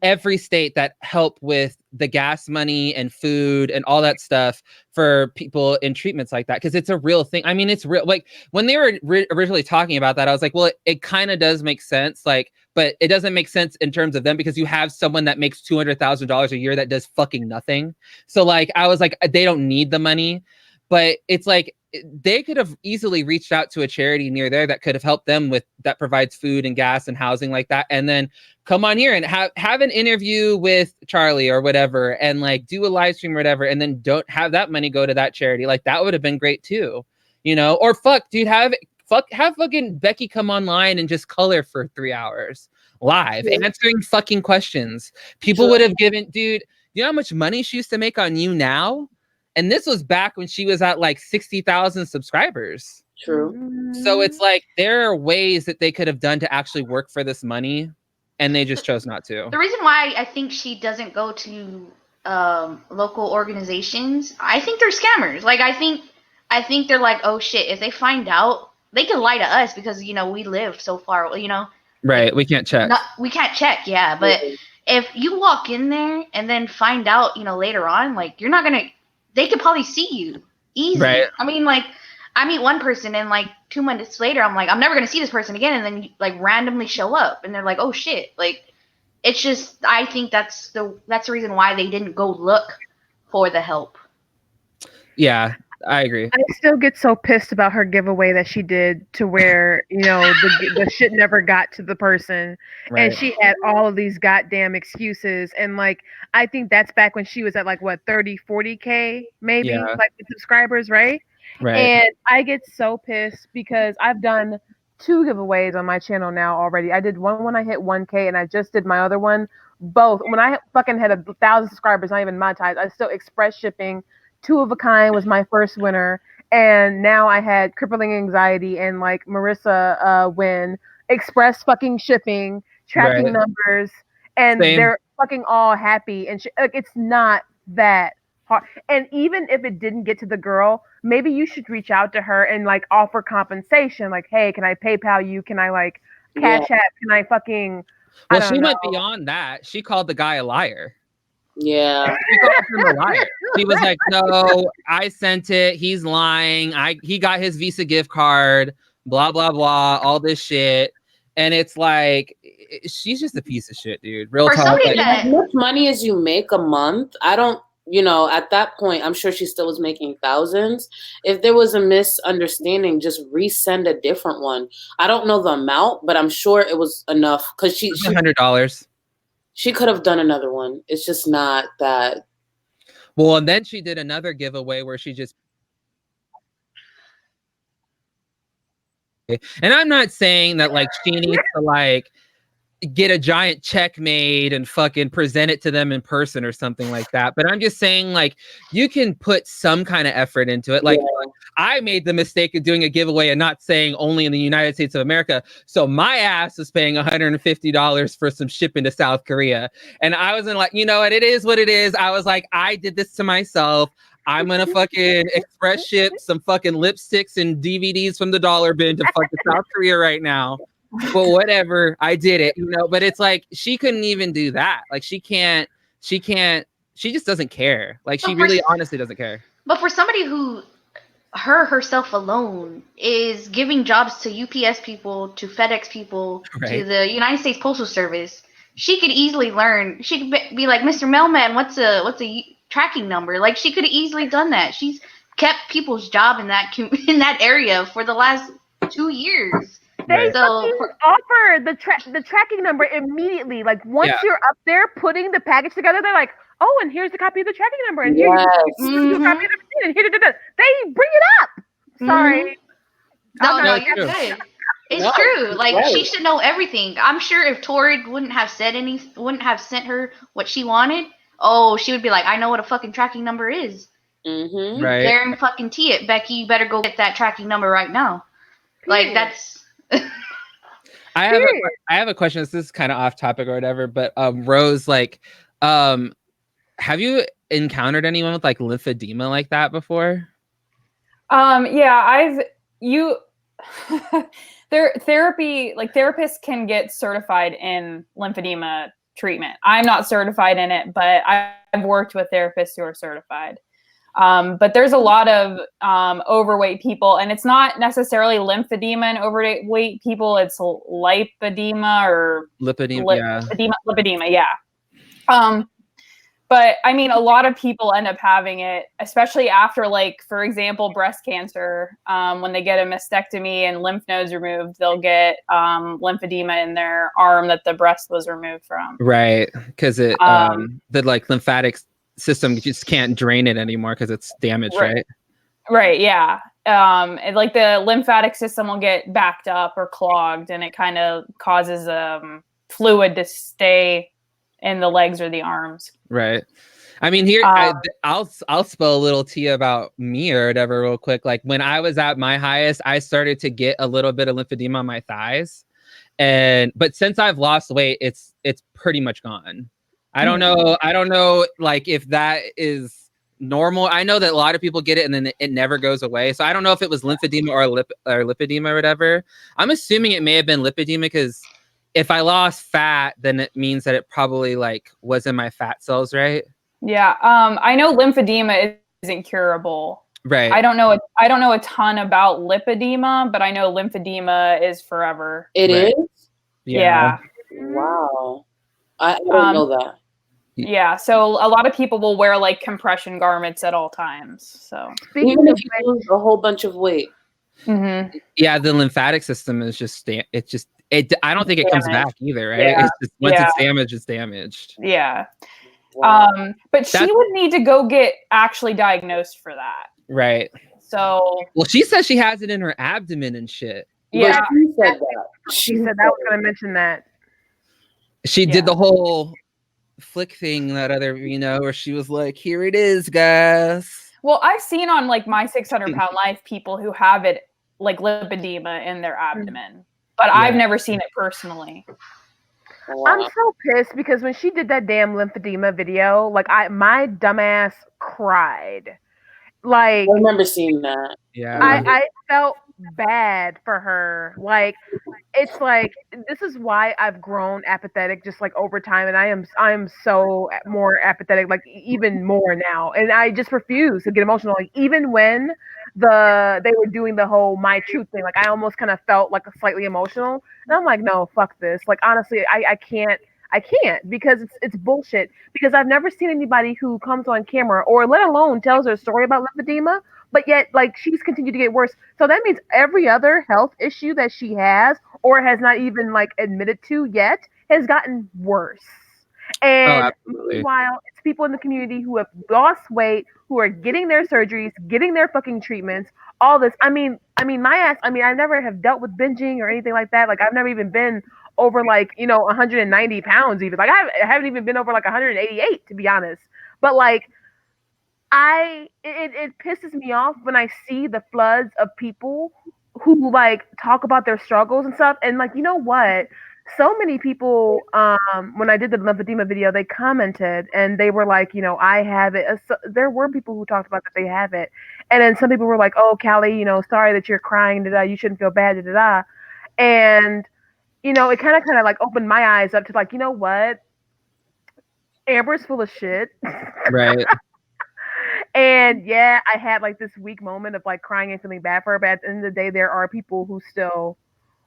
every state that help with the gas money and food and all that stuff for people in treatments like that. Because it's a real thing. I mean, it's real. Like, when they were originally talking about that, I was like, well, it kind of does make sense. Like, but it doesn't make sense in terms of them because you have someone that makes $200,000 a year that does fucking nothing. So, like, I was like, they don't need the money. But it's like, they could have easily reached out to a charity near there that could have helped them with that provides food and gas and housing like that. And then come on here and have an interview with Charlie or whatever, and like do a live stream or whatever. And then don't have that money go to that charity. Like, that would have been great too, you know, or have fucking Becky come online and just color for 3 hours live answering fucking questions. People would have given, dude, you know how much money she used to make on You Now? And this was back when she was at like 60,000 subscribers. True. So it's like, there are ways that they could have done to actually work for this money, and they just chose not to. The reason why I think she doesn't go to local organizations, I think they're scammers. Like, I think they're like, oh shit, if they find out, they can lie to us because, you know, we live so far, you know. Right, we can't check. We can't check, yeah. But if you walk in there and then find out, you know, later on, like, you're not gonna. They could probably see you easy. Right. I mean, like, I meet one person and like 2 minutes later, I'm like, I'm never going to see this person again. And then like randomly show up and they're like, oh shit. Like, it's just, I think that's the reason why they didn't go look for the help. Yeah, I agree. I still get so pissed about her giveaway that she did to where, you know, the shit never got to the person. Right. And she had all of these goddamn excuses. And like, I think that's back when she was at like, what, 30, 40K maybe, like, subscribers, right? Right. And I get so pissed because I've done 2 giveaways on my channel now already. I did one when I hit 1K, and I just did my other one. Both when I fucking had 1,000 subscribers, not even monetized. I still express shipping. 2 of a Kind was my first winner, and now I had crippling anxiety and like Marissa win express fucking shipping, tracking numbers, and they're fucking all happy. And like, it's not that hard. And even if it didn't get to the girl, maybe you should reach out to her and like offer compensation. Like, hey, can I PayPal you? Can I like Cash App? Can I fucking? Well, she went beyond that. She called the guy a liar. Yeah. She called him a liar. She was like, no, I sent it. He's lying. He got his Visa gift card, blah, blah, blah, all this shit. And it's like, she's just a piece of shit, dude. Real talk. Like, as much money as you make a month, I don't, you know, at that point, I'm sure she still was making thousands. If there was a misunderstanding, just resend a different one. I don't know the amount, but I'm sure it was enough because she $100. She could have done another one. It's just not that. Well, and then she did another giveaway where she just. And I'm not saying that like she needs to like get a giant check made and fucking present it to them in person or something like that. But I'm just saying, like, you can put some kind of effort into it. Like, I made the mistake of doing a giveaway and not saying only in the United States of America. So my ass was paying $150 for some shipping to South Korea. And I wasn't like, you know what, it is what it is. I was like, I did this to myself. I'm gonna fucking express ship some fucking lipsticks and DVDs from the dollar bin to fucking South Korea right now. But whatever, I did it, you know. But it's like she couldn't even do that. Like she just doesn't care. Like she really honestly doesn't care. But for somebody who herself alone is giving jobs to UPS people, to FedEx people, to the United States Postal Service, she could easily learn. She could be like, Mr. Mailman, what's a tracking number? Like she could have easily done that. She's kept people's job in that area for the last 2 years. They offer the tracking number immediately. Like once you're up there putting the package together, they're like, "Oh, and here's the copy of the tracking number, and here's the copy of the receipt, and here, they bring it up." Sorry. No, you're good. It's true. Like she should know everything. I'm sure if Torrid wouldn't have sent her what she wanted, she would be like, "I know what a fucking tracking number is." Mm-hmm. Right. There and fucking tee it, Becky. You better go get that tracking number right now. Like that's. I have a question. This is kind of off topic or whatever, but Rose, like, have you encountered anyone with like lymphedema like that before? Yeah, therapy, like therapists can get certified in lymphedema treatment. I'm not certified in it, but I've worked with therapists who are certified. But there's a lot of overweight people, and it's not necessarily lymphedema and overweight people. It's lipedema or lipedema, yeah. But I mean, a lot of people end up having it, especially after, like, for example, breast cancer. When they get a mastectomy and lymph nodes removed, they'll get lymphedema in their arm that the breast was removed from. Right, because the like lymphatic system just can't drain it anymore because it's damaged, right? Right, yeah. And like the lymphatic system will get backed up or clogged, and it kind of causes fluid to stay in the legs or the arms. Right. I mean, here I'll spill a little tea about me or whatever real quick. Like when I was at my highest, I started to get a little bit of lymphedema on my thighs, but since I've lost weight, it's pretty much gone. I don't know, like if that is normal. I know that a lot of people get it and then it never goes away. So I don't know if it was lymphedema or lipedema or whatever. I'm assuming it may have been lipedema because if I lost fat, then it means that it probably like was in my fat cells, right? Yeah. I know lymphedema isn't curable. Right. I don't know a ton about lipedema, but I know lymphedema is forever. It is? Yeah. Wow. I don't know that. Yeah, so a lot of people will wear like compression garments at all times. So even if you lose a whole bunch of weight. Mm-hmm. Yeah, the lymphatic system is just I don't think it comes back either, right? Yeah. It's just, once it's damaged, it's damaged. Yeah. Wow. But she would need to go get actually diagnosed for that. Right. So well, she says she has it in her abdomen and shit. Yeah. She said that. She said that. I was going to mention that. She did the whole flick thing that other, where she was like, here it is, guys. Well, I've seen on like My 600 Pound Life people who have it like lipedema in their abdomen, but I've never seen it personally. Wow. I'm so pissed because when she did that damn lymphedema video, like my dumbass cried. Like, I remember seeing that. Yeah. I felt bad for her. Like, it's like, this is why I've grown apathetic just like over time, and I am so more apathetic, like even more now, and I just refuse to get emotional. Like, even when they were doing the whole My Truth thing, like I almost kind of felt like slightly emotional, and I'm like, no, fuck this. Like, honestly, I can't because it's bullshit. Because I've never seen anybody who comes on camera or let alone tells their story about lymphedema, but yet like she's continued to get worse. So that means every other health issue that she has or has not even like admitted to yet has gotten worse. And meanwhile, it's people in the community who have lost weight, who are getting their surgeries, getting their fucking treatments, all this. I mean, my ass, I never have dealt with binging or anything like that. Like, I've never even been over like, 190 pounds even. Like, I haven't even been over like 188, to be honest. But like, it pisses me off when I see the floods of people who like talk about their struggles and stuff. And like, you know what? So many people, when I did the lymphedema video, they commented and they were like, I have it. So there were people who talked about that they have it. And then some people were like, oh, Callie, sorry that you're crying, you shouldn't feel bad, And, it kind of like opened my eyes up to like, you know what? Amber's full of shit. Right. And yeah, I had like this weak moment of like crying and feeling bad for her. But at the end of the day, there are people who still,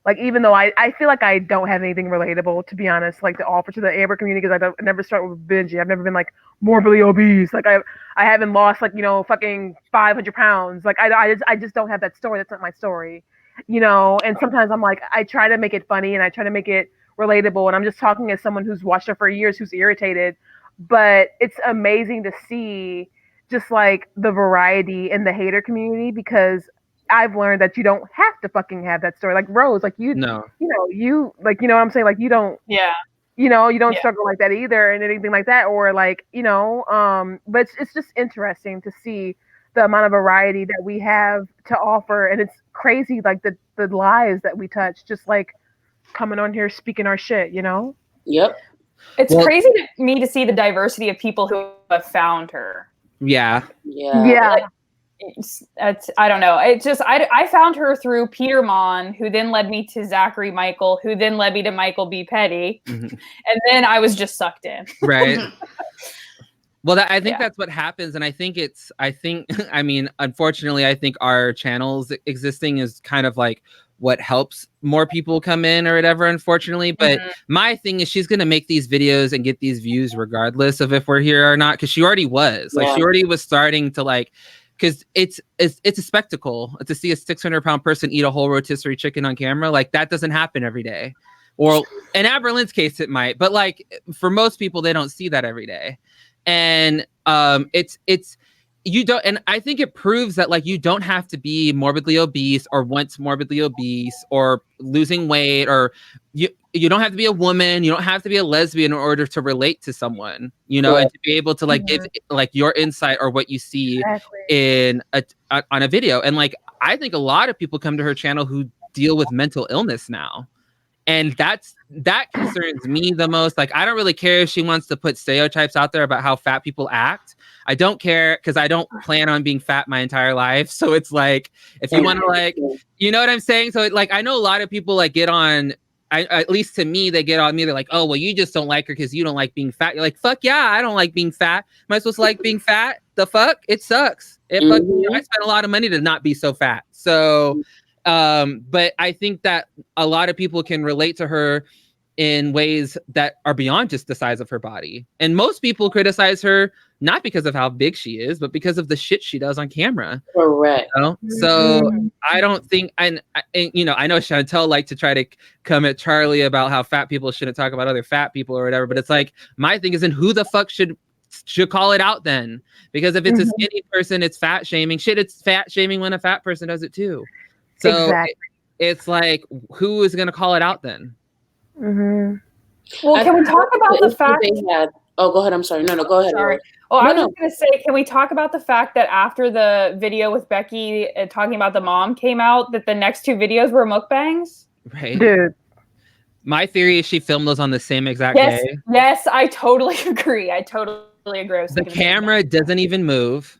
like, even though I feel like I don't have anything relatable, to be honest, like to offer to the Amber community, because I never start with binging. I've never been like morbidly obese. Like I haven't lost like, fucking 500 pounds. Like I just don't have that story. That's not my story, And sometimes I'm like, I try to make it funny and I try to make it relatable. And I'm just talking as someone who's watched her for years, who's irritated. But it's amazing to see just like the variety in the hater community, because I've learned that you don't have to fucking have that story. Like Rose, like you like, what I'm saying? Like you don't, you don't struggle like that either and anything like that. Or like, but it's just interesting to see the amount of variety that we have to offer. And it's crazy, like the lives that we touch, just like coming on here, speaking our shit, Yep. It's crazy to me to see the diversity of people who have found her. Yeah. Like, it's I don't know. It's just I found her through Peter Mon, who then led me to Zachary Michael, who then led me to MichaelBePetty, and then I was just sucked in. Right. Well, I think that's what happens, and I think unfortunately, I think our channels existing is kind of like what helps more people come in or whatever, unfortunately. But my thing is she's going to make these videos and get these views regardless of if we're here or not, because she already was. Like, she already was starting to like, because it's a spectacle to see a 600-pound person eat a whole rotisserie chicken on camera. Like, that doesn't happen every day. Or in Aberlin's case, it might. But like, for most people, they don't see that every day. And you don't, and I think it proves that like you don't have to be morbidly obese or once morbidly obese or losing weight, or you don't have to be a woman, you don't have to be a lesbian in order to relate to someone, and to be able to like give like your insight or what you see in on a video. And like, I think a lot of people come to her channel who deal with mental illness now. And that concerns me the most. Like, I don't really care if she wants to put stereotypes out there about how fat people act. I don't care, because I don't plan on being fat my entire life. So it's like, if you want to like, you know what I'm saying? So like, I know a lot of people like get on, at least to me, they get on me. They're like, oh, well, you just don't like her because you don't like being fat. You're like, fuck yeah, I don't like being fat. Am I supposed to like being fat? The fuck? It sucks. I spent a lot of money to not be so fat. So... but I think that a lot of people can relate to her in ways that are beyond just the size of her body. And most people criticize her not because of how big she is, but because of the shit she does on camera. Correct. So I don't think, and I know Chantel liked to try to come at Charlie about how fat people shouldn't talk about other fat people or whatever. But it's like, my thing is, in who the fuck should call it out then? Because if it's a skinny person, it's fat shaming. Shit, it's fat shaming when a fat person does it too. So it's like, who is going to call it out then? Mm-hmm. Well, can we talk about the fact? Oh, go ahead. I'm sorry. No, go ahead. Sorry. Oh, I was going to say, can we talk about the fact that after the video with Becky talking about the mom came out, that the next 2 videos were mukbangs? Right. Dude. My theory is she filmed those on the same exact day. Yes, I totally agree. The camera doesn't even move.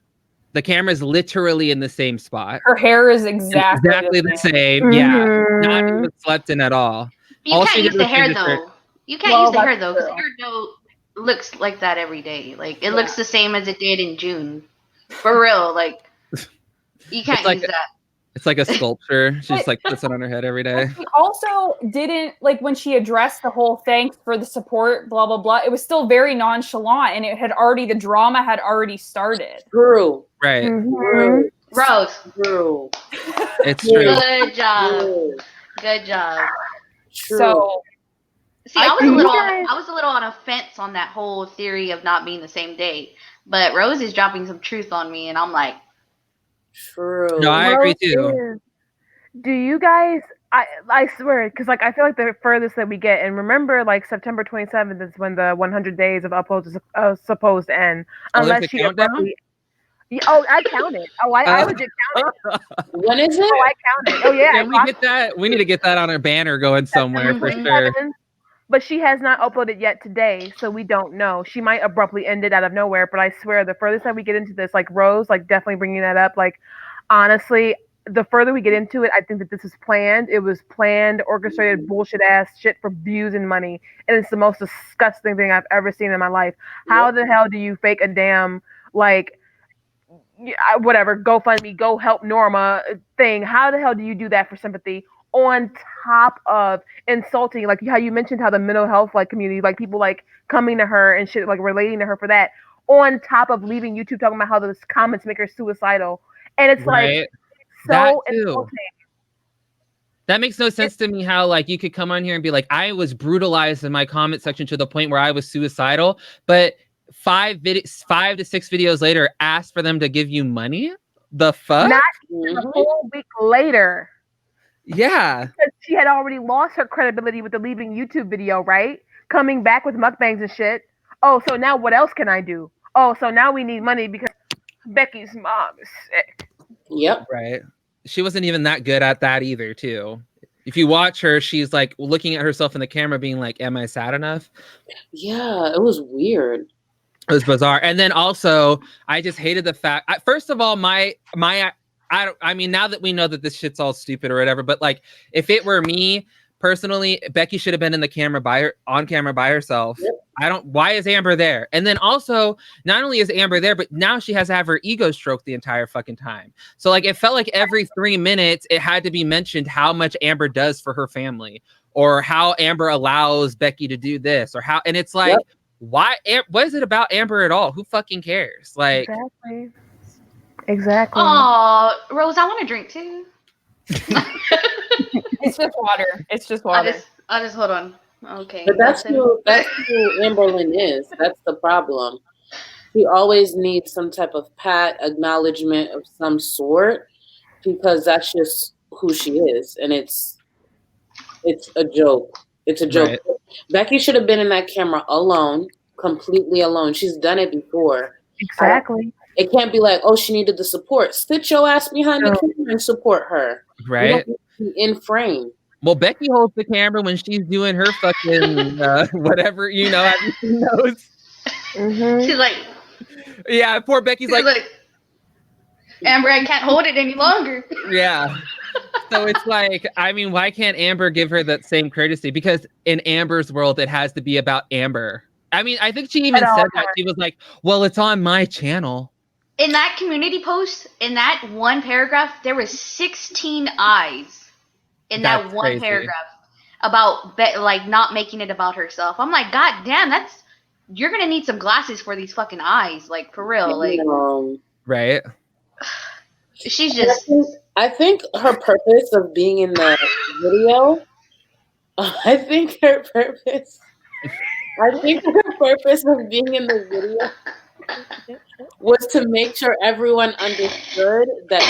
The camera is literally in the same spot. Her hair is exactly the same. Mm-hmm. Yeah, not even slept in at all. You can't use the hair though. You can't use the hair though, because hair don't looks like that every day. Like it looks the same as it did in June. For real, like you can't use that. It's like a sculpture. She just like puts it on her head every day. She also didn't, like, when she addressed the whole thanks for the support, blah, blah, blah. It was still very nonchalant, and the drama had already started. True. Right. Mm-hmm. Rose. True. It's true. Good job. True. Good job. True. So, see, I was a little on a fence on that whole theory of not being the same day. But Rose is dropping some truth on me, and I'm like, true. No, I agree too. Do you guys? I swear, because like I feel like the furthest that we get, and remember, like September 27th is when the 100 days of uploads is supposed to end, unless she abruptly. Oh, I counted. Oh, I legit counted. When is it? Oh, I counted. Oh yeah. Can we get that? We need to get that on our banner going somewhere for sure. But she has not uploaded yet today, so we don't know. She might abruptly end it out of nowhere, but I swear the furthest that we get into this, like Rose, like definitely bringing that up, like honestly, the further we get into it, I think that this is planned. It was planned, orchestrated, bullshit ass shit for views and money, and it's the most disgusting thing I've ever seen in my life. How the hell do you fake a damn, like, whatever, GoFundMe, go help Norma thing? How the hell do you do that for sympathy? On top of insulting, like how you mentioned how the mental health like community, like people like coming to her and shit, like relating to her for that, on top of leaving YouTube talking about how those comments make her suicidal. And it's like so insulting. That makes no sense to me, how like you could come on here and be like, I was brutalized in my comment section to the point where I was suicidal, but 5 to 6 videos later ask for them to give you money? The fuck? Not even a whole week later. Yeah. Because she had already lost her credibility with the leaving YouTube video, right? Coming back with mukbangs and shit. Oh, so now what else can I do? Oh, so now we need money because Becky's mom is sick. Yep. Right. She wasn't even that good at that either, too. If you watch her, she's like looking at herself in the camera being like, am I sad enough? Yeah, it was weird. It was bizarre. And then also, I just hated the fact, first of all, I mean, now that we know that this shit's all stupid or whatever, but like, if it were me personally, Becky should have been in the on camera by herself. Yep. Why is Amber there? And then also, not only is Amber there, but now she has to have her ego stroked the entire fucking time. So like, it felt like every 3 minutes, it had to be mentioned how much Amber does for her family, or how Amber allows Becky to do this, or how, and it's like, why? What is it about Amber at all? Who fucking cares? Like, Exactly. Oh, Rose, I want to drink too. It's just water. It's just water. I just hold on. Okay. But that's who Amberlynn is. That's the problem. She always needs some type of pat, acknowledgement of some sort, because that's just who she is, and it's a joke. It's a joke. Right. Becky should have been in that camera alone, completely alone. She's done it before. Exactly. It can't be like, oh, she needed the support. Sit your ass behind the camera and support her. Right. In frame. Well, Becky holds the camera when she's doing her fucking whatever, you know, everything knows. Mm-hmm. She's like, yeah, poor Becky's like, Amber, I can't hold it any longer. Yeah. So it's like, I mean, why can't Amber give her that same courtesy? Because in Amber's world, it has to be about Amber. I mean, I think she even said that. She was like, well, it's on my channel. In that community post, in that one paragraph, there was 16 eyes in that one paragraph about like not making it about herself. I'm like, God damn, you're gonna need some glasses for these fucking eyes, like for real, like. Right. She's just. I think her purpose of being in the video. I think her purpose of being in the video was to make sure everyone understood that.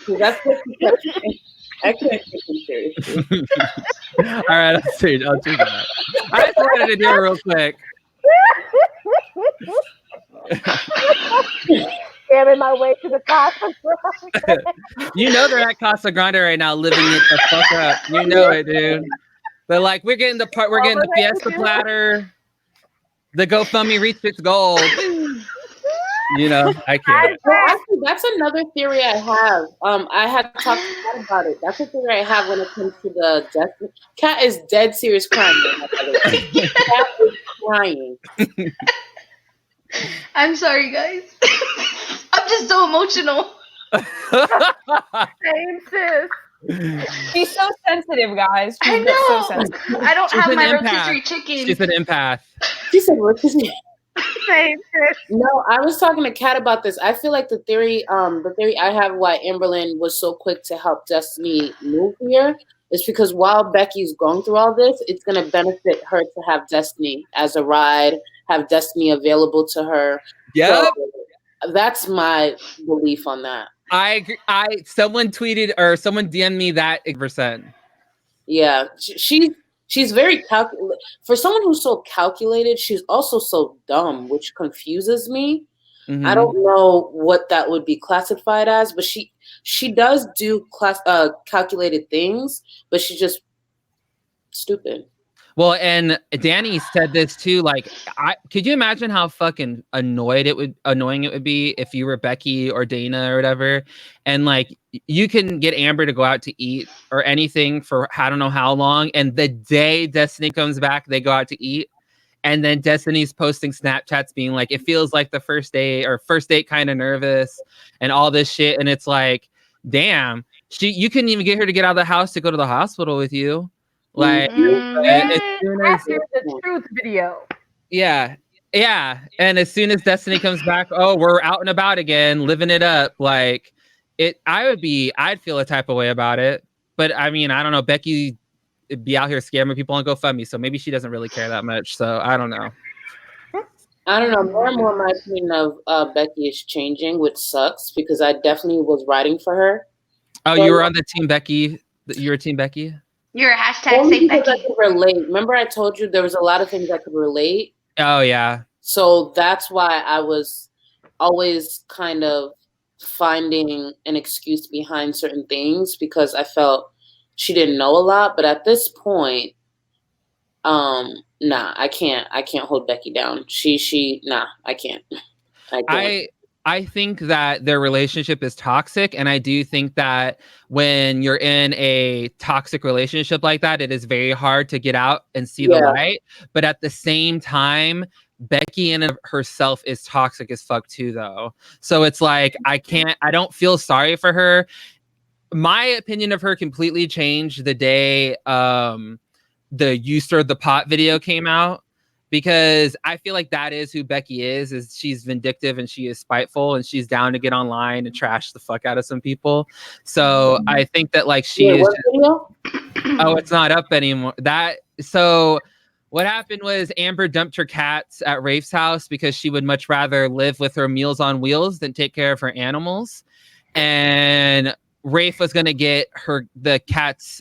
That's what she kept saying. I can't take him seriously. All right, I'll change that. I just wanted to do it real quick. Scamming my way to the Casa Grande. You know they're at Casa Grande right now, living it the fuck up. You know it, dude. They're like, we're getting the Fiesta platter. The GoFundMe reached its goal. You know, I can't. Well, actually, that's another theory I have. I had talked to Kat about it. That's a theory I have when it comes to the death. Kat is dead serious crying. Kat is crying. I'm sorry, guys. I'm just so emotional. Same sis. She's so sensitive, guys. I She's know. so sensitive. I don't She's have an my empath. rotisserie chicken. She's an empath. She said, "What is it?" Same sis. No, I was talking to Kat about this. I feel like the theory I have why Amberlynn was so quick to help Destiny move here is because while Becky's going through all this, it's going to benefit her to have Destiny as a ride, have Destiny available to her. Yep. So that's my belief on that. I agree. Someone tweeted or someone DM'd me that %. Yeah, she's very for someone who's so calculated. She's also so dumb, which confuses me. Mm-hmm. I don't know what that would be classified as, but she does do calculated things, but she's just stupid. Well, and Danny said this too. Like, could you imagine how fucking annoying it would be if you were Becky or Dana or whatever, and like you can get Amber to go out to eat or anything for I don't know how long, and the day Destiny comes back, they go out to eat, and then Destiny's posting Snapchats being like, "It feels like the first date kind of nervous," and all this shit, and it's like, damn, you couldn't even get her to get out of the house to go to the hospital with you. Like, as soon as the truth video. Yeah. And as soon as Destiny comes back, oh, we're out and about again, living it up. Like I'd feel a type of way about it. But I mean, I don't know. Becky would be out here scamming people on GoFundMe, so maybe she doesn't really care that much. So I don't know. I don't know. More and more my opinion of Becky is changing, which sucks because I definitely was writing for her. Oh, you were on the team Becky. You were team Becky? You're a hashtag say Becky. I could relate. Remember I told you there was a lot of things I could relate? Oh, yeah. So that's why I was always kind of finding an excuse behind certain things because I felt she didn't know a lot. But at this point, nah, I can't hold Becky down. I can't. I think that their relationship is toxic. And I do think that when you're in a toxic relationship like that, it is very hard to get out and see the light. But at the same time, Becky in herself is toxic as fuck too, though. So it's like, I don't feel sorry for her. My opinion of her completely changed the day the You Stirred the Pot video came out. Because I feel like that is who Becky is she's vindictive and she is spiteful and she's down to get online and trash the fuck out of some people. So I think that like she is. Oh, it's not up anymore. So what happened was Amber dumped her cats at Rafe's house because she would much rather live with her Meals on Wheels than take care of her animals. And Rafe was going to get the cats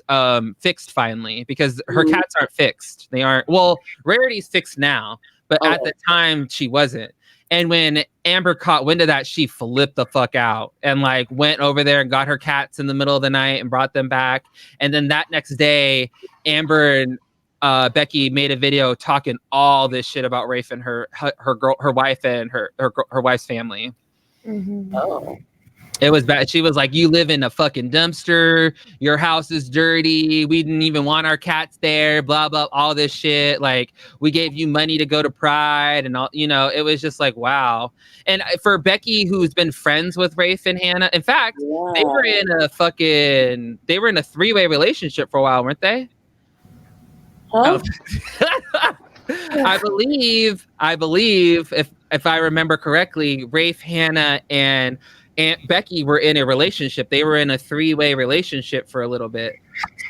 fixed finally because her cats aren't fixed. They aren't. Well, Rarity's fixed now, but at the time she wasn't. And when Amber caught wind of that, she flipped the fuck out and like went over there and got her cats in the middle of the night and brought them back. And then that next day, Amber and Becky made a video talking all this shit about Rafe and her wife and her wife's family. Mm-hmm. Oh. It was bad. She was like, you live in a fucking dumpster. Your house is dirty. We didn't even want our cats there. Blah, blah, all this shit. Like, we gave you money to go to Pride and all, it was just like, wow. And for Becky, who's been friends with Rafe and Hannah, in fact, they were in a three-way relationship for a while, weren't they? Huh? I believe if I remember correctly, Rafe, Hannah, and Aunt Becky were in a relationship. They were in a three-way relationship for a little bit.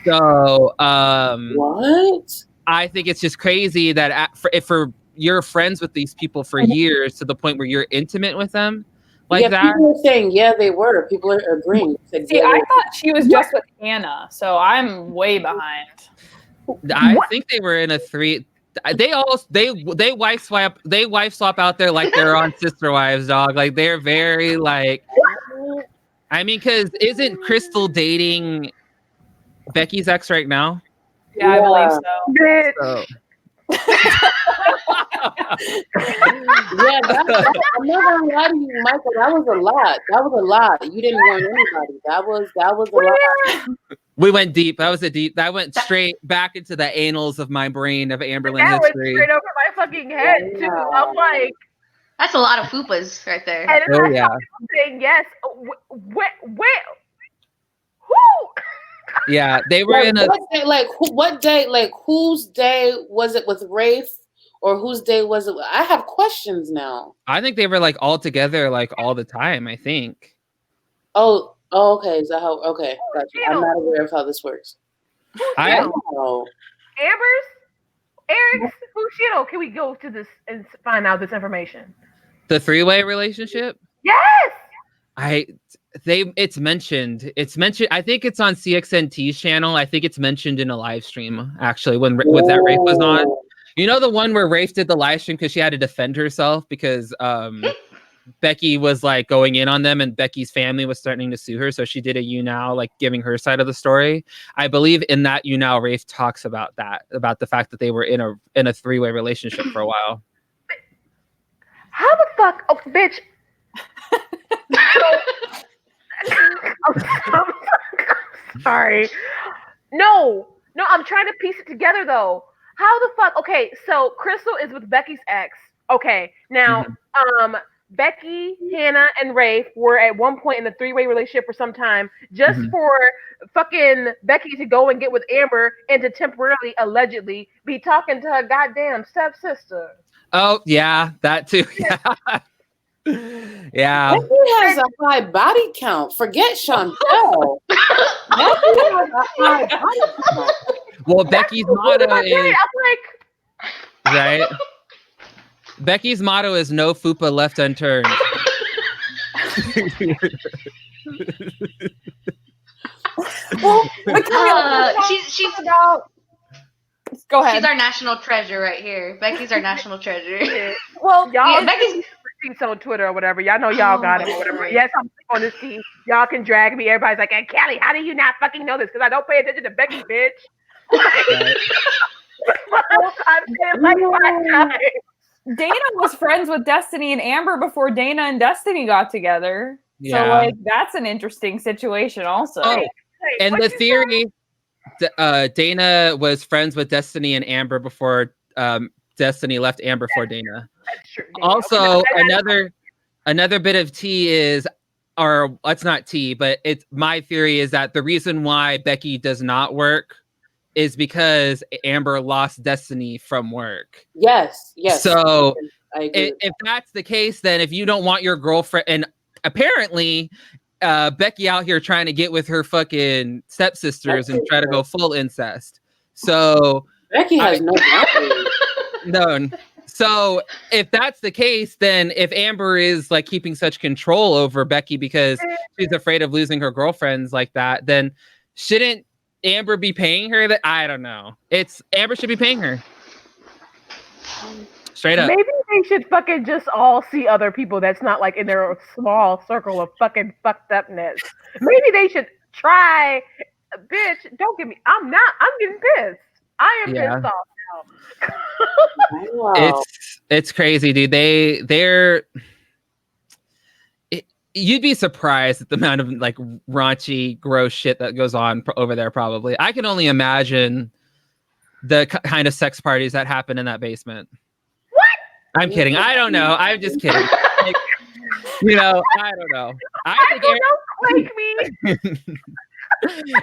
So, what? I think it's just crazy that if you're friends with these people for years to the point where you're intimate with them, like that. People are saying, yeah, they were. People are agreeing. Said, See, I thought she was just with Hannah, so I'm way behind. I think they were in a 3. They wife swap out there like they're on Sister Wives, dog. Like they're very like. I mean, because isn't Crystal dating Becky's ex right now? Yeah, I believe so. Yeah, I'm not gonna lie to you, Michael. That was a lot. You didn't warn anybody. That was a lot. We went deep. That went straight back into the annals of my brain of Amberlyn that history. Went straight over my fucking head too. I'm like, that's a lot of fupas right there. And oh yeah. Saying yes. Where? Who? Yeah, they were in a. What day? Like whose day was it with Rafe, or whose day was it? I have questions now. I think they were like all together, like all the time. I think. Oh, okay. Is that how? Okay, gotcha. I'm not aware of how this works. I don't know. Amber's, Eric's, who's Shido? Can we go to this and find out this information? The 3-way relationship. Yes. It's mentioned. I think it's on CXNT's channel. I think it's mentioned in a live stream actually when that Rafe was on. You know the one where Rafe did the live stream because she had to defend herself because Becky was like going in on them and Becky's family was starting to sue her. So she did a You Now, like giving her side of the story. I believe in that You Now, Rafe talks about the fact that they were in a 3-way relationship for a while. How the fuck? Oh, bitch. I'm sorry. No, I'm trying to piece it together though. How the fuck? Okay, so Crystal is with Becky's ex. Okay, now, Becky, Hannah, and Rafe were at one point in a 3-way relationship for some time, just for fucking Becky to go and get with Amber and to temporarily, allegedly, be talking to her goddamn stepsister. Oh yeah, that too. Yeah. Yeah. Becky has a high body count. Forget Chantel. Becky has a high body count. Well, Becky's motto is I'm like, right. Becky's motto is "No fupa left unturned." Well, she's about. Go ahead. She's our national treasure right here. Becky's our national treasure. Well, y'all, Yeah, Becky's on Twitter or whatever. Y'all know y'all got it or whatever. Yes, I'm on this team. Y'all can drag me. Everybody's like, "Hey, Kelly, how do you not fucking know this? Because I don't pay attention to Becky, bitch." Right. I've said it like 5 times. Dana was friends with Destiny and Amber before Dana and Destiny got together. Yeah. So, like, that's an interesting situation also. Oh, and the theory, Dana was friends with Destiny and Amber before Destiny left Amber for Dana. That's true. Also, another bit of tea is, or it's not tea, but it's my theory is that the reason why Becky does not work is because Amber lost Destiny from work. Yes. So I agree. if that's the case, then if you don't want your girlfriend, and apparently Becky out here trying to get with her fucking stepsisters and try to go full incest. So Becky has no boundaries. No. So if that's the case, then if Amber is like keeping such control over Becky because she's afraid of losing her girlfriends like that, then shouldn't Amber be paying her? That I don't know. Amber should be paying her. Straight up. Maybe they should fucking just all see other people that's not like in their small circle of fucking fucked upness. Maybe they should try. Bitch, don't get me. I'm getting pissed. I am pissed off now. Wow. It's crazy, dude. You'd be surprised at the amount of like raunchy, gross shit that goes on over there. Probably, I can only imagine the kind of sex parties that happen in that basement. What? I'm kidding. I don't know. I'm just kidding. Like, I don't know. I think don't like me.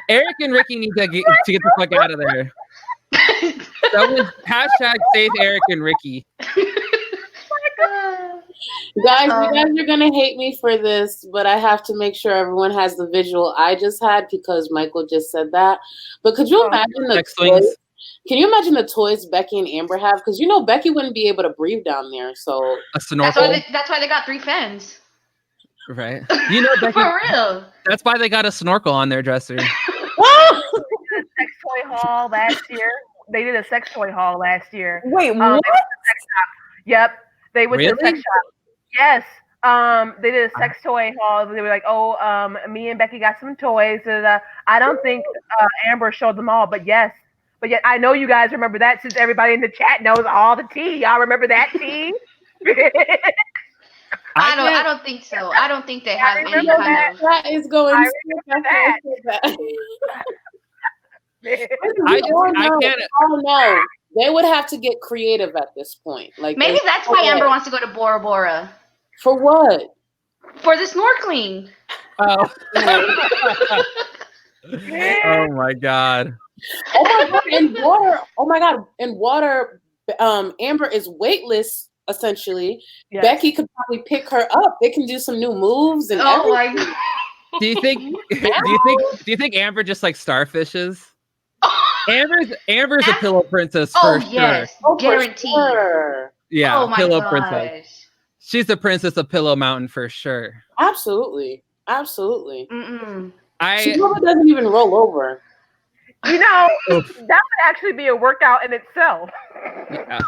Eric and Ricky need to get the fuck out of there. Someone #save Eric and Ricky. Guys, you guys are gonna hate me for this, but I have to make sure everyone has the visual I just had because Michael just said that. But could you imagine the toys? Can you imagine the toys Becky and Amber have? Because Becky wouldn't be able to breathe down there. So a snorkel. That's why they got 3 fans. Right. You know, Becky, For real. that's why they got a snorkel on their dresser. Sex toy haul last year. They did a sex toy haul last year. Wait, what? Yep. They went to a Really? sex shop. Yes. They did a sex toy haul. They were like, "Oh, me and Becky got some toys." I don't think Amber showed them all, but yes. But yet, I know you guys remember that since everybody in the chat knows all the tea. Y'all remember that tea? I don't think so. I don't think they have any kind of. That is going. I remember that. I can't. Oh no, they would have to get creative at this point. Like Maybe that's why Amber wants to go to Bora Bora. For what? For the snorkeling. Oh. Oh my god. Oh my god! In water. Oh my god! In water, Amber is weightless. Essentially, Yes. Becky could probably pick her up. They can do some new moves and Oh my everything. god. Do you think? Do you think Amber just like starfishes? Amber's a pillow princess for yes, sure. guaranteed. Sure. Yeah, Oh my pillow gosh. princess. She's the princess of Pillow Mountain for sure. Absolutely. Absolutely. Mm-mm. She probably doesn't even roll over. You know, that would actually be a workout in itself. Yeah.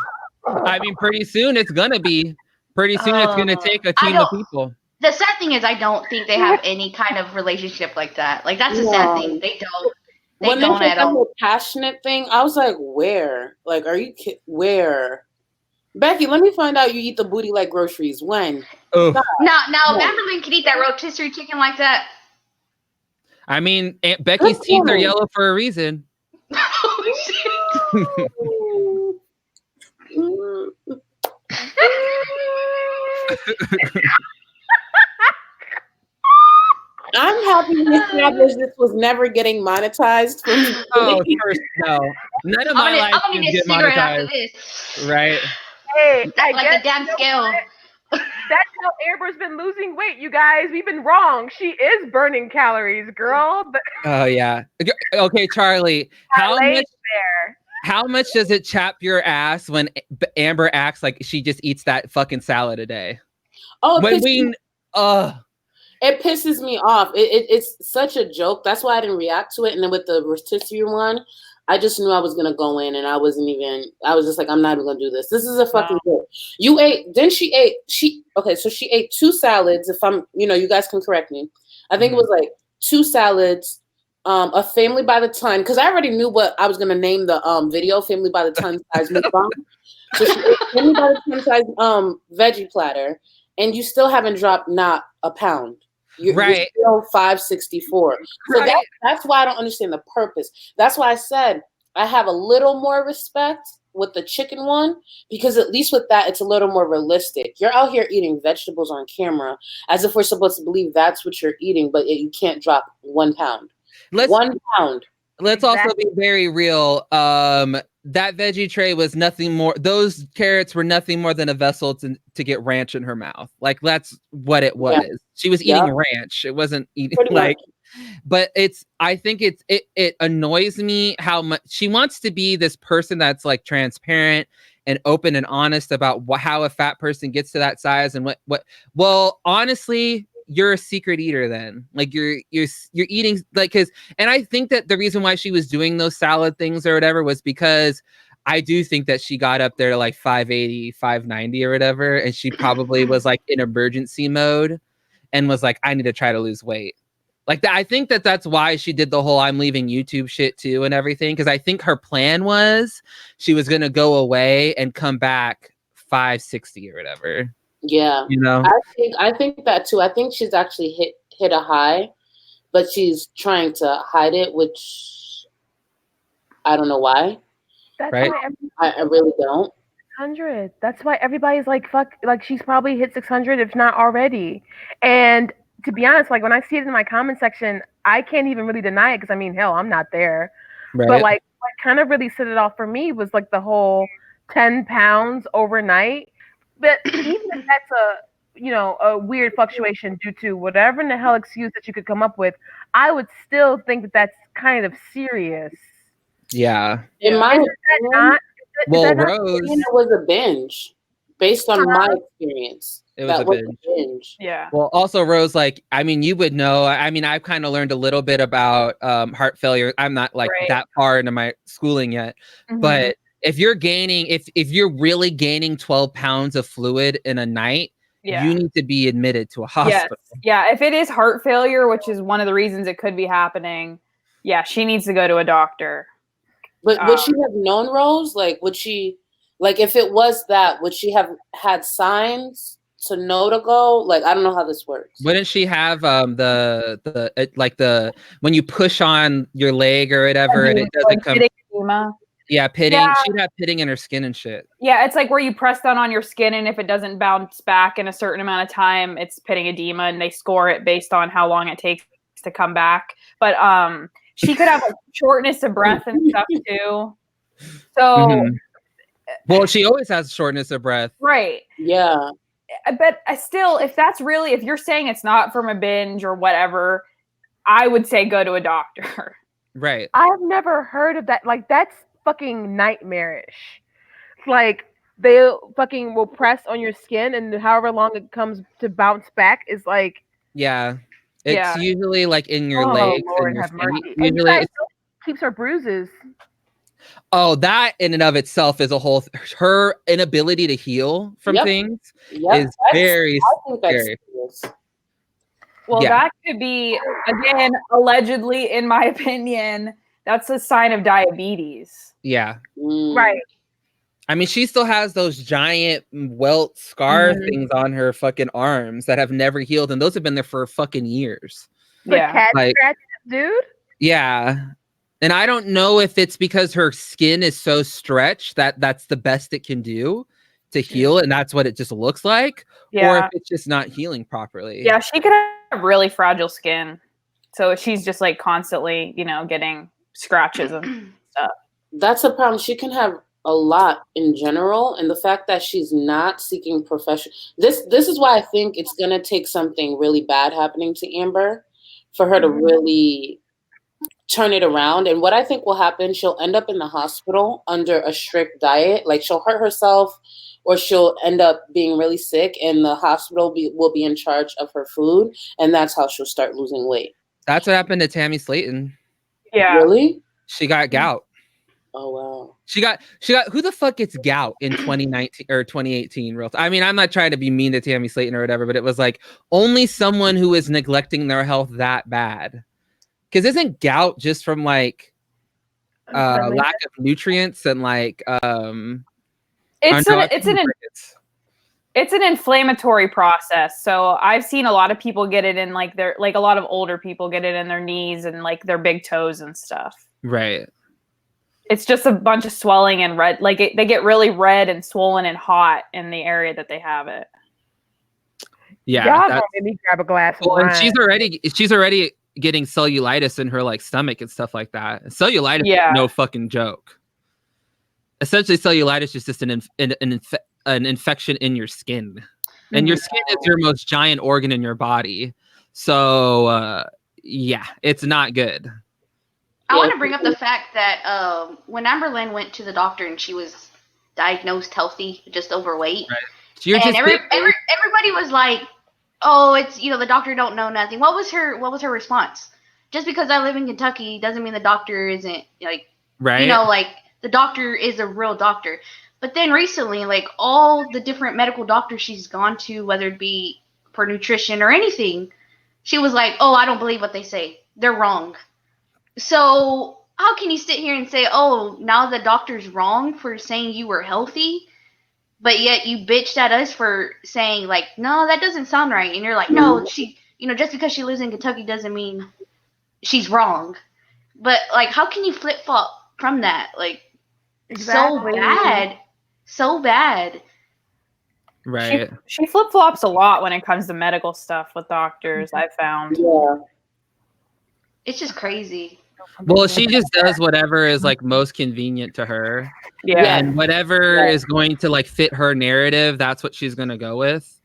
I mean, pretty soon it's gonna be. Pretty soon it's gonna take a team of people. The sad thing is, I don't think they have any kind of relationship like that. Like that's the sad thing. They don't. When don't they at all. the passionate thing, I was like, where? Like, are you where? Becky, let me find out you eat the booty like groceries. When? Oh. Now, if Amberlynn could eat that rotisserie chicken like that. I mean, Becky's teeth are yellow for a reason. I'm happy we established this was never getting monetized. Oh, first, no. None of my life I'm gonna get cigarette after monetized. this. Right. Hey, like a damn scale. That's how Amber's been losing weight, you guys. We've been wrong. She is burning calories, girl. Oh yeah. Okay, Charlie. How much does it chap your ass when Amber acts like she just eats that fucking salad a day? Oh, it pisses me off. It's such a joke. That's why I didn't react to it. And then with the rotisserie one, I just knew I was gonna go in, and I was just like, I'm not even gonna do this. This is a fucking joke. You ate, then she ate. So she ate 2 salads. If I'm, you guys can correct me. I think it was like 2 salads, a family by the ton, because I already knew what I was gonna name the video, family by the ton size mukbang. So she ate family by the ton size veggie platter, and you still haven't dropped not a pound. You're still 564. So that's why I don't understand the purpose. That's why I said I have a little more respect with the chicken one, because at least with that, it's a little more realistic. You're out here eating vegetables on camera as if we're supposed to believe that's what you're eating, but you can't drop 1 pound. 1 pound. Let's also be very real. That veggie tray was nothing more. Those carrots were nothing more than a vessel to get ranch in her mouth. Like that's what it was. Yeah. She was eating ranch. It wasn't eating but I think it annoys me how much she wants to be this person that's like transparent and open and honest about how a fat person gets to that size and what. Well, honestly, you're a secret eater then. Like you're eating like and I think that the reason why she was doing those salad things or whatever was because I do think that she got up there to like 580, 590 or whatever, and she probably was like in emergency mode and was like, I need to try to lose weight. Like that, I think that's why she did the whole I'm leaving YouTube shit too and everything, because I think her plan was she was gonna go away and come back 560 or whatever. Yeah, I think that too. I think she's actually hit a high, but she's trying to hide it, which I don't know why. That's right? Why I really don't. 600. That's why everybody's like, fuck. Like she's probably hit 600, if not already. And to be honest, like when I see it in my comment section, I can't even really deny it because I mean, hell, I'm not there. Right. But like, what kind of really set it off for me was like the whole 10 pounds overnight. But even if that's a weird fluctuation due to whatever in the hell excuse that you could come up with, I would still think that that's kind of serious. Yeah. In my Rose, it was a binge. Based on my experience, it was a binge. Yeah. Well, also, Rose, like, I mean, you would know. I mean, I've kind of learned a little bit about heart failure. I'm not like that far into my schooling yet, but if you're gaining, if you're really gaining 12 pounds of fluid in a night, you need to be admitted to a hospital. Yes. Yeah, if it is heart failure, which is one of the reasons it could be happening, yeah, she needs to go to a doctor. But would she have known, Rose? Like, would she, like, if it was that, would she have had signs to know to go? Like, I don't know how this works. Wouldn't she have the when you push on your leg or whatever and it doesn't come? Yeah, pitting. Yeah. She'd have pitting in her skin and shit. Yeah, it's like where you press down on your skin, and if it doesn't bounce back in a certain amount of time, it's pitting edema, and they score it based on how long it takes to come back. But she could have like shortness of breath and stuff too. So, well, she always has shortness of breath. Right. Yeah. But still, if you're saying it's not from a binge or whatever, I would say go to a doctor. Right. I've never heard of that. Like, that's fucking nightmarish. Like, they fucking will press on your skin, and however long it comes to bounce back is like. Yeah. It's usually like in your legs and your feet. Usually it keeps her bruises. Oh, that in and of itself is a whole. Her inability to heal from things is very scary. Well, that could be, again, allegedly, in my opinion, that's a sign of diabetes. Yeah. Right. I mean, she still has those giant welt scar things on her fucking arms that have never healed, and those have been there for fucking years. Yeah. Cat scratches, dude? Yeah. And I don't know if it's because her skin is so stretched that that's the best it can do to heal, and that's what it just looks like, or if it's just not healing properly. Yeah, she could have really fragile skin. So she's just like constantly, getting scratches and stuff. That's a problem. She can have a lot in general, and the fact that she's not seeking professional. This is why I think it's gonna take something really bad happening to Amber for her to really turn it around. And what I think will happen, she'll end up in the hospital under a strict diet. Like, she'll hurt herself, or she'll end up being really sick, and the hospital will be in charge of her food, and that's how she'll start losing weight. That's what happened to Tammy Slayton. Yeah. Really? She got gout. Oh wow. She got who the fuck gets gout in 2019 or 2018? I mean, I'm not trying to be mean to Tammy Slayton or whatever, but it was like only someone who is neglecting their health that bad. Because isn't gout just from like lack of nutrients and like it's an inflammatory process. So I've seen a lot of people get it in like a lot of older people get it in their knees and like their big toes and stuff. Right. It's just a bunch of swelling and red. Like they get really red and swollen and hot in the area that they have it. Yeah. Maybe grab a glass of wine. And she's already getting cellulitis in her like stomach and stuff like that. Cellulitis is no fucking joke. Essentially, cellulitis is just an infection in your skin, and your skin is your most giant organ in your body. So it's not good. I want to bring up the fact that when Amberlynn went to the doctor and she was diagnosed healthy, just overweight, and everybody was like, "Oh, it's the doctor don't know nothing." What was her response? Just because I live in Kentucky doesn't mean the doctor isn't like like the doctor is a real doctor. But then recently, like all the different medical doctors she's gone to, whether it be for nutrition or anything, she was like, "Oh, I don't believe what they say. They're wrong." So how can you sit here and say, "Oh, now the doctor's wrong for saying you were healthy," but yet you bitched at us for saying like, "No, that doesn't sound right," and you're like, "No, she, just because she lives in Kentucky doesn't mean she's wrong." But like, how can you flip flop from that? Like, so bad. Right. She flip flops a lot when it comes to medical stuff with doctors. I've found. Yeah. It's just crazy. Well, she just does whatever is like most convenient to her. Yeah. And whatever is going to like fit her narrative, that's what she's going to go with.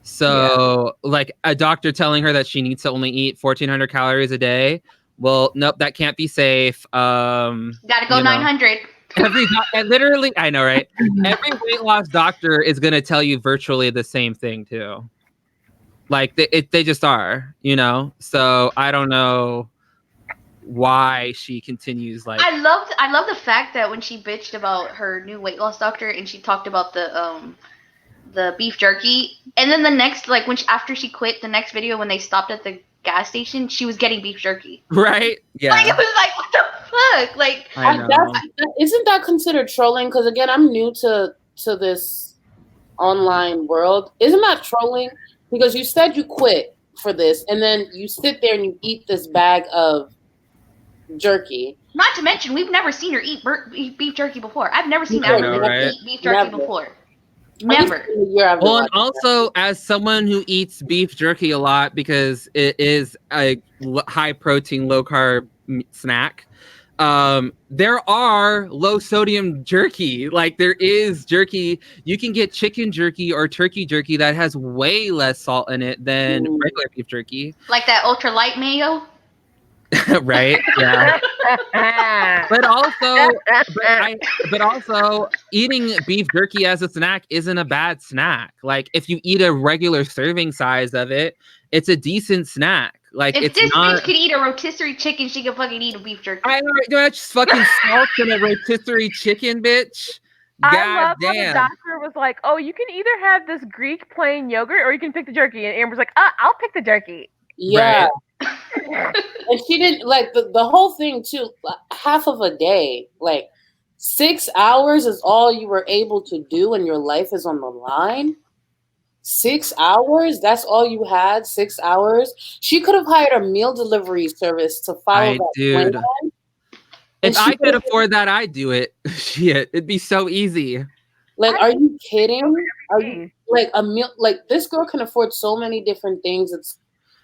So like a doctor telling her that she needs to only eat 1,400 calories a day. Well, nope, that can't be safe. Gotta go 900. And literally, I know, right? Every weight loss doctor is going to tell you virtually the same thing too. Like they just are, you know? So I don't know why she continues like. I love the fact that when she bitched about her new weight loss doctor and she talked about the beef jerky, and then the next, like, after she quit, the next video when they stopped at the gas station, she was getting beef jerky. Right? Yeah. Like, it was like, what the fuck? Like, I know. Isn't that considered trolling? Because again, I'm new to this online world. Isn't that trolling? Because you said you quit for this, and then you sit there and you eat this bag of jerky. Not to mention, we've never seen her eat beef jerky before. I've never seen her eat beef jerky before. Never. Well, and also as someone who eats beef jerky a lot because it is a high protein, low carb snack, there are low sodium jerky. Like there is jerky. You can get chicken jerky or turkey jerky that has way less salt in it than regular beef jerky. Like that ultra light mayo. Right? Yeah. but also eating beef jerky as a snack isn't a bad snack. Like if you eat a regular serving size of it, it's a decent snack. Like if this bitch could eat a rotisserie chicken, she could fucking eat a beef jerky. I know, do I just fucking salt in a rotisserie chicken, bitch? I love how the doctor was like, "Oh, you can either have this Greek plain yogurt or you can pick the jerky." And Amber's like, "I'll pick the jerky." Yeah. Right. And she didn't like the whole thing too. Half of a day, like 6 hours is all you were able to do, and your life is on the line. 6 hours? That's all you had? 6 hours? She could have hired a meal delivery service to follow that plan. If I could afford that, I'd do it. Shit, it'd be so easy. Like, are you kidding? Are you like a meal? Like this girl can afford so many different things.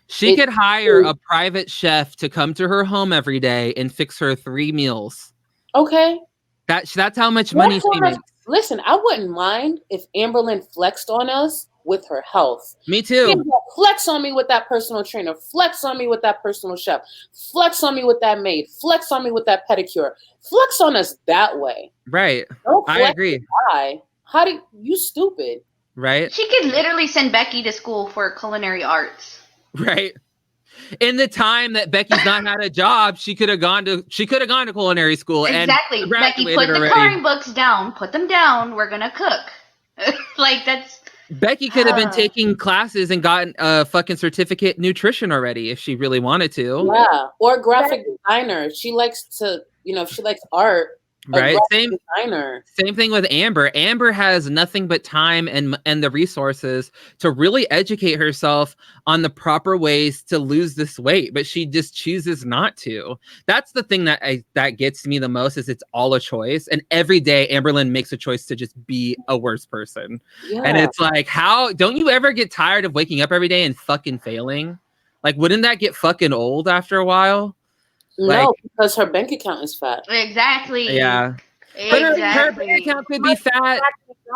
She could hire a private chef to come to her home every day and fix her 3 meals. Okay. That's how much money she makes. Listen, I wouldn't mind if Amberlynn flexed on us with her health. Me too. Flex on me with that personal trainer. Flex on me with that personal chef. Flex on me with that maid. Flex on me with that pedicure. Flex on us that way. Right. I agree. How do you stupid? Right. She could literally send Becky to school for culinary arts. Right. In the time that Becky's not had a job, she could have gone to culinary school. Exactly. And Becky, put the coloring books down. Put them down. We're gonna cook. Like that's. Becky could have been taking classes and gotten a fucking certificate in nutrition already if she really wanted to. Yeah. Or graphic designer. She likes to, if she likes art. Right. Same thing with Amber. Amber has nothing but time and the resources to really educate herself on the proper ways to lose this weight, but she just chooses not to. That's the thing that gets me the most is it's all a choice. And every day Amberlynn makes a choice to just be a worse person. Yeah. And it's like, how don't you ever get tired of waking up every day and fucking failing? Like, wouldn't that get fucking old after a while? No, because her bank account is fat. Exactly. Yeah. But her bank account could be fat.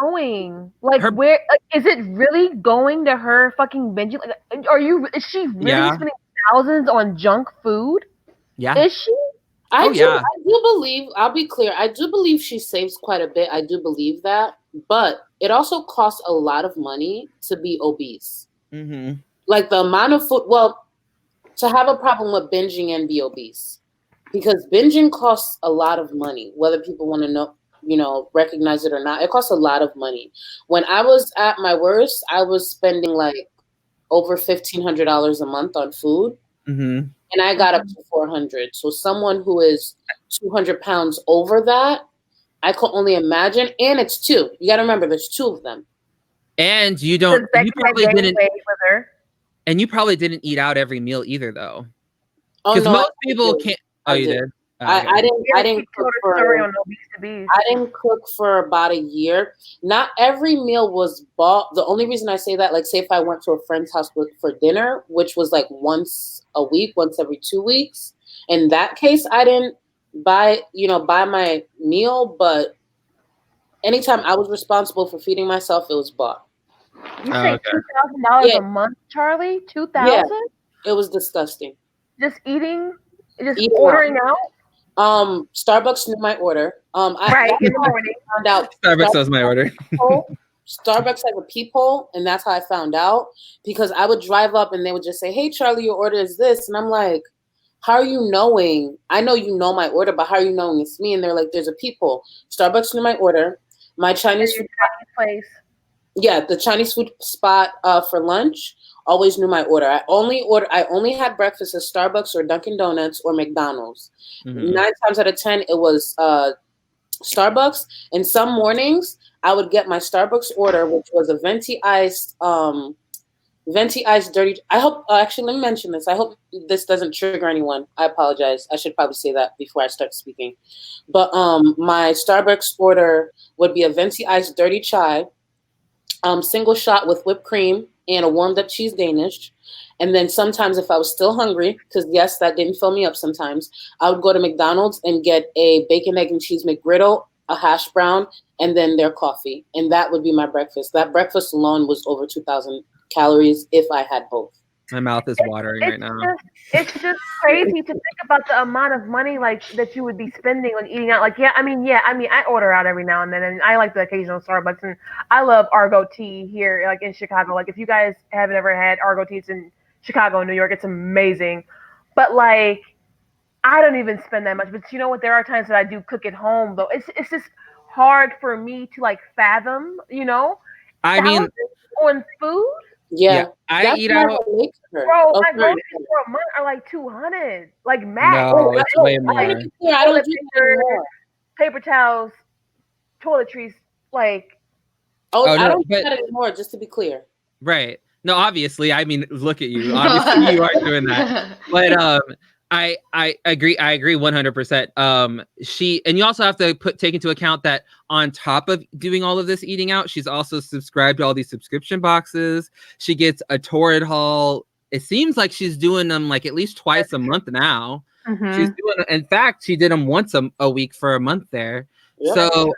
Going like where is it really going to her fucking binging? Like, is she really spending thousands on junk food? Yeah. Is she? I do believe. I'll be clear. I do believe she saves quite a bit. I do believe that, but it also costs a lot of money to be obese. Mm-hmm. Like the amount of food. Well. To have a problem with binging and be obese, because binging costs a lot of money, whether people want to recognize it or not. It costs a lot of money. When I was at my worst, I was spending like over $1,500 a month on food, and I got up to $400. So someone who is 200 pounds over that, I can only imagine. And it's 2. You got to remember, there's 2 of them. And you probably didn't. And you probably didn't eat out every meal either, though. Because most people can't. Oh, you did? I didn't cook for about a year. Not every meal was bought. The only reason I say that, like, say if I went to a friend's house for dinner, which was like once a week, once every 2 weeks. In that case, I didn't buy my meal. But anytime I was responsible for feeding myself, it was bought. You say $2,000 a month, Charlie? $2,000? Yeah, it was disgusting. Just ordering out? Starbucks knew my order. Right, in the morning. Found out Starbucks was my order. Starbucks has a peephole, and that's how I found out, because I would drive up and they would just say, "Hey, Charlie, your order is this," and I'm like, "How are you knowing? I know you know my order, but how are you knowing it's me?" And they're like, "There's a peephole." Starbucks knew my order. My Chinese food place. Yeah, the Chinese food spot for lunch always knew my order. I only had breakfast at Starbucks or Dunkin' Donuts or McDonald's. 9 times out of 10, it was Starbucks. And some mornings I would get my Starbucks order, which was a venti iced dirty. I hope actually, let me mention this. I hope this doesn't trigger anyone. I apologize. I should probably say that before I start speaking. But my Starbucks order would be a venti iced dirty chai, single shot with whipped cream and a warmed up cheese Danish. And then sometimes if I was still hungry, because yes, that didn't fill me up sometimes, I would go to McDonald's and get a bacon, egg, and cheese McGriddle, a hash brown, and then their coffee. And that would be my breakfast. That breakfast alone was over 2,000 calories if I had both. My mouth is watering right now. It's just crazy to think about the amount of money like that you would be spending on eating out. Like, I mean, I order out every now and then, and I like the occasional Starbucks, and I love Argo tea here, like in Chicago. Like, if you guys haven't ever had Argo tea, it's in Chicago and New York. It's amazing. But like, I don't even spend that much. But you know what? There are times that I do cook at home, though. It's just hard for me to like fathom. I mean, on food. Yeah, I eat out. Bro, my groceries for a month are like 200, like max. No, it's way more. I don't do that paper towels, toiletries, like. I don't do that anymore. Just to be clear. Right. No, obviously. I mean, look at you. Obviously, you are doing that. But I agree. I agree 100%. And you also have to take into account that on top of doing all of this eating out, she's also subscribed to all these subscription boxes. She gets a torrid haul. It seems like she's doing them like at least twice a month now. She's doing. In fact, she did them once a week for a month there. Yeah. So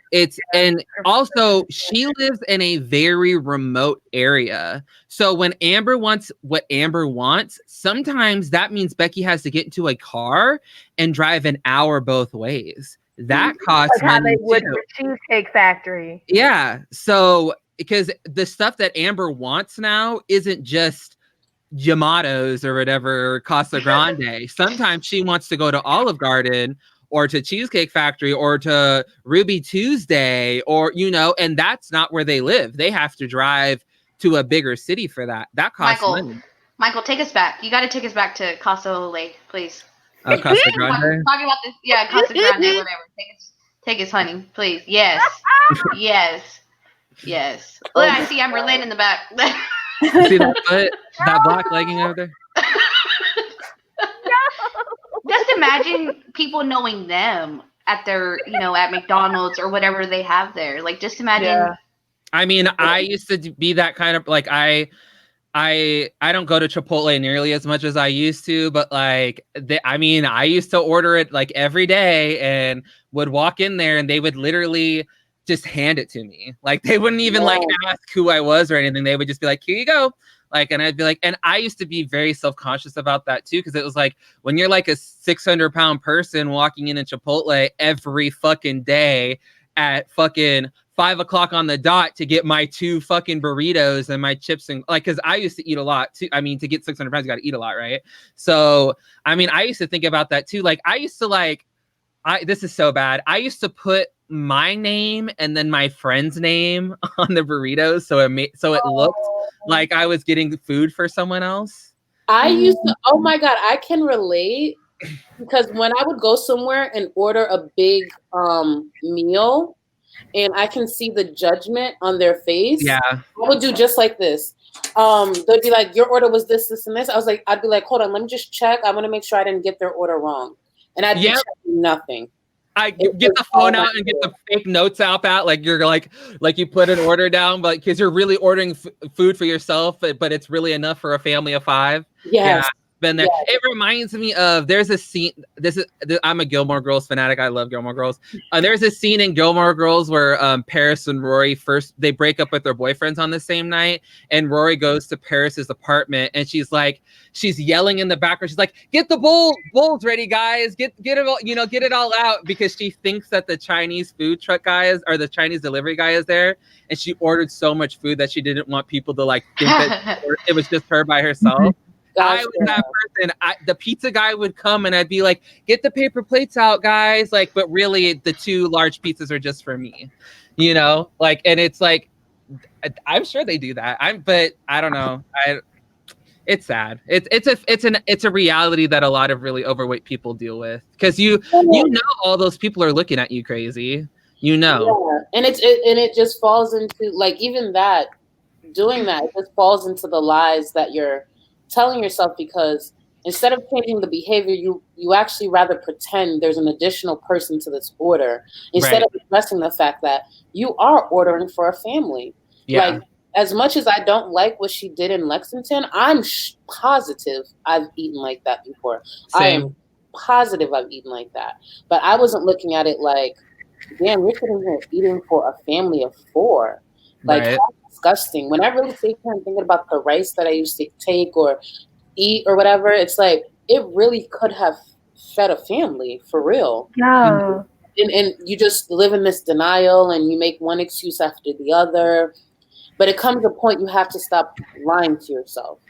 and also she lives in a very remote area. So when Amber wants what Amber wants, sometimes that means Becky has to get into a car and drive an hour both ways. That costs like money how they would for Cheesecake Factory. Yeah. So because the stuff that Amber wants now isn't just Yamato's or whatever, Casa Grande. Sometimes she wants to go to Olive Garden or to Cheesecake Factory or to Ruby Tuesday or, and that's not where they live. They have to drive to a bigger city for that. That costs money. Michael, take us back. You got to take us back to Casa Lake, please. Casa Grande? Talking about this. Yeah, Casa Grande, whatever. Take us, honey, please. Yes. Yes. Look, I see Amber Lynn in the back. See that foot? That black legging over there? Just imagine people knowing them at their, at McDonald's or whatever they have there. Like, just imagine. Yeah. I mean, I used to be that kind of like I don't go to Chipotle nearly as much as I used to, but like I used to order it like every day and would walk in there and they would literally just hand it to me. Like they wouldn't even like ask who I was or anything. They would just be like, "Here you go." Like, and I'd be like, and I used to be very self-conscious about that too, because it was like when you're like a 600-pound person walking in a Chipotle every fucking day at fucking 5 o'clock on the dot to get my 2 fucking burritos and my chips and like, because I used to eat a lot too. I mean, to get 600 pounds, you got to eat a lot, right? So, I mean, I used to think about that too. Like, I used to this is so bad. I used to put my name and then my friend's name on the burritos, so it looked like I was getting food for someone else. I used to. Oh my god, I can relate because when I would go somewhere and order a big meal, and I can see the judgment on their face. Yeah, I would do just like this. They'd be like, "Your order was this, this, and this." I'd be like, "Hold on, let me just check. I want to make sure I didn't get their order wrong," and I'd be checking nothing. I get the phone out and get the fake notes out like you're like you put an order down, but because you're really ordering food for yourself, but it's really enough for a family of 5. Yes. Been there. Yeah. It reminds me of there's a scene. I'm a Gilmore Girls fanatic. I love Gilmore Girls. There's a scene in Gilmore Girls where Paris and Rory they break up with their boyfriends on the same night, and Rory goes to Paris's apartment, and she's yelling in the background. She's like, "Get the bowls ready, guys! Get it all, get it all out," because she thinks that the Chinese food truck guy or the Chinese delivery guy is there, and she ordered so much food that she didn't want people to think that it was just her by herself. I was that person. The pizza guy would come and I'd be like, "Get the paper plates out, guys!" But really, the 2 large pizzas are just for me, and it's like, I'm sure they do that. But I don't know. It's sad. It's a reality that a lot of really overweight people deal with, because you know all those people are looking at you crazy. Yeah. And it just falls into even that doing that. It just falls into the lies that you're telling yourself, because instead of changing the behavior, you actually rather pretend there's an additional person to this order instead of addressing the fact that you are ordering for a family. Yeah. As much as I don't like what she did in Lexington, I'm positive I've eaten like that before. Same. I am positive I've eaten like that. But I wasn't looking at it like, damn, you're sitting here eating for a family of 4. How disgusting. When I really sit here and thinking about the rice that I used to take or eat or whatever, it's like, it really could have fed a family for real. Yeah. And you just live in this denial and you make one excuse after the other. But it comes to a point you have to stop lying to yourself.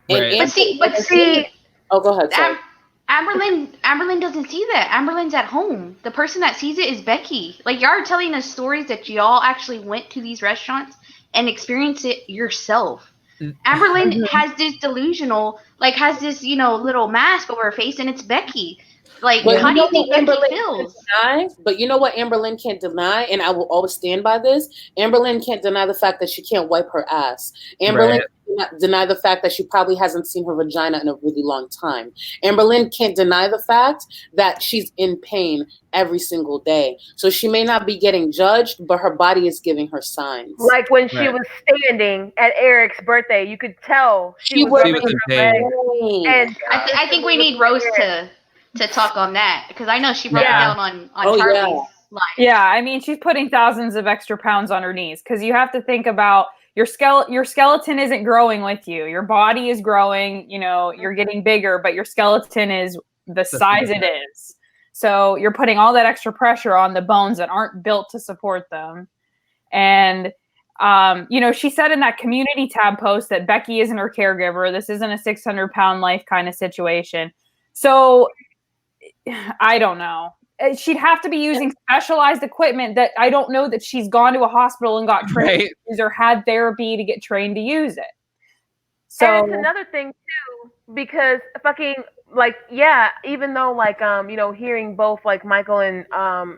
But see. Oh, go ahead. Sorry. Amberlynn doesn't see that. Amberlynn's at home. The person that sees it is Becky. Y'all are telling us stories that y'all actually went to these restaurants and experienced it yourself. Amberlynn has this delusional, has this, little mask over her face, and it's Becky. How do you think Becky feels? But you know what Amberlynn can't deny, and I will always stand by this. Amberlynn can't deny the fact that she can't wipe her ass. Amberlynn can't deny the fact that she probably hasn't seen her vagina in a really long time. Amberlynn can't deny the fact that she's in pain every single day. So she may not be getting judged, but her body is giving her signs. Like when she was standing at Eric's birthday, you could tell she was rubbing her leg. And I think we need Rose to talk on that, because I know she wrote it down on Charlie's life. Yeah, I mean, she's putting thousands of extra pounds on her knees, because you have to think about your skeleton isn't growing with you. Your body is growing, you're getting bigger, but your skeleton is the size it is. So you're putting all that extra pressure on the bones that aren't built to support them. And she said in that community tab post that Becky isn't her caregiver. This isn't a 600-pound life kind of situation. So I don't know. She'd have to be using specialized equipment that I don't know that she's gone to a hospital and got trained to use or had therapy to get trained to use it. So and it's another thing too, because even though hearing both Michael and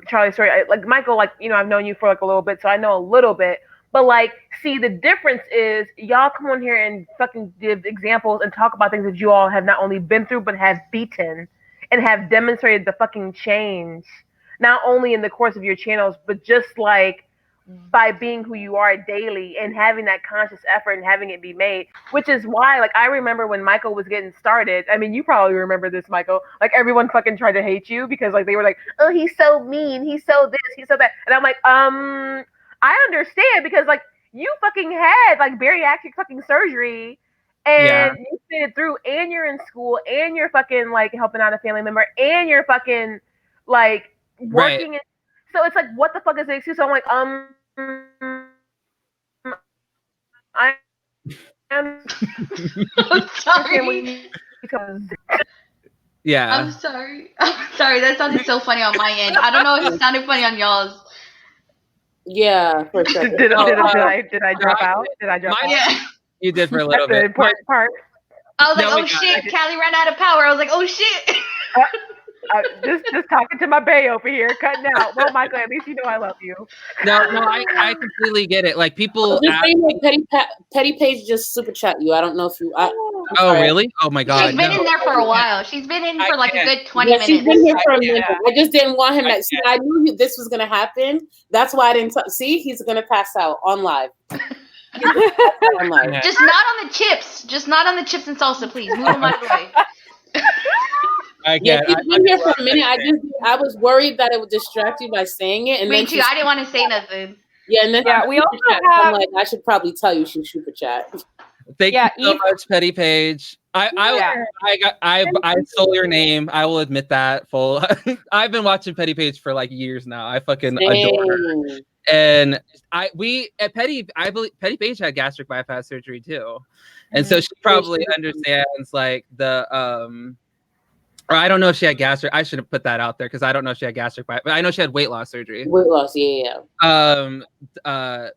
Charlie's story, Michael, I've known you for a little bit, so I know a little bit. But see, the difference is y'all come on here and fucking give examples and talk about things that you all have not only been through but have beaten and have demonstrated the fucking change, not only in the course of your channels, but just by being who you are daily and having that conscious effort and having it be made, which is why, I remember when Michael was getting started, I mean, you probably remember this, Michael, everyone fucking tried to hate you because they were like, oh, he's so mean, he's so this, he's so that. And I'm like, I understand, because you fucking had bariatric fucking surgery and you fit it through, and you're in school, and you're fucking helping out a family member, and you're fucking working. So it's what the fuck is the excuse? So I'm like, I'm sorry. Yeah. I'm sorry. That sounded so funny on my end. I don't know if it sounded funny on y'all's. Yeah, for sure. Did I drop out? Did I drop out? Yeah. You did for a little bit. The important part. I was like, oh shit, Callie ran out of power. I was like, oh shit. Just talking to my bae over here, cutting out. Well, Michael, at least you know I love you. No, I completely get it. People. Petty Page just super chat you. I don't know if you. Really? Oh my god. She's been in there for a while. She's been in for a good 20 minutes. She's been here for a minute. I just didn't want him to see. I knew this was gonna happen. That's why I didn't see. He's gonna pass out on live. Just not on the chips. Just not on the chips and salsa, please. Move them out of the way. Yeah, you've been here for a minute. I was worried that it would distract you by saying it, and Me too. I didn't want to say nothing. Yeah, and then we also have. I'm like, I should probably tell you she super chat. Thank you so much, Petty Page. I stole your name. I will admit that. Full. I've been watching Petty Page for like years now. I fucking adore her. And I believe Petty Page had gastric bypass surgery too, and so she probably understands like the or I don't know if she had gastric. I should have put that out there because I don't know if she had gastric bypass. But I know she had weight loss surgery. Weight loss, yeah.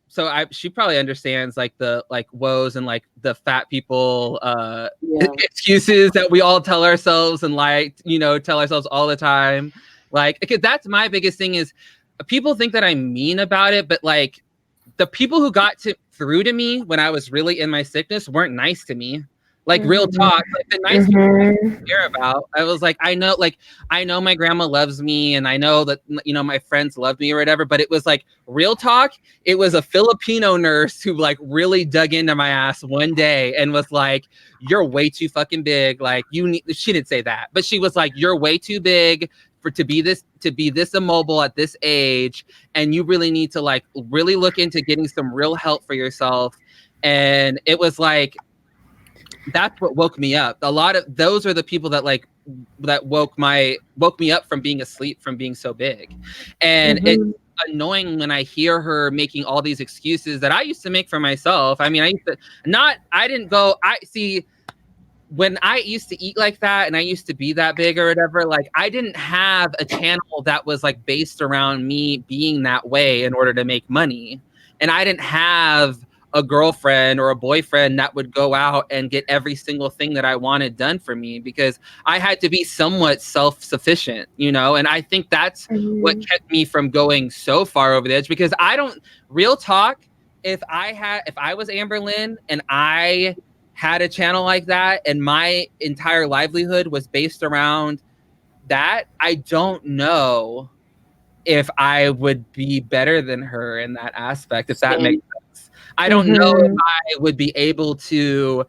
So she probably understands like the woes and like the fat people excuses that we all tell ourselves and tell ourselves all the time. Like, because that's my biggest thing is people think that I'm mean about it, but like the people who got through to me when I was really in my sickness weren't nice to me. Like real talk, like the nice people I care about. I was like, I know my grandma loves me, and I know that my friends love me or whatever. But it was like real talk. It was a Filipino nurse who like really dug into my ass one day and was like, "You're way too fucking big. Like she didn't say that, but she was like, "You're way too big to be this immobile at this age, and you really need to like really look into getting some real help for yourself." And it was like, that's what woke me up. A lot of those are the people that woke me up from being asleep, from being so big. And it's annoying when I hear her making all these excuses that I used to make for myself. I mean, when I used to eat like that and I used to be that big or whatever, like I didn't have a channel that was like based around me being that way in order to make money. And I didn't have a girlfriend or a boyfriend that would go out and get every single thing that I wanted done for me, because I had to be somewhat self-sufficient, and I think that's what kept me from going so far over the edge, because real talk, if I was Amber Lynn and I had a channel like that and my entire livelihood was based around that, I don't know if I would be better than her in that aspect, if that makes sense. I don't know if I would be able to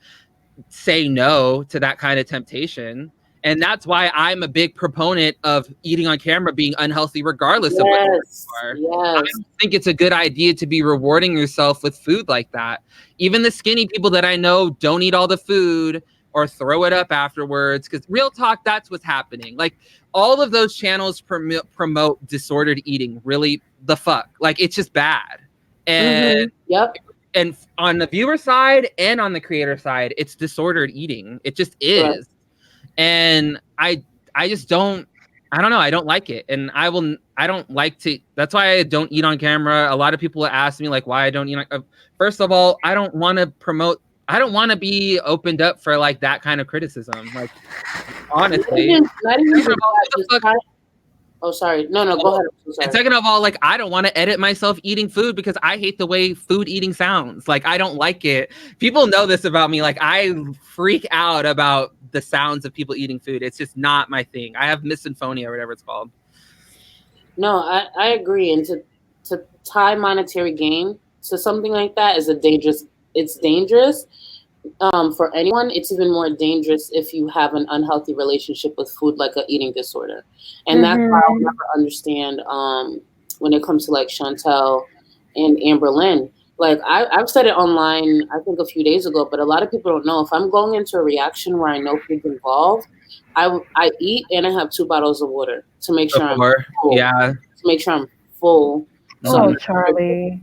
say no to that kind of temptation. And that's why I'm a big proponent of eating on camera being unhealthy regardless of what you are. I don't think it's a good idea to be rewarding yourself with food like that. Even the skinny people that I know don't eat all the food or throw it up afterwards, because real talk, that's what's happening. Like all of those channels promote disordered eating, really the fuck. Like it's just bad. And and on the viewer side and on the creator side, it's disordered eating. It just is. And I just don't know. I don't like it. And I don't like to, that's why I don't eat on camera. A lot of people ask me like why I don't eat. First of all, I don't want to be opened up for like that kind of criticism. Like honestly. Oh, sorry. No, go ahead. And second of all, like I don't want to edit myself eating food because I hate the way food eating sounds. Like I don't like it. People know this about me. Like I freak out about the sounds of people eating food. It's just not my thing. I have misophonia or whatever it's called. No, I agree. And to tie monetary gain to something like that is dangerous. It's dangerous. For anyone, it's even more dangerous if you have an unhealthy relationship with food, like an eating disorder. And that's why I'll never understand when it comes to like Chantel and Amber Lynn. Like I've said it online, I think a few days ago, but a lot of people don't know. If I'm going into a reaction where I know food's involved, I eat and I have 2 bottles of water to make sure I'm full. Yeah. To make sure I'm full. Oh, Charlie.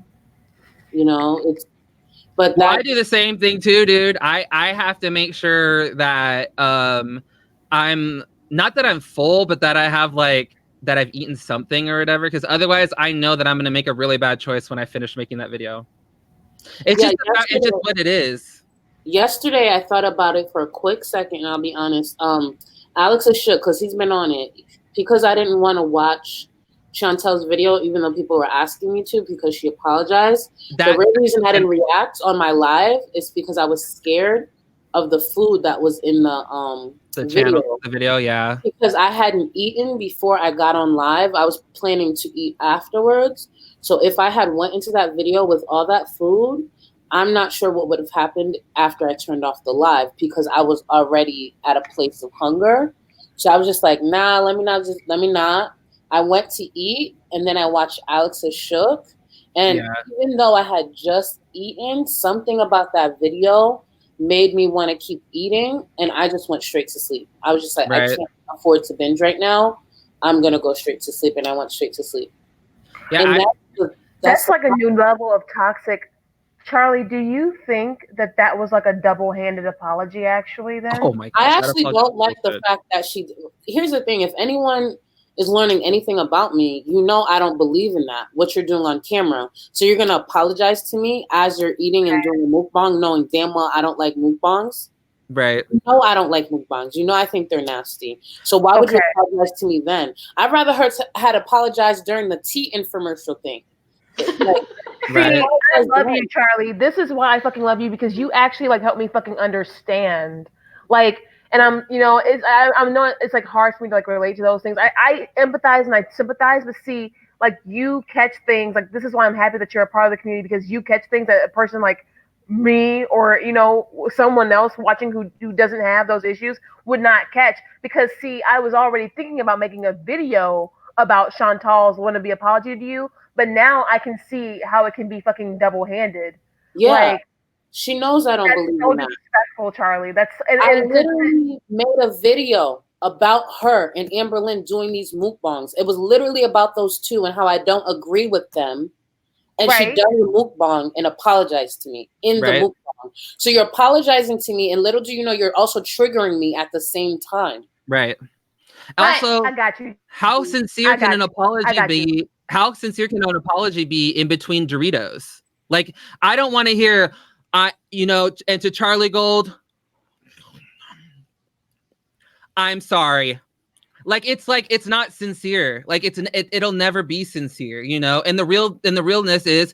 But I do the same thing too, dude. I have to make sure that I'm not that I'm full, but that I have like that I've eaten something or whatever, because otherwise I know that I'm gonna make a really bad choice when I finish making that video. It's just what it is. Yesterday I thought about it for a quick second, and I'll be honest. Alex is shook because he's been on it, because I didn't want to watch Chantel's video, even though people were asking me to, because she apologized. The real reason I didn't react on my live is because I was scared of the food that was in the video, yeah. Because I hadn't eaten before I got on live. I was planning to eat afterwards. So if I had went into that video with all that food, I'm not sure what would have happened after I turned off the live because I was already at a place of hunger. So I was just like, nah, let me not. I went to eat and then I watched Alex's Shook. And even though I had just eaten, something about that video made me want to keep eating. And I just went straight to sleep. I was just like, I can't afford to binge right now. I'm going to go straight to sleep. And I went straight to sleep. Yeah, and that's like a new level of toxic. Charlie, do you think that was like a double-handed apology actually then? Oh my God. I actually don't like the fact that here's the thing. If anyone is learning anything about me, you know I don't believe in that, what you're doing on camera. So you're going to apologize to me as you're eating and doing a mukbang, knowing damn well I don't like mukbangs. Right. You know I don't like mukbangs. You know I think they're nasty. So why would you apologize to me then? I'd rather her had apologized during the tea infomercial thing. Like, see, I love you, Charlie. This is why I fucking love you, because you actually like help me fucking understand. Like, and I'm, you know, I'm not. It's like hard for me to like relate to those things. I empathize and I sympathize, but see, like you catch things. Like this is why I'm happy that you're a part of the community, because you catch things that a person like me or you know someone else watching who doesn't have those issues would not catch. Because see, I was already thinking about making a video about Chantal's wannabe apology to you. But now I can see how it can be fucking double-handed. Yeah, like, she knows I don't believe in that. Disrespectful, Charlie. I literally made a video about her and Amberlynn doing these mukbangs. It was literally about those two and how I don't agree with them. And she done the mukbang and apologized to me in the mukbang. So you're apologizing to me, and little do you know, you're also triggering me at the same time. Right. Also, I got you. How sincere can an apology be? How sincere can an apology be in between Doritos? Like, I don't want to hear, you know, and to Charlie Gold, I'm sorry. Like it's not sincere. Like it'll never be sincere, you know. And the realness is,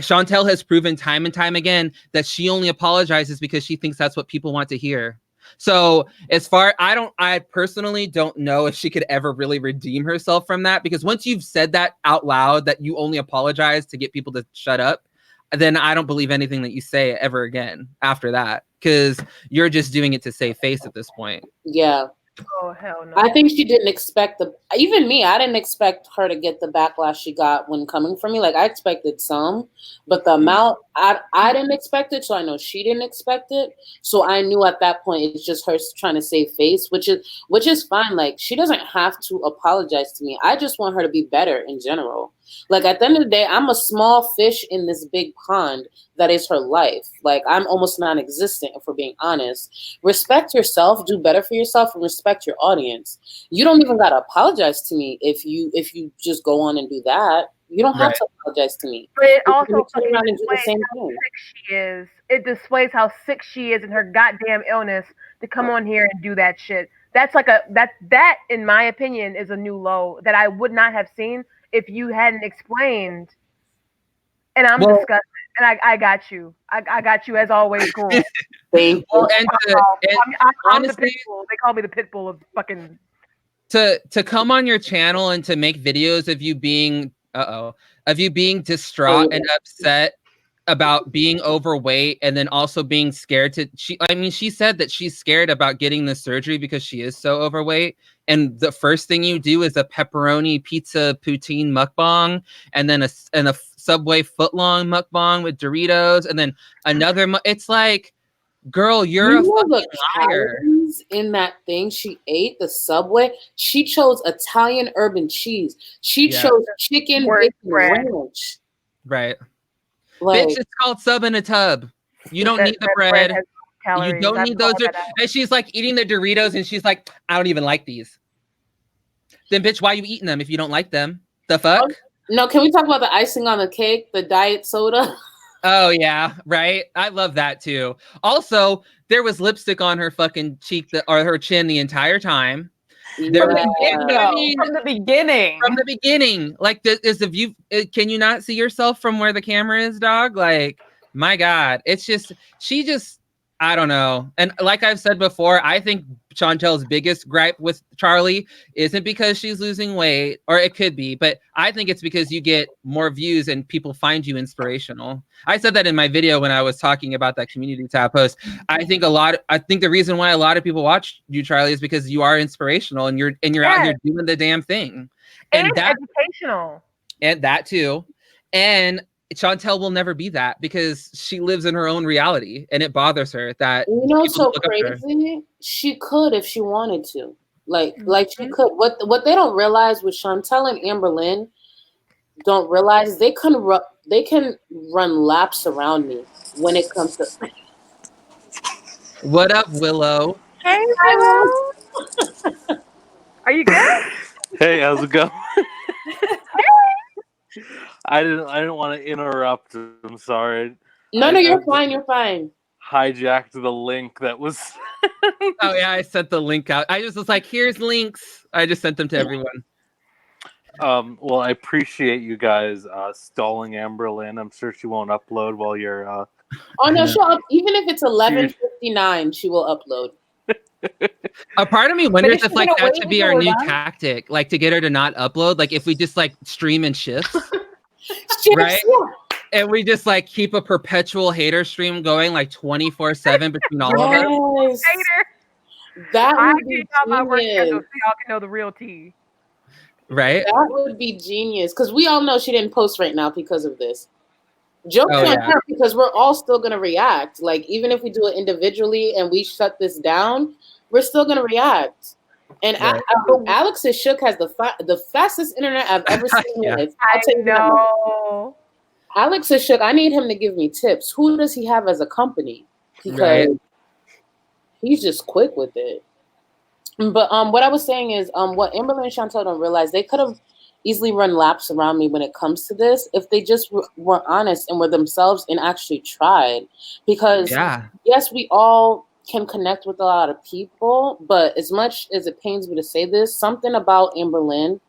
Chantel has proven time and time again that she only apologizes because she thinks that's what people want to hear. So I personally don't know if she could ever really redeem herself from that, because once you've said that out loud, that you only apologize to get people to shut up, then I don't believe anything that you say ever again after that, because you're just doing it to save face at this point. Yeah. Oh, hell no. I think she didn't expect even me, I didn't expect her to get the backlash she got when coming from me. Like, I expected some, but the amount, I didn't expect it, so I know she didn't expect it. So I knew at that point it's just her trying to save face, which is fine. Like, she doesn't have to apologize to me. I just want her to be better in general. Like, at the end of the day, I'm a small fish in this big pond that is her life. Like, I'm almost non-existent, if we're being honest. Respect yourself, do better for yourself, and respect your audience. You don't even gotta apologize to me if you just go on and do that. You don't have to apologize to me. But it also turn around and do the same thing. Sick she is. It displays how sick she is in her goddamn illness to come on here and do that shit. That's like that in my opinion is a new low that I would not have seen if you hadn't explained. And I'm disgusted. And I got you. I got you as always, cool. Thank you. I'm the pit bull. They call me the pit bull of fucking. To come on your channel and to make videos of you being distraught and upset about being overweight, and then also being scared she said that she's scared about getting the surgery because she is so overweight. And the first thing you do is a pepperoni pizza poutine mukbang, and then a Subway footlong mukbang with Doritos, and then another. It's like, girl, you're a fucking liar. In that thing she ate, the Subway, she chose Italian urban cheese. She chose chicken bacon ranch. Right. Like, bitch, it's called sub in a tub. You don't need the bread. You don't need those. And she's like eating the Doritos, and she's like, I don't even like these. Then, bitch, why are you eating them if you don't like them? The fuck? No, can we talk about the icing on the cake, the diet soda? Oh, yeah, right? I love that, too. Also, there was lipstick on her fucking cheek or her chin the entire time. From the beginning. From the beginning. Like, is the view, can you not see yourself from where the camera is, dog? Like, my God. It's just, she just, I don't know. And like I've said before, I think Chantel's biggest gripe with Charlie isn't because she's losing weight, or it could be, but I think it's because you get more views and people find you inspirational. I said that in my video when I was talking about that community tab post. I think the reason why a lot of people watch you, Charlie, is because you are inspirational and you're out here doing the damn thing. And educational. And that too. And Chantel will never be that because she lives in her own reality and it bothers her that so crazy. She could if she wanted to. Like she could. What they don't realize with Chantel and Amberlynn don't realize they can run laps around me when it comes to. What up, WiLLo? Hey, WiLLo. Are you good? Hey, how's it going? I didn't want to interrupt. I'm sorry. No, you're fine. You're fine. Hijacked the link that was. Oh yeah, I sent the link out. I just was like, "Here's links." I just sent them to everyone. Well, I appreciate you guys stalling Amberlynn. I'm sure she won't upload while you're. Oh no, even if it's 11:59, she will upload. A part of me wonders if like that should be our new tactic, like to get her to not upload. Like if we just like stream in shifts, right? And we just like keep a perpetual hater stream going like 24/7 between all of us. Hater. That I would be my work schedule genius. so y'all can know the real tea. Right? That would be genius because we all know she didn't post right now because of this. Joke's on her because we're all still gonna react. Like even if we do it individually and we shut this down, we're still gonna react. And Alex's Shook has the fastest internet I've ever seen in life. I know. Alex's Shook. I need him to give me tips. Who does he have as a company? Because he's just quick with it. But what I was saying is, what Amberlynn and Chantel don't realize, they could have easily run laps around me when it comes to this if they just were honest and were themselves and actually tried. Because yes, we all can connect with a lot of people, but as much as it pains me to say this, something about Amberlynn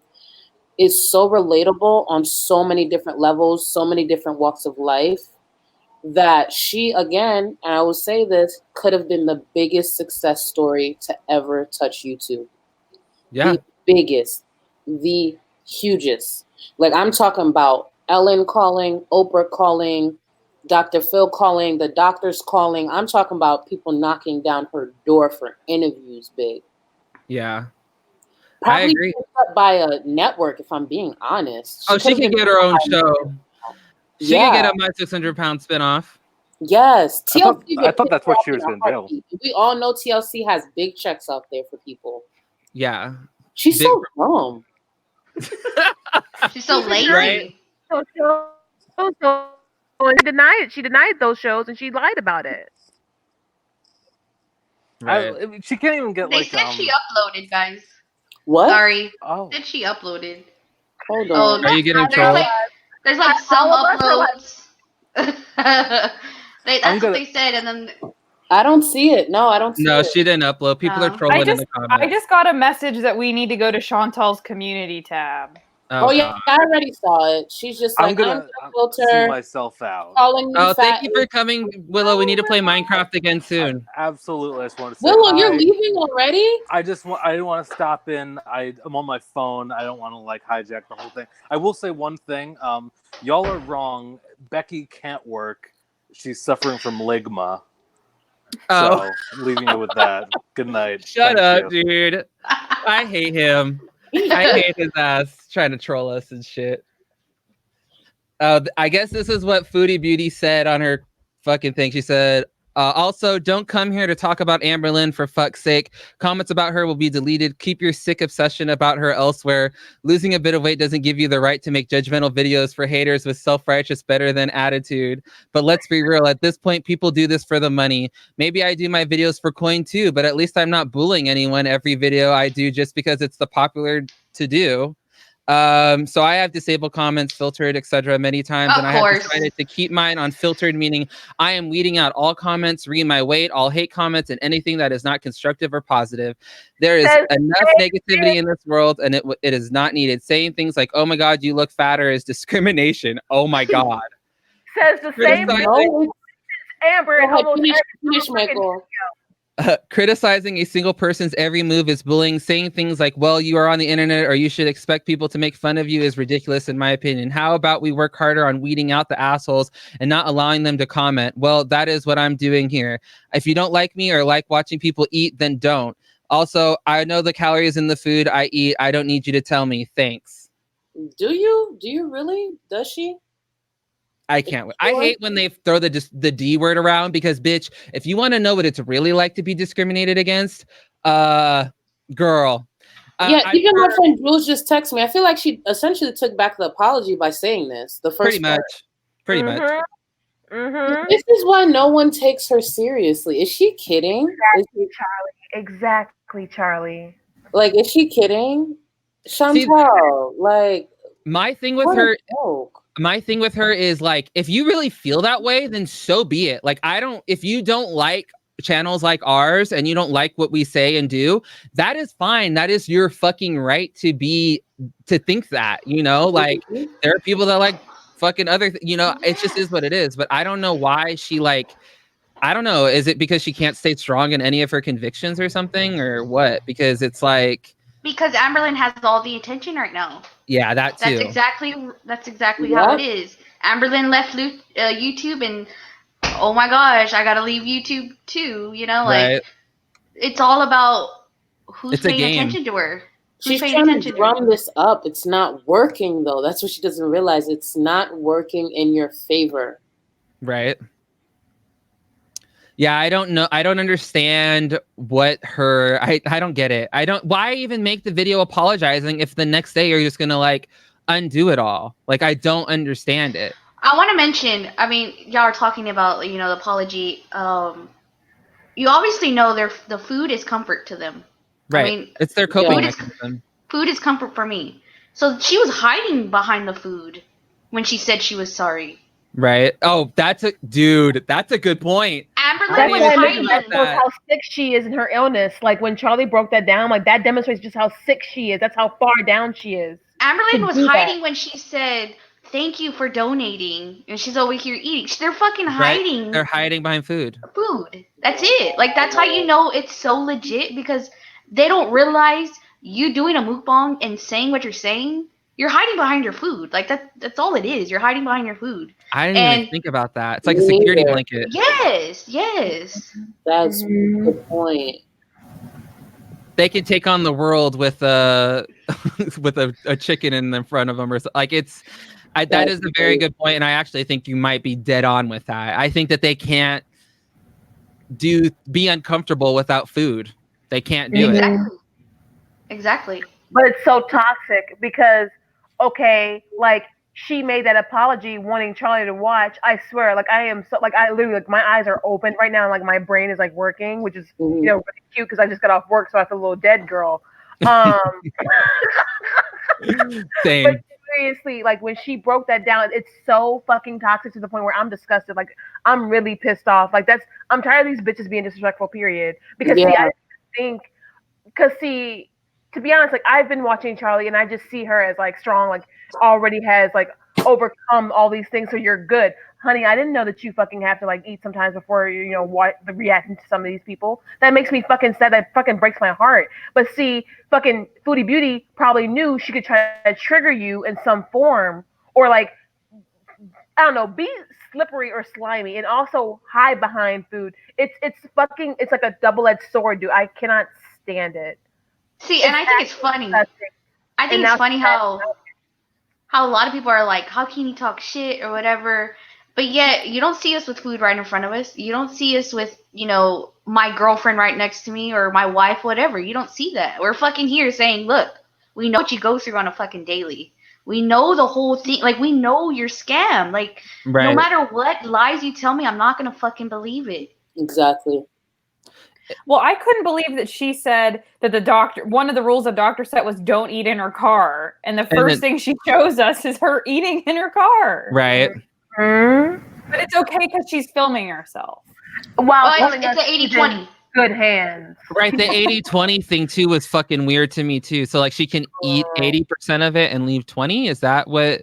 is so relatable on so many different levels, so many different walks of life, that she, again, and I will say this, could have been the biggest success story to ever touch YouTube. Yeah. The biggest, the hugest. Like I'm talking about Ellen calling, Oprah calling, Dr. Phil calling, the doctors calling. I'm talking about people knocking down her door for interviews, big. Yeah. Probably I agree. picked up by a network, if I'm being honest. She could get her own show. She could get a My 600 Pound spinoff. Yes. I thought that's what she was going to do. We all know TLC has big checks out there for people. Yeah. She's so dumb. She's so lazy. Right? She denied those shows and she lied about it. Right. She can't even get they said she uploaded, guys. What? Sorry. Oh. Said she uploaded. Hold on. Are you getting trolled? There's like some uploads. That's what they said, and then I don't see it. No, I don't see it. No, she didn't upload. People are trolling in the comments. I just got a message that we need to go to Chantal's community tab. Oh yeah, I already saw it. She's just like, I'm gonna filter see myself out. Thank you for coming, WiLLo. We need to play Minecraft again soon. Absolutely. I just want to say WiLLo, you're leaving already? I didn't want to stop in. I'm on my phone. I don't want to like hijack the whole thing. I will say one thing. Y'all are wrong. Becky can't work. She's suffering from ligma. So I'm leaving you with that. Good night. Shut up, dude. I hate him. I hate his ass trying to troll us and shit. I guess this is what Foodie Beauty said on her fucking thing. She said, also, don't come here to talk about Amberlynn for fuck's sake. Comments about her will be deleted. Keep your sick obsession about her elsewhere. Losing a bit of weight doesn't give you the right to make judgmental videos for haters with self-righteous better than attitude. But let's be real. At this point, people do this for the money. Maybe I do my videos for coin too, but at least I'm not bullying anyone every video I do just because it's the popular to do. So I have disabled comments, filtered, etc. many times, and I have decided to keep mine unfiltered, meaning I am weeding out all comments, read my weight, all hate comments, and anything that is not constructive or positive. There is enough negativity in this world, and it is not needed. Saying things like, "Oh my God, you look fatter," is discrimination. Oh my God. Says the same Amber and almost finish, Michael. Criticizing a single person's every move is bullying. Saying things like, well, you are on the internet or you should expect people to make fun of you is ridiculous in my opinion. How about we work harder on weeding out the assholes and not allowing them to comment? Well, that is what I'm doing here. If you don't like me or like watching people eat, then don't. Also, I know the calories in the food I eat. I don't need you to tell me. Thanks. Do you? Do you really? Does she? I can't. I hate when they throw the D word around because, bitch, if you want to know what it's really like to be discriminated against, girl. Yeah, even my friend Jules just texted me. I feel like she essentially took back the apology by saying this. The first pretty much. Mm-hmm. This is why no one takes her seriously. Is she kidding? Exactly, Charlie. Like, is she kidding? Chantal, like, my thing with her. My thing with her is like, if you really feel that way, then so be it. Like, if you don't like channels like ours and you don't like what we say and do, that is fine. That is your fucking right to think that, you know, like there are people that like fucking other, you know, it just is what it is. But I don't know why she like, I don't know. Is it because she can't stay strong in any of her convictions or something or what? Because it's like. Because Amberlynn has all the attention right now. Yeah, that too. That's exactly how it is. Amberlynn left YouTube, and oh my gosh, I gotta leave YouTube too. You know, like it's all about who's paying attention to her. She's trying to drum this up. It's not working though. That's what she doesn't realize. It's not working in your favor. Right. Yeah, I don't know. I don't understand what her. I don't get it. Why even make the video apologizing if the next day you're just gonna like undo it all? Like, I don't understand it. I want to mention. I mean, y'all are talking about, you know, the apology. You obviously know the food is comfort to them. Right. I mean, it's their coping mechanism. Food is comfort for me. So she was hiding behind the food when she said she was sorry. Right. Oh, that's a good point. Amberlynn was hiding. How sick she is in her illness. Like when Charlie broke that down, like that demonstrates just how sick she is. That's how far down she is. Amberlynn was hiding when she said, "Thank you for donating," and she's over here eating. They're fucking hiding. Right? They're hiding behind food. That's it. Like that's how you know it's so legit, because they don't realize you doing a mukbang and saying what you're saying. You're hiding behind your food. Like that's all it is. You're hiding behind your food. I didn't even think about that. It's like a security blanket. Yes. That's the point. They can take on the world with a chicken in front of them, or like that is a very good point, and I actually think you might be dead on with that. I think that they can't be uncomfortable without food. They can't do it. Exactly. But it's so toxic because, okay, like she made that apology wanting Charlie to watch. I swear, like I am so, like I literally, like my eyes are open right now. Like my brain is like working, which is, you know, really cute because I just got off work, so I feel a little dead girl. Same. But seriously, like when she broke that down, it's so fucking toxic to the point where I'm disgusted. Like I'm really pissed off. Like I'm tired of these bitches being disrespectful, period. Because see, I think, to be honest, like I've been watching Charlie and I just see her as like strong, like already has like overcome all these things. So you're good. Honey, I didn't know that you fucking have to like eat sometimes before you know what the reaction to some of these people. That makes me fucking sad. That fucking breaks my heart. But see, fucking Foodie Beauty probably knew she could try to trigger you in some form, or like, I don't know, be slippery or slimy and also hide behind food. It's like a double-edged sword, dude. I cannot stand it. See, and I think it's funny. I think it's funny how a lot of people are like, how can you talk shit or whatever? But yet, you don't see us with food right in front of us. You don't see us with, you know, my girlfriend right next to me or my wife, whatever. You don't see that. We're fucking here saying, look, we know what you go through on a fucking daily. We know the whole thing. Like, we know your scam. Like, no matter what lies you tell me, I'm not going to fucking believe it. Exactly. Well, I couldn't believe that she said that one of the rules the doctor set was don't eat in her car. And the first thing she shows us is her eating in her car. Right. Mm-hmm. But it's okay because she's filming herself. Wow. It's the 80-20. Good hands. Right. The 80-20 thing too was fucking weird to me too. So like she can eat 80% of it and leave 20. Is that what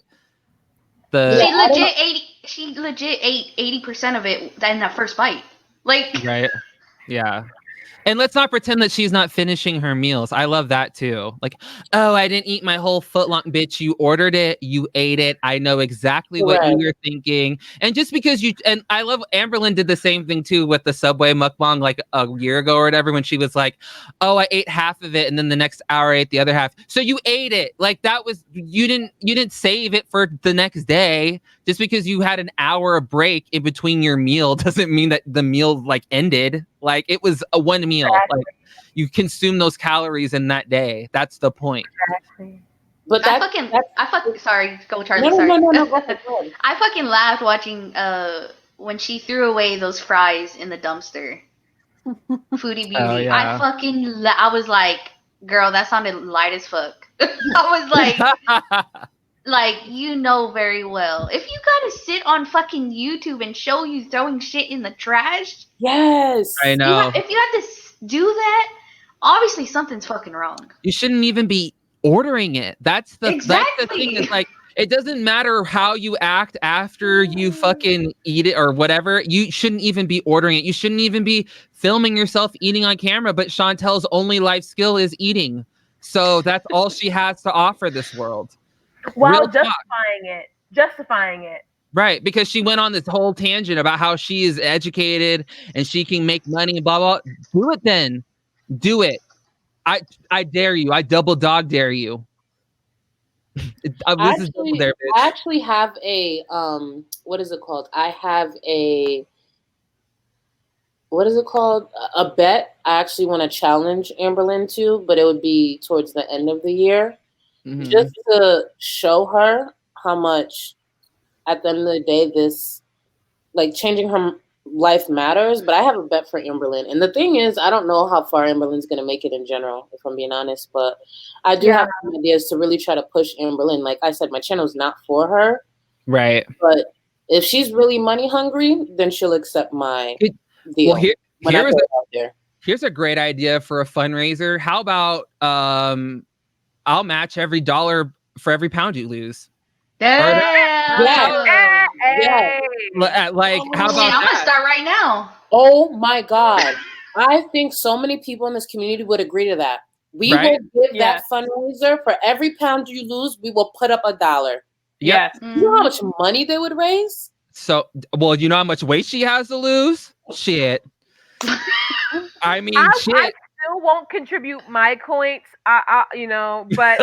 she legit ate 80% of it in that first bite. Like, right? Yeah. And let's not pretend that she's not finishing her meals. I love that too. Like, oh, I didn't eat my whole foot long. Bitch, you ordered it. You ate it. I know exactly what you were thinking. And just because and I love Amberlynn did the same thing too with the Subway mukbang like a year ago or whatever, when she was like, oh, I ate half of it. And then the next hour I ate the other half. So you ate it. Like that was, you didn't save it for the next day. Just because you had an hour break in between your meal doesn't mean that the meal like ended. Like it was a one meal. Exactly. Like you consume those calories in that day. That's the point. Exactly. But I fucking sorry, go Charlie. No, sorry. Go ahead. I fucking laughed watching when she threw away those fries in the dumpster. Foodie Beauty. Oh, yeah. I was like, girl, that sounded light as fuck. I was like, like, you know very well. If you gotta sit on fucking YouTube and show you throwing shit in the trash. Yes. I know. If you have to do that, obviously something's fucking wrong. You shouldn't even be ordering it. That's the thing. Is like, it doesn't matter how you act after you fucking eat it or whatever. You shouldn't even be ordering it. You shouldn't even be filming yourself eating on camera. But Chantel's only life skill is eating. So that's all she has to offer this world. While justifying it. Right, because she went on this whole tangent about how she is educated and she can make money and blah, blah. Do it then. Do it. I dare you. I double dog dare you. I actually have a what is it called? I have a a bet I actually want to challenge Amberlynn to, but it would be towards the end of the year. Mm-hmm. Just to show her how much at the end of the day this like changing her life matters. But I have a bet for Amberlynn. And the thing is, I don't know how far Amberlynn's gonna make it in general, if I'm being honest, but I do have some ideas to really try to push Amberlynn. Like I said, my channel's not for her. Right. But if she's really money hungry, then she'll accept my deal. Well, here's a great idea for a fundraiser. How about I'll match every dollar for every pound you lose. Yeah. Like, how about I'm gonna start right now. Oh my God. I think so many people in this community would agree to that. We will give that fundraiser for every pound you lose. We will put up $1. Yes. You know how much money they would raise? So, well, you know how much weight she has to lose? Shit. I mean, shit. I still won't contribute my coins, but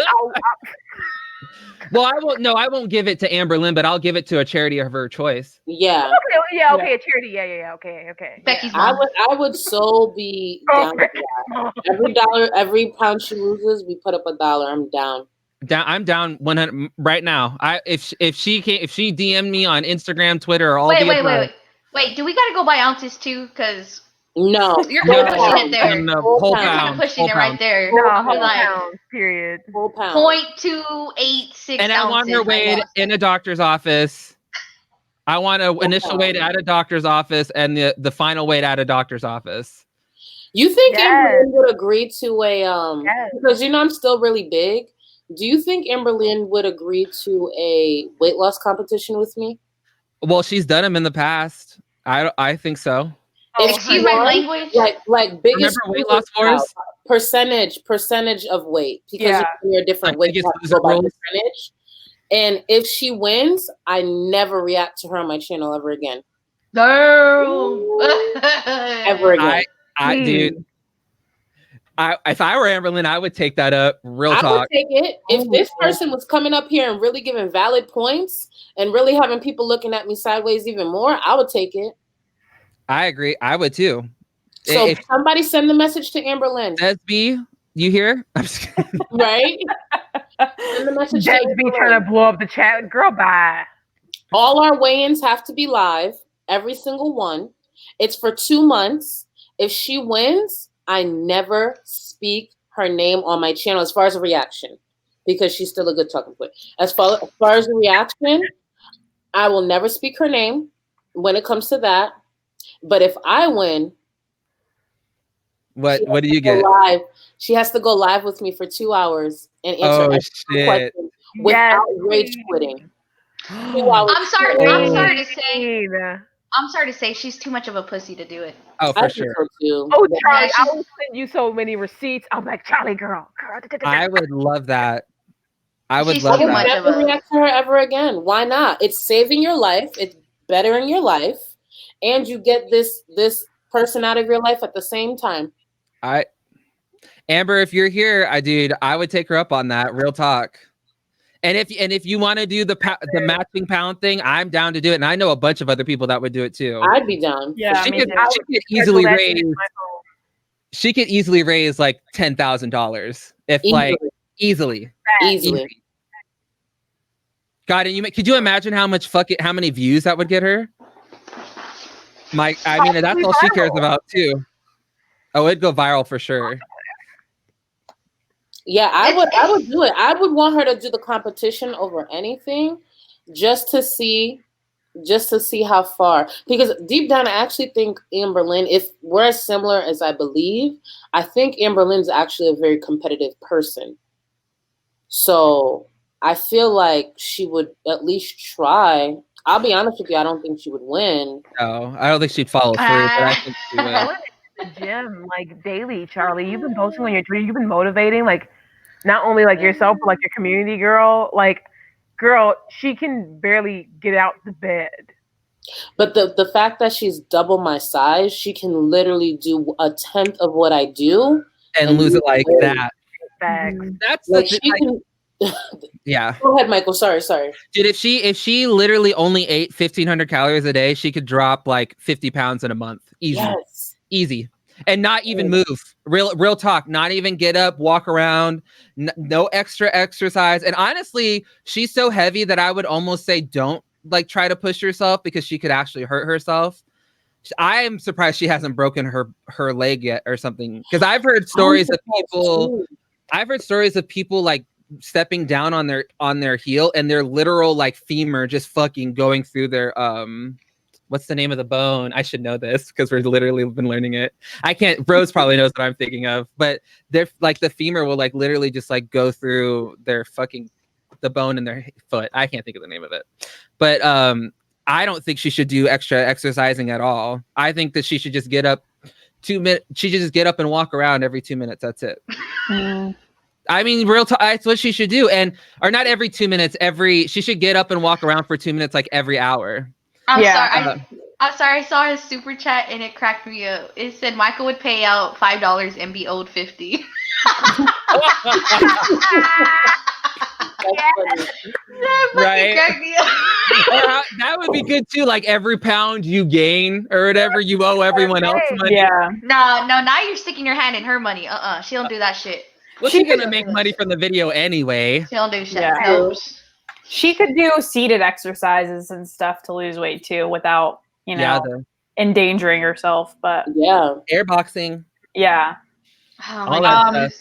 Well, I won't give it to Amberlynn, but I'll give it to a charity of her choice. Yeah. Okay, a charity. Okay. Becky's mom. I would so be down with that. Every pound she loses, we put up $1. I'm down. I'm down 100 right now. If she DM me on Instagram, Twitter, or all wait. Do we gotta go by ounces too? Because no, you're kind of pushing it there. Whole you're kind of pushing it right there. Whole pound. Period. Whole pound. 0.286. And I want her weighed in a doctor's office. I want an initial weight at a doctor's office and the final weight at a doctor's office. You think Amberlynn would agree to a because I'm still really big. Do you think Amberlynn would agree to a weight loss competition with me? Well, she's done them in the past. I think so. Excuse my language. Like biggest weight loss wars? Percentage of weight, because you're different weight percentage. And if she wins, I never react to her on my channel ever again. No, ever again. Dude. If I were Amberlynn, I would take that up. Real talk. I would take it. If this person was coming up here and really giving valid points and really having people looking at me sideways even more, I would take it. I agree. I would too. So if somebody send the message to Amberlynn. Desby, you hear? I'm just kidding. Right? Send the message Desby trying to blow up the chat. Girl, bye. All our weigh-ins have to be live. Every single one. It's for 2 months. If she wins, I never speak her name on my channel as far as a reaction, because she's still a good talking point. As far as the reaction, I will never speak her name when it comes to that. But if I win, what do you get? Live. She has to go live with me for 2 hours and answer questions without rage quitting. I'm sorry to say. Queen. I'm sorry to say she's too much of a pussy to do it. Oh, for sure. Too. Oh, Charlie, Yeah, I will send you so many receipts. I'm like, Charlie, girl. I would love that. I would She's love too that. much. Never react to her ever again. Why not? It's saving your life. It's bettering your life, and you get this person out of your life at the same time. Amber, if you're here, I would take her up on that. Real talk. And if you want to do the matching pound thing, I'm down to do it. And I know a bunch of other people that would do it too. I'd be down. Yeah, she me could too. easily raise. She could easily raise like $10,000 if easily. God, and could you imagine how many views that would get her? I mean, that's all she cares about too. Oh, it'd go viral for sure. Yeah, I would do it. I would want her to do the competition over anything, just to see how far. Because deep down, I actually think Amberlynn, if we're as similar as I believe, I think Amberlynn's actually a very competitive person. So I feel like she would at least try. I'll be honest with you, I don't think she would win. No, I don't think she'd follow through, but I think she would. The gym like daily, Charlie. You've been posting on your Twitter. You've been motivating like not only like yourself but like your community, girl. Like, girl, she can barely get out the bed. But the fact that she's double my size, she can literally do a 10th of what I do and lose it like that. That's like she can. Yeah. Go ahead, Michael. Sorry. Dude, if she literally only ate 1,500 calories a day, she could drop like 50 pounds in a month. Easy. Yes. Easy. And not even move. Real talk. Not even get up, walk around. No extra exercise. And honestly, she's so heavy that I would almost say don't like try to push yourself, because she could actually hurt herself. I am surprised she hasn't broken her leg yet or something. Because I've heard stories of people. I've heard stories of people like stepping down on their heel and their literal like femur just fucking going through their what's the name of the bone? I should know this because we've literally been learning it. I can't. Rose probably knows what I'm thinking of, but they're like the femur will like literally just like go through their fucking the bone in their foot. I can't think of the name of it, but I don't think she should do extra exercising at all. I think that she should just get up 2 minutes. She should just get up and walk around every 2 minutes. That's it. I mean, that's what she should do. Or not every 2 minutes, she should get up and walk around for 2 minutes, like every hour. I'm sorry. I saw his super chat and it cracked me up. It said Michael would pay out $5 and be owed $50. Right? That would be good too. Like every pound you gain or whatever, you owe everyone else money. Yeah. No, now you're sticking your hand in her money. She don't do that shit. Well, she's gonna make money from the video anyway. She don't do shit. Yeah. No. She could do seated exercises and stuff to lose weight too, without endangering herself. But airboxing. Yeah. Oh my God.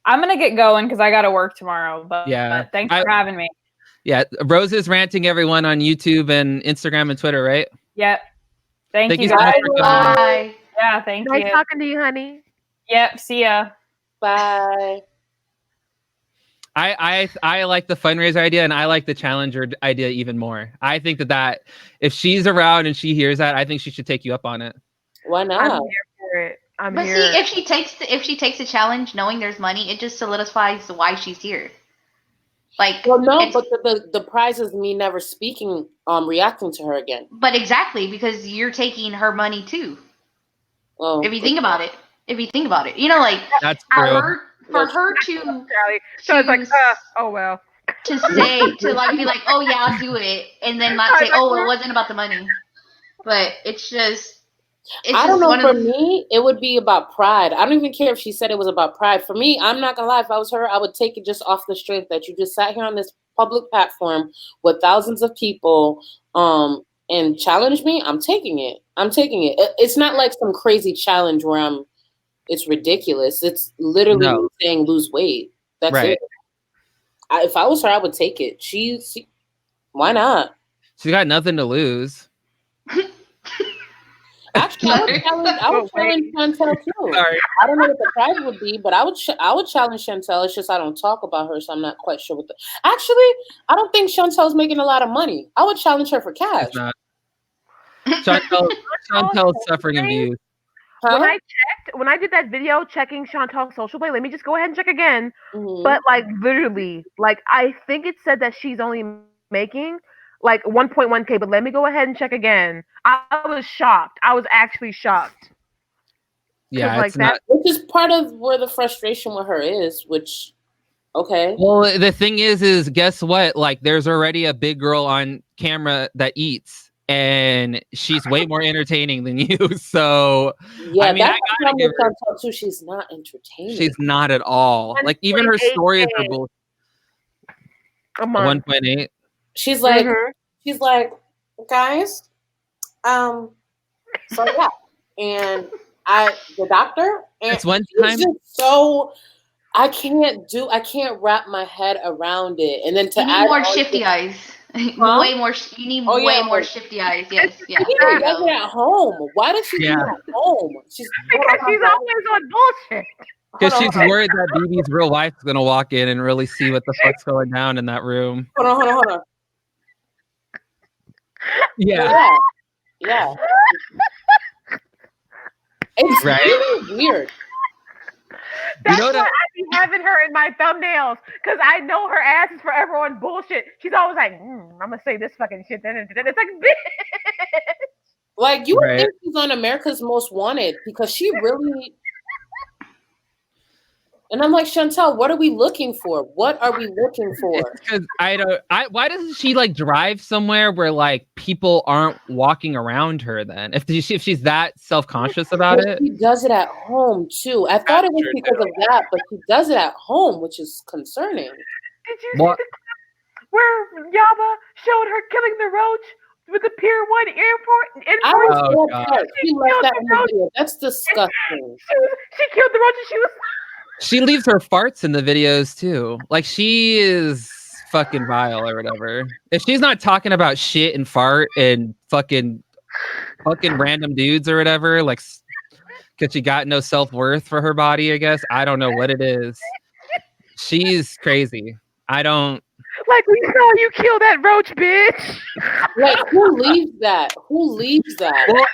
I'm gonna get going because I gotta work tomorrow. But thanks for having me. Yeah, Rose is ranting everyone on YouTube and Instagram and Twitter, right? Yep. Thank you so guys. much for coming. Bye. Yeah, thank you. Nice talking to you, honey. Yep. See ya. Bye. I like the fundraiser idea, and I like the challenger idea even more. I think that if she's around and she hears that, I think she should take you up on it. Why not? I'm here for it. See, if she takes the challenge, knowing there's money, it just solidifies why she's here. Like, well, no, but the prize is me never speaking, reacting to her again. But exactly, because you're taking her money too. Oh, if you think about it, you know, like that's true. For her to, so it's like, oh well, to say to like be like, oh yeah, I'll do it, and then not say, oh, it wasn't about the money. But it's just. I don't know. For me, it would be about pride. I don't even care if she said it was about pride. For me, I'm not gonna lie. If I was her, I would take it just off the strength that you just sat here on this public platform with thousands of people, and challenge me. I'm taking it. It's not like some crazy challenge where it's ridiculous. It's literally me saying lose weight. That's it. If I was her, I would take it. Why not? She's got nothing to lose. Actually, I would challenge Chantel too. Sorry. I don't know what the prize would be, but I would challenge Chantel. It's just I don't talk about her, so I'm not quite sure what the. Actually, I don't think Chantel's making a lot of money. I would challenge her for cash. Chantel's suffering abuse. When I did that video checking Chantel's social blade, let me just go ahead and check again. But like literally, like I think it said that she's only making like 1.1K, but let me go ahead and check again. I was shocked. I was actually shocked. Yeah, like it's not. Which is part of where the frustration with her is. Which, okay. Well, the thing is guess what? Like, there's already a big girl on camera that eats, and she's way more entertaining than you. So yeah, I mean, that's I gotta give her. too. She's not entertaining. She's not at all. Like even her stories are both 1.8. She's like, guys, so yeah, and the doctor, and it's one time. So I can't wrap my head around it, and then to you need add more shifty eyes. Huh? Way more. You need way more shifty eyes. Yes, yeah. She does it at home. Why does she do it at home? Because she's always on bullshit. Because she's worried that BB's real wife's gonna walk in and really see what the fuck's going down in that room. Hold on. Yeah. It's right? really weird. That's why I be having her in my thumbnails, because I know her ass is forever on bullshit. She's always like, I'm gonna say this fucking shit. It's like, bitch. Like, you would think she's on America's Most Wanted, because she really. And I'm like, Chantel, what are we looking for? What are we looking for? Because why doesn't she like drive somewhere where like people aren't walking around her then? If she's that self-conscious about it. She does it at home too. I thought it was because of that, but she does it at home, which is concerning. Did you see the clip where Yaba showed her killing the roach with the Pier 1 airport? She left that in the video. That's disgusting. She killed the roach and she leaves her farts in the videos too. Like, she is fucking vile or whatever. If she's not talking about shit and fart and fucking random dudes or whatever, like, because she got no self-worth for her body, I guess. I don't know what it is. She's crazy. I don't. Like, we saw you kill that roach, bitch. Like, who leaves that? Well,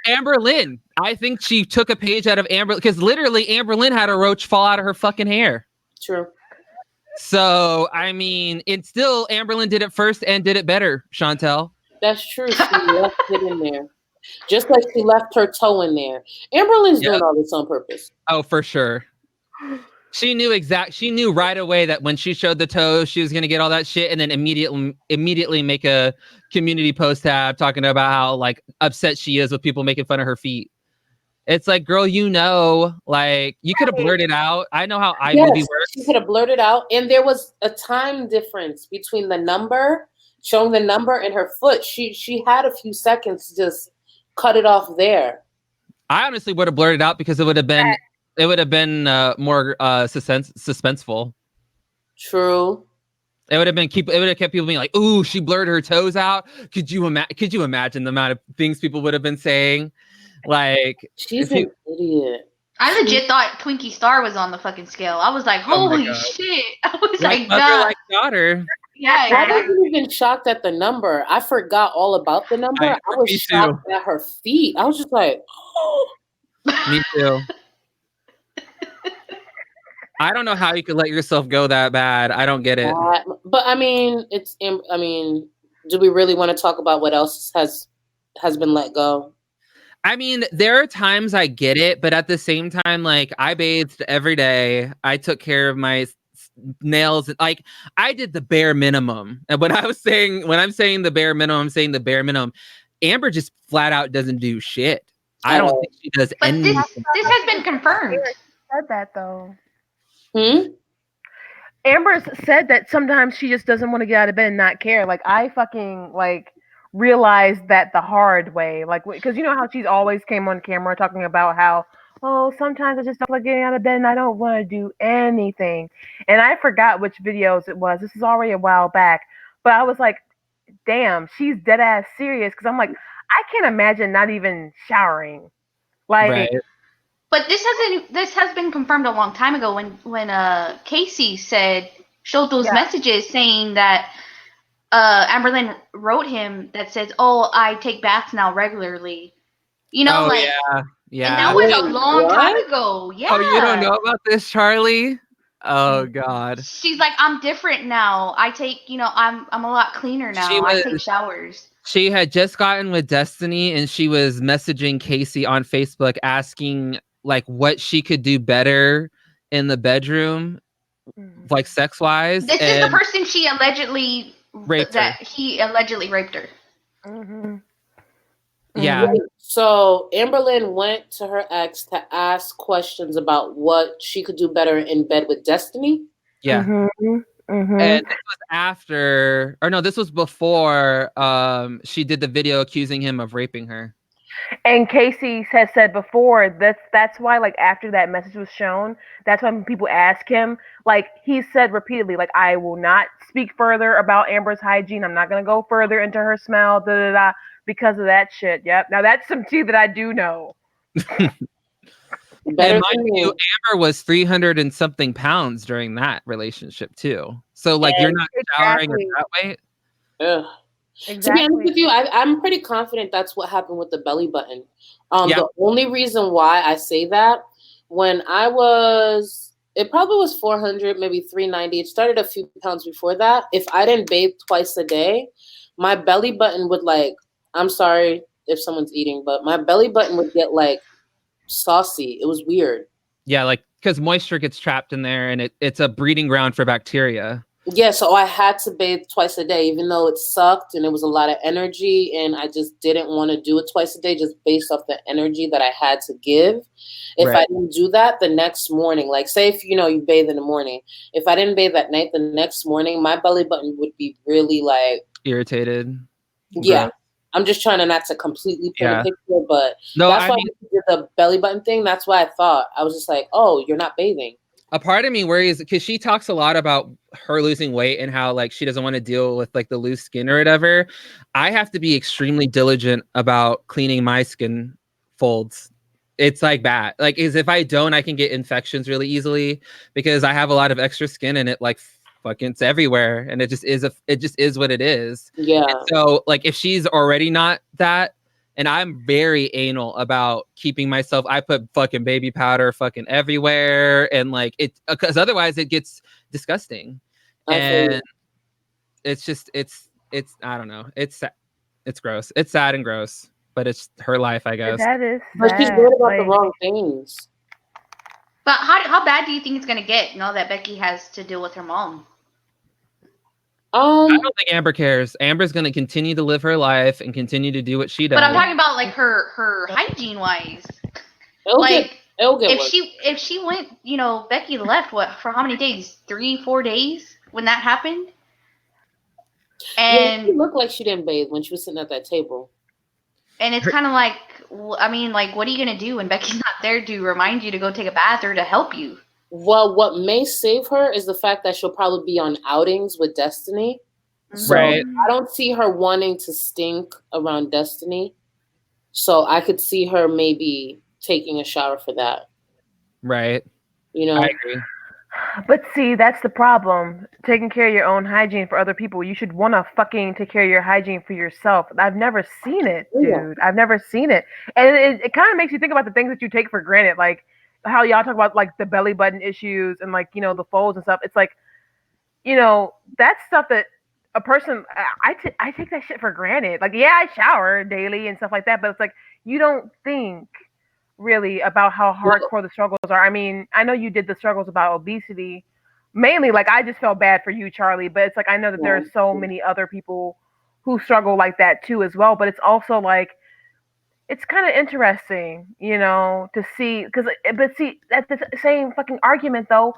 Amber Lynn. I think she took a page out of Amber, because literally Amber Lynn had a roach fall out of her fucking hair. True. So, I mean, it's still Amber Lynn did it first and did it better, Chantel. That's true. She left it in there. Just like she left her toe in there. Amber Lynn's doing all this on purpose. Oh, for sure. She knew right away that when she showed the toe, she was gonna get all that shit, and then immediately make a community post tab talking about how like upset she is with people making fun of her feet. It's like, girl, like you could have blurted out. I know how iMovie works. She could have blurted out, and there was a time difference between the number, showing the number, and her foot. She had a few seconds to just cut it off there. I honestly would have blurted out because it would have been more suspenseful. True. It would have kept people being like, "Ooh, she blurred her toes out." Could you imagine the amount of things people would have been saying? Like, she's an idiot. I legit thought Twinkie Star was on the fucking scale. I was like, holy shit. I was like, God. Like daughter. Yeah. I wasn't even shocked at the number. I forgot all about the number. I was shocked at her feet. I was just like, oh. Me too. I don't know how you could let yourself go that bad. I don't get it. But I mean, do we really want to talk about what else has been let go? I mean, there are times I get it, but at the same time, like, I bathed every day. I took care of my nails. Like, I did the bare minimum. And when I'm saying the bare minimum, I'm saying the bare minimum. Amber just flat out doesn't do shit. I don't think she does anything. This has been confirmed. Said that though. Amber said that sometimes she just doesn't want to get out of bed and not care. Like, I fucking realized that the hard way. Like, because you know how she's always came on camera talking about how, sometimes I just don't like getting out of bed and I don't want to do anything. And I forgot which videos it was. This is already a while back. But I was like, damn, she's dead ass serious. Because I'm like, I can't imagine not even showering. Like, Right. But this has been confirmed a long time ago when Casey showed those messages saying that Amberlynn wrote him that says, "Oh, I take baths now regularly." You know, Oh, like, yeah. and that was a long time ago. Yeah. Oh, you don't know about this, Charlie? Oh God. She's like, I'm different now. I take, I'm a lot cleaner now. I take showers. She had just gotten with Destiny, and she was messaging Casey on Facebook asking like what she could do better in the bedroom, like sex wise. This is the person she allegedly raped her. He allegedly raped her. Mm-hmm. Yeah. So Amberlynn went to her ex to ask questions about what she could do better in bed with Destiny. Yeah. Mm-hmm. Mm-hmm. And this was after, or no, this was before she did the video accusing him of raping her. And Casey has said before that's why, like, after that message was shown, that's when people ask him, like, he said repeatedly, like, I will not speak further about Amber's hygiene. I'm not gonna go further into her smell, because of that shit. Yep. Now that's some tea that I do know. And mind you, Amber was 300 and something pounds during that relationship too. So like, you're not showering at that weight. Yeah. Exactly. To be honest with you, I'm pretty confident that's what happened with the belly button. The only reason why I say that, when it probably was 400, maybe 390. It started a few pounds before that. If I didn't bathe twice a day, my belly button would, like, I'm sorry if someone's eating, but my belly button would get like saucy. It was weird. Yeah, like, because moisture gets trapped in there, and it's a breeding ground for bacteria. Yeah, so I had to bathe twice a day, even though it sucked and it was a lot of energy, and I just didn't want to do it twice a day just based off the energy that I had to give. If I didn't do that the next morning, like, say if, you bathe in the morning, if I didn't bathe at night, the next morning, my belly button would be really, like, irritated. Yeah. Gross. I'm just trying not to completely paint a picture, but no, that's why I did the belly button thing. That's why I thought. I was just like, oh, you're not bathing. A part of me worries because she talks a lot about her losing weight and how, like, she doesn't want to deal with, like, the loose skin or whatever. I have to be extremely diligent about cleaning my skin folds. It's like that. Like, if I don't, I can get infections really easily because I have a lot of extra skin, and it, like, fucking, it's everywhere, and it just is what it is. Yeah. And so, like, if she's already not that, and I'm very anal about keeping myself. I put fucking baby powder fucking everywhere, and like it, because otherwise it gets disgusting. And it's just it's I don't know. It's gross. It's sad and gross, but it's her life, I guess. That is sad. But she's worried about the wrong things. But how bad do you think it's gonna get now that Becky has to deal with her mom? I don't think Amber cares. Amber's going to continue to live her life and continue to do what she does. But I'm talking about, like, her hygiene wise. If she went, Becky left for how many days? 3-4 days when that happened. And she looked like she didn't bathe when she was sitting at that table. And it's kind of like, I mean, like, what are you gonna do when Becky's not there to remind you to go take a bath or to help you? Well, what may save her is the fact that she'll probably be on outings with Destiny. So right. I don't see her wanting to stink around Destiny. So I could see her maybe taking a shower for that. Right. I agree. But see, that's the problem. Taking care of your own hygiene for other people. You should want to fucking take care of your hygiene for yourself. I've never seen it, dude. Yeah. I've never seen it. And it kind of makes you think about the things that you take for granted. Like, how y'all talk about, like, the belly button issues and, like, the folds and stuff. It's like, that's stuff that a person, I take that shit for granted. Like, yeah, I shower daily and stuff like that, but it's like, you don't think really about how hardcore the struggles are. I mean, I know you did the struggles about obesity. Mainly, like, I just felt bad for you, Charlie, but it's like, I know that there are so many other people who struggle like that too as well, but it's also like, it's kind of interesting, to see, but see, that's the same fucking argument though.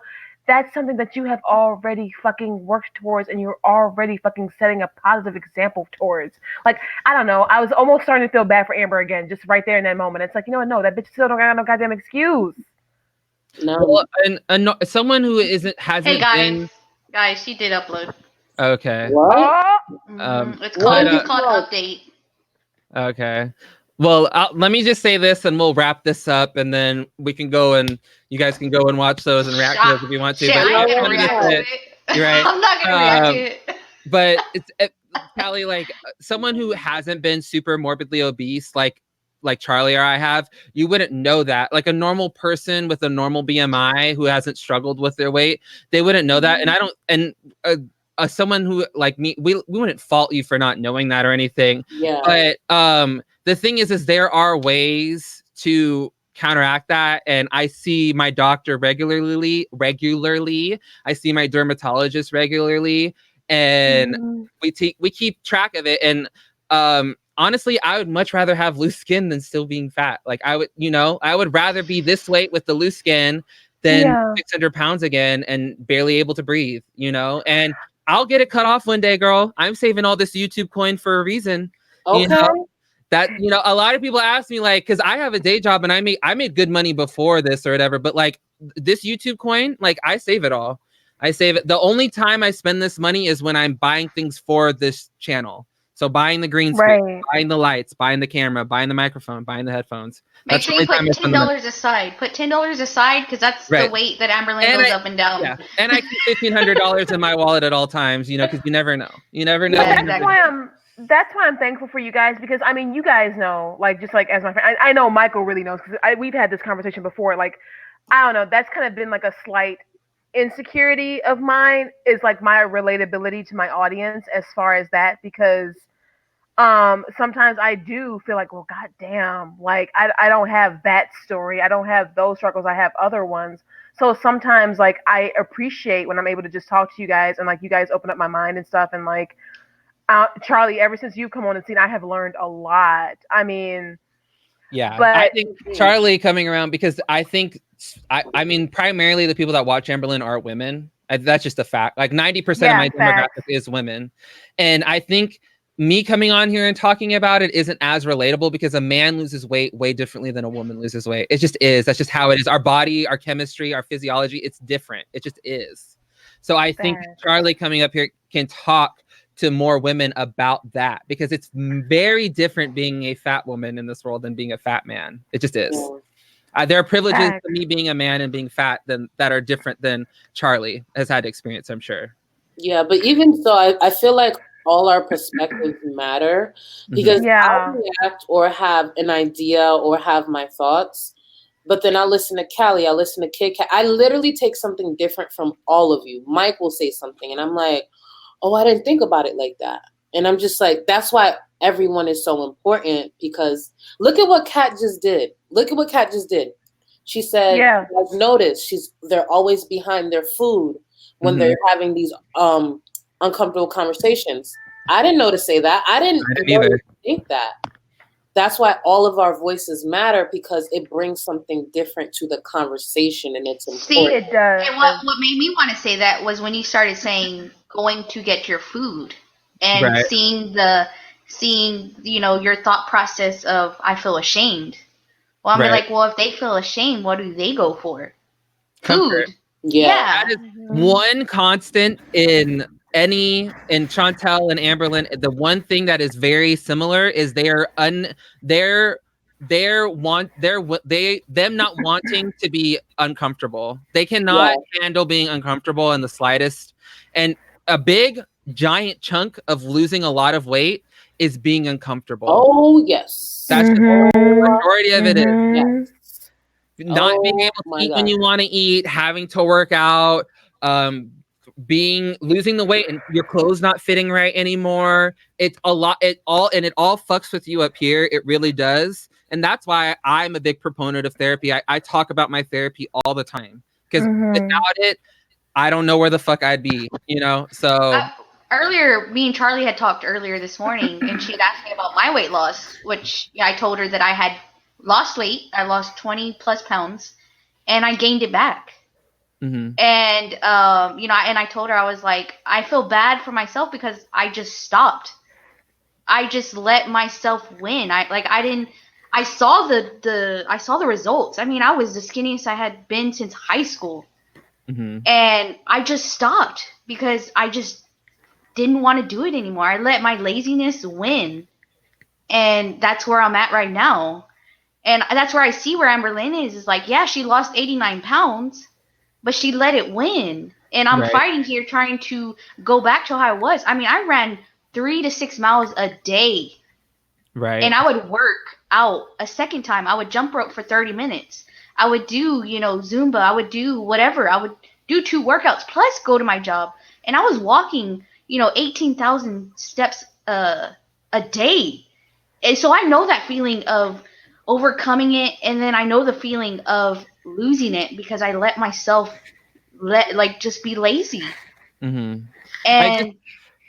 That's something that you have already fucking worked towards, and you're already fucking setting a positive example towards. Like, I don't know. I was almost starting to feel bad for Amber again, just right there in that moment. It's like, no, that bitch still don't got no goddamn excuse. No. Well, and someone who hasn't been... guys, she did upload. Okay. What? It's called update. Okay. Well, let me just say this, and we'll wrap this up, and then we can go and you guys can go and watch those and react to those if you want to. Shit, But I ain't I gonna wanted to react say to it. it. You're right. I'm not gonna react to it. But it's Callie, like someone who hasn't been super morbidly obese, like Charlie or I have, you wouldn't know that. Like a normal person with a normal BMI who hasn't struggled with their weight, they wouldn't know that. And I don't. And someone who like me, we wouldn't fault you for not knowing that or anything. Yeah. But the thing is there are ways to counteract that, and I see my doctor regularly. I see my dermatologist regularly, and we keep track of it. And honestly, I would much rather have loose skin than still being fat. Like I would rather be this weight with the loose skin than 600 pounds again and barely able to breathe, and I'll get it cut off one day, girl. I'm saving all this YouTube coin for a reason. Okay. That, a lot of people ask me, like, because I have a day job and I made good money before this or whatever, but like this YouTube coin, like I save it all. I save it. The only time I spend this money is when I'm buying things for this channel. So buying the green screen, buying the lights, buying the camera, buying the microphone, buying the headphones. Make sure you put $10 aside. Put $10 aside because that's the weight that Amberlynn goes up and down. Yeah, and I keep $1,500 in my wallet at all times, because you never know. You never know. Yeah, that's why I'm thankful for you guys, because I mean, you guys know, like, just like as my friend, I know Michael really knows, because we've had this conversation before. Like, I don't know, that's kind of been like a slight insecurity of mine, is like my relatability to my audience as far as that, because sometimes I do feel like, well, goddamn, like I don't have that story, I don't have those struggles, I have other ones. So sometimes, like, I appreciate when I'm able to just talk to you guys, and like you guys open up my mind and stuff, and like Charlie, ever since you've come on the scene, I have learned a lot. I mean, yeah, but I think Charlie coming around, because I think I mean primarily the people that watch Amberlynn are women. That's just a fact. Like 90% of my demographic is women, and I think me coming on here and talking about it isn't as relatable, because a man loses weight way differently than a woman loses weight. It just is. That's just how it is. Our body, our chemistry, our physiology, it's different. It just is. So I think Charlie coming up here can talk to more women about that, because it's very different being a fat woman in this world than being a fat man. It just is. There are privileges to me being a man and being fat that are different than Charlie has had to experience, I'm sure. Yeah, but even so, I feel like all our perspectives matter, because I react or have an idea or have my thoughts, but then I listen to Callie, I listen to KitKat. I literally take something different from all of you. Mike will say something, and I'm like, oh, I didn't think about it like that. And I'm just like, that's why everyone is so important, because look at what Kat just did. She said, I've noticed they're always behind their food when they're having these uncomfortable conversations. I didn't know to say that. I didn't either think that. That's why all of our voices matter, because it brings something different to the conversation, and it's important. See, it does. And what made me want to say that was when you started saying going to get your food and seeing your thought process of, I feel ashamed. Well, I'm like, well, if they feel ashamed, what do they go for? Food. Yeah. That is one constant in Chantel and Amberlynn. The one thing that is very similar is them not wanting to be uncomfortable. They cannot handle being uncomfortable in the slightest. And a big giant chunk of losing a lot of weight is being uncomfortable. Oh yes. That's the majority of it is. Not being able to eat when you want to eat, having to work out, losing the weight, and your clothes not fitting right anymore. It's a lot. It all fucks with you up here. It really does. And that's why I'm a big proponent of therapy. I talk about my therapy all the time, because without it, I don't know where the fuck I'd be, so. Earlier, me and Charlie had talked earlier this morning, and she had asked me about my weight loss, which I told her that I had lost weight. I lost 20 plus pounds, and I gained it back. And, and I told her, I was like, I feel bad for myself because I just stopped. I just let myself win. I saw the results. I mean, I was the skinniest I had been since high school. And I just stopped because I just didn't want to do it anymore. I let my laziness win. And that's where I'm at right now. And that's where I see where Amber Lynn is like, yeah, she lost 89 pounds, but she let it win. And I'm fighting here trying to go back to how I was. I mean, I ran 3 to 6 miles a day. Right. And I would work out a second time. I would jump rope for 30 minutes. I would do, Zumba. I would do whatever. I would do 2 workouts plus go to my job. And I was walking, 18,000 steps a day. And so I know that feeling of overcoming it, and then I know the feeling of losing it because I let myself just be lazy. Mm-hmm. And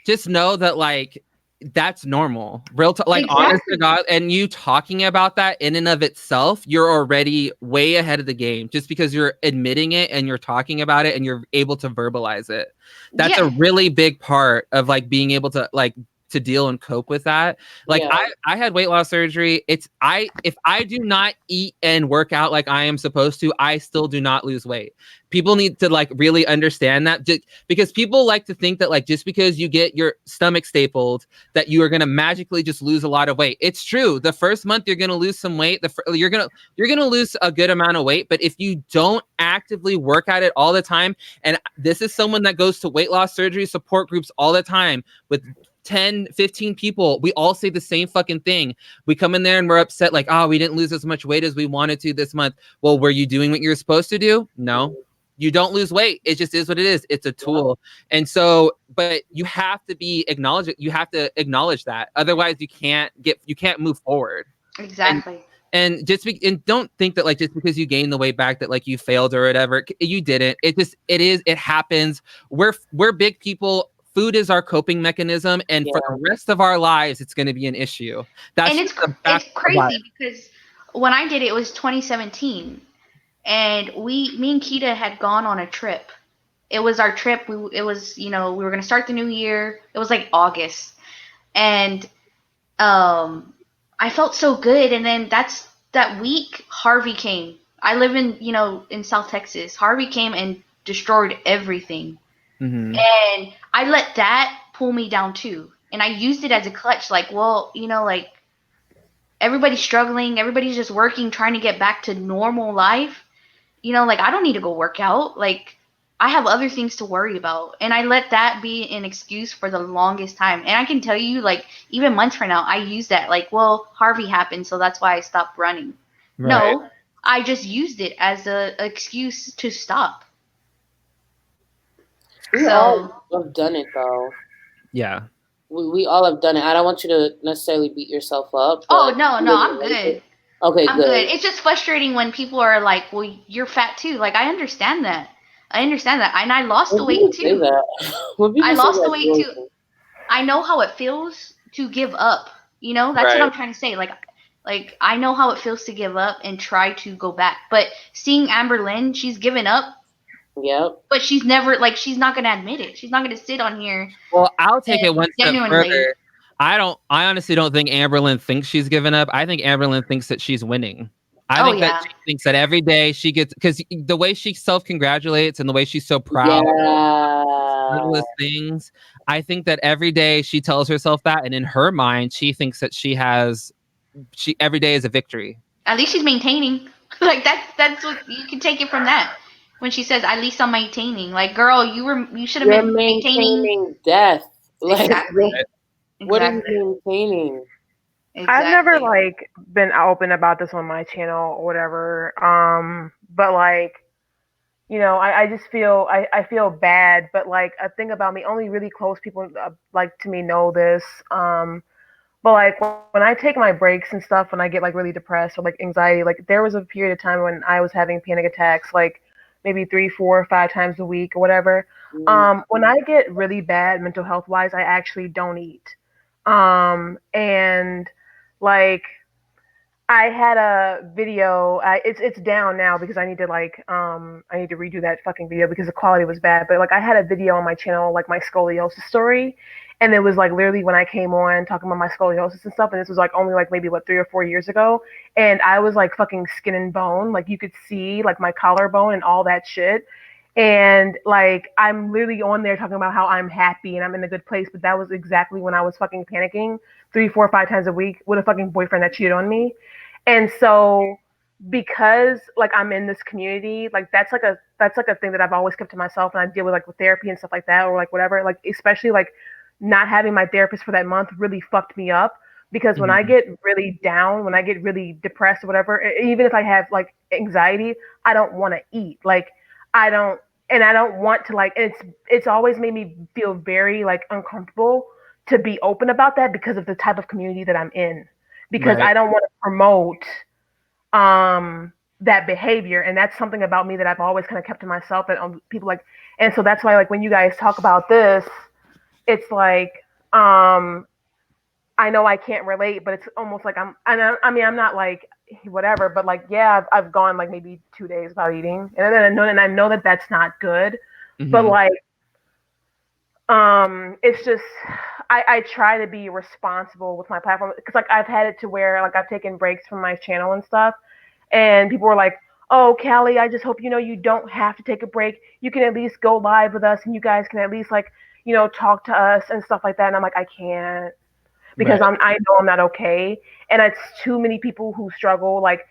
just know that like that's normal. Real like exactly. Honest to God, and you talking about that in and of itself, you're already way ahead of the game just because you're admitting it and you're talking about it and you're able to verbalize it. That's a really big part of like being able to like to deal and cope with that. Like I had weight loss surgery. If I do not eat and work out like I am supposed to, I still do not lose weight. People need to like really understand that, because people like to think that like just because you get your stomach stapled that you are going to magically just lose a lot of weight. It's true. The first month you're going to lose some weight. You're going to lose a good amount of weight, but if you don't actively work at it all the time, and this is someone that goes to weight loss surgery support groups all the time with 10, 15 people, we all say the same fucking thing. We come in there and we're upset like, oh, we didn't lose as much weight as we wanted to this month. Well, were you doing what you're supposed to do? No. You don't lose weight. It just is what it is. It's a tool. And so, but you have to you have to acknowledge that. Otherwise you can't move forward. Exactly. And and don't think that like just because you gain the weight back that like you failed or whatever. You didn't. It happens. We're big people. Food is our coping mechanism, and for the rest of our lives, it's going to be an issue. It's crazy because when I did it, it was 2017, and me and Kita had gone on a trip. It was our trip. We were going to start the new year. It was like August, and I felt so good. And then that week, Harvey came. I live in South Texas. Harvey came and destroyed everything. Mm-hmm. And I let that pull me down too. And I used it as a clutch. Like, well, like everybody's struggling. Everybody's just working, trying to get back to normal life. Like I don't need to go work out. Like I have other things to worry about. And I let that be an excuse for the longest time. And I can tell you, like, even months from now, I use that. Like, well, Harvey happened, so that's why I stopped running. Right. No, I just used it as an excuse to stop. We all have done it, though. Yeah. We all have done it. I don't want you to necessarily beat yourself up. Oh, no, I'm good. Okay, I'm good. It's just frustrating when people are like, well, you're fat too. Like, I understand that. And I lost the weight too. I lost the weight too. I know how it feels to give up. That's what I'm trying to say. Like I know how it feels to give up and try to go back. But seeing Amber Lynn, she's given up. Yep. But she's never she's not gonna admit it. She's not gonna sit on here. Well, I'll take it one step further. I honestly don't think Amber Lynn thinks she's given up. I think Amber Lynn thinks that she's winning. I think that she thinks that every day she gets, because the way she self-congratulates and the way she's so proud of littlest things, I think that every day she tells herself that, and in her mind, she thinks that every day is a victory. At least she's maintaining. Like that's what you can take it from that. When she says, "At least I'm maintaining," like, girl, you should have been maintaining death. Like, exactly. What are you maintaining? Exactly. I've never been open about this on my channel or whatever. But I just feel I feel bad. But a thing about me, only really close people to me know this. But when I take my breaks and stuff, when I get really depressed or anxiety, there was a period of time when I was having panic attacks, maybe 3, 4, 5 times a week or whatever. When I get really bad mental health wise, I actually don't eat. And I had a video. It's down now because I need to I need to redo that fucking video because the quality was bad. But I had a video on my channel, my scoliosis story, and it was literally when I came on talking about my scoliosis and stuff. And this was only maybe 3 or 4 years ago, and I was fucking skin and bone. You could see my collarbone and all that shit. And like I'm literally on there talking about how I'm happy and I'm in a good place, but that was exactly when I was fucking panicking 3, 4, 5 times a week with a fucking boyfriend that cheated on me. And so because like I'm in this community, like that's like a thing that I've always kept to myself, and I deal with like with therapy and stuff like that, or like whatever, like especially like not having my therapist for that month really fucked me up, because when I get really down, when I get really depressed or whatever, even if I have like anxiety, I don't want to eat. Like I don't want to, like, it's always made me feel very like uncomfortable to be open about that because of the type of community that I'm in, because I don't want to promote that behavior, and that's something about me that I've always kind of kept to myself, that people like, and so that's why like when you guys talk about this, it's like I know I can't relate, but it's almost like I mean I'm not like whatever, but like yeah, I've gone like maybe 2 days without eating, and then I know that that's not good, but like it's just I try to be responsible with my platform, because like I've had it to where like I've taken breaks from my channel and stuff, and people were like, oh Callie, I just hope you know you don't have to take a break, you can at least go live with us and you guys can at least like, you know, talk to us and stuff like that. And I'm like, I can't, because I know I'm not okay, and it's too many people who struggle, like,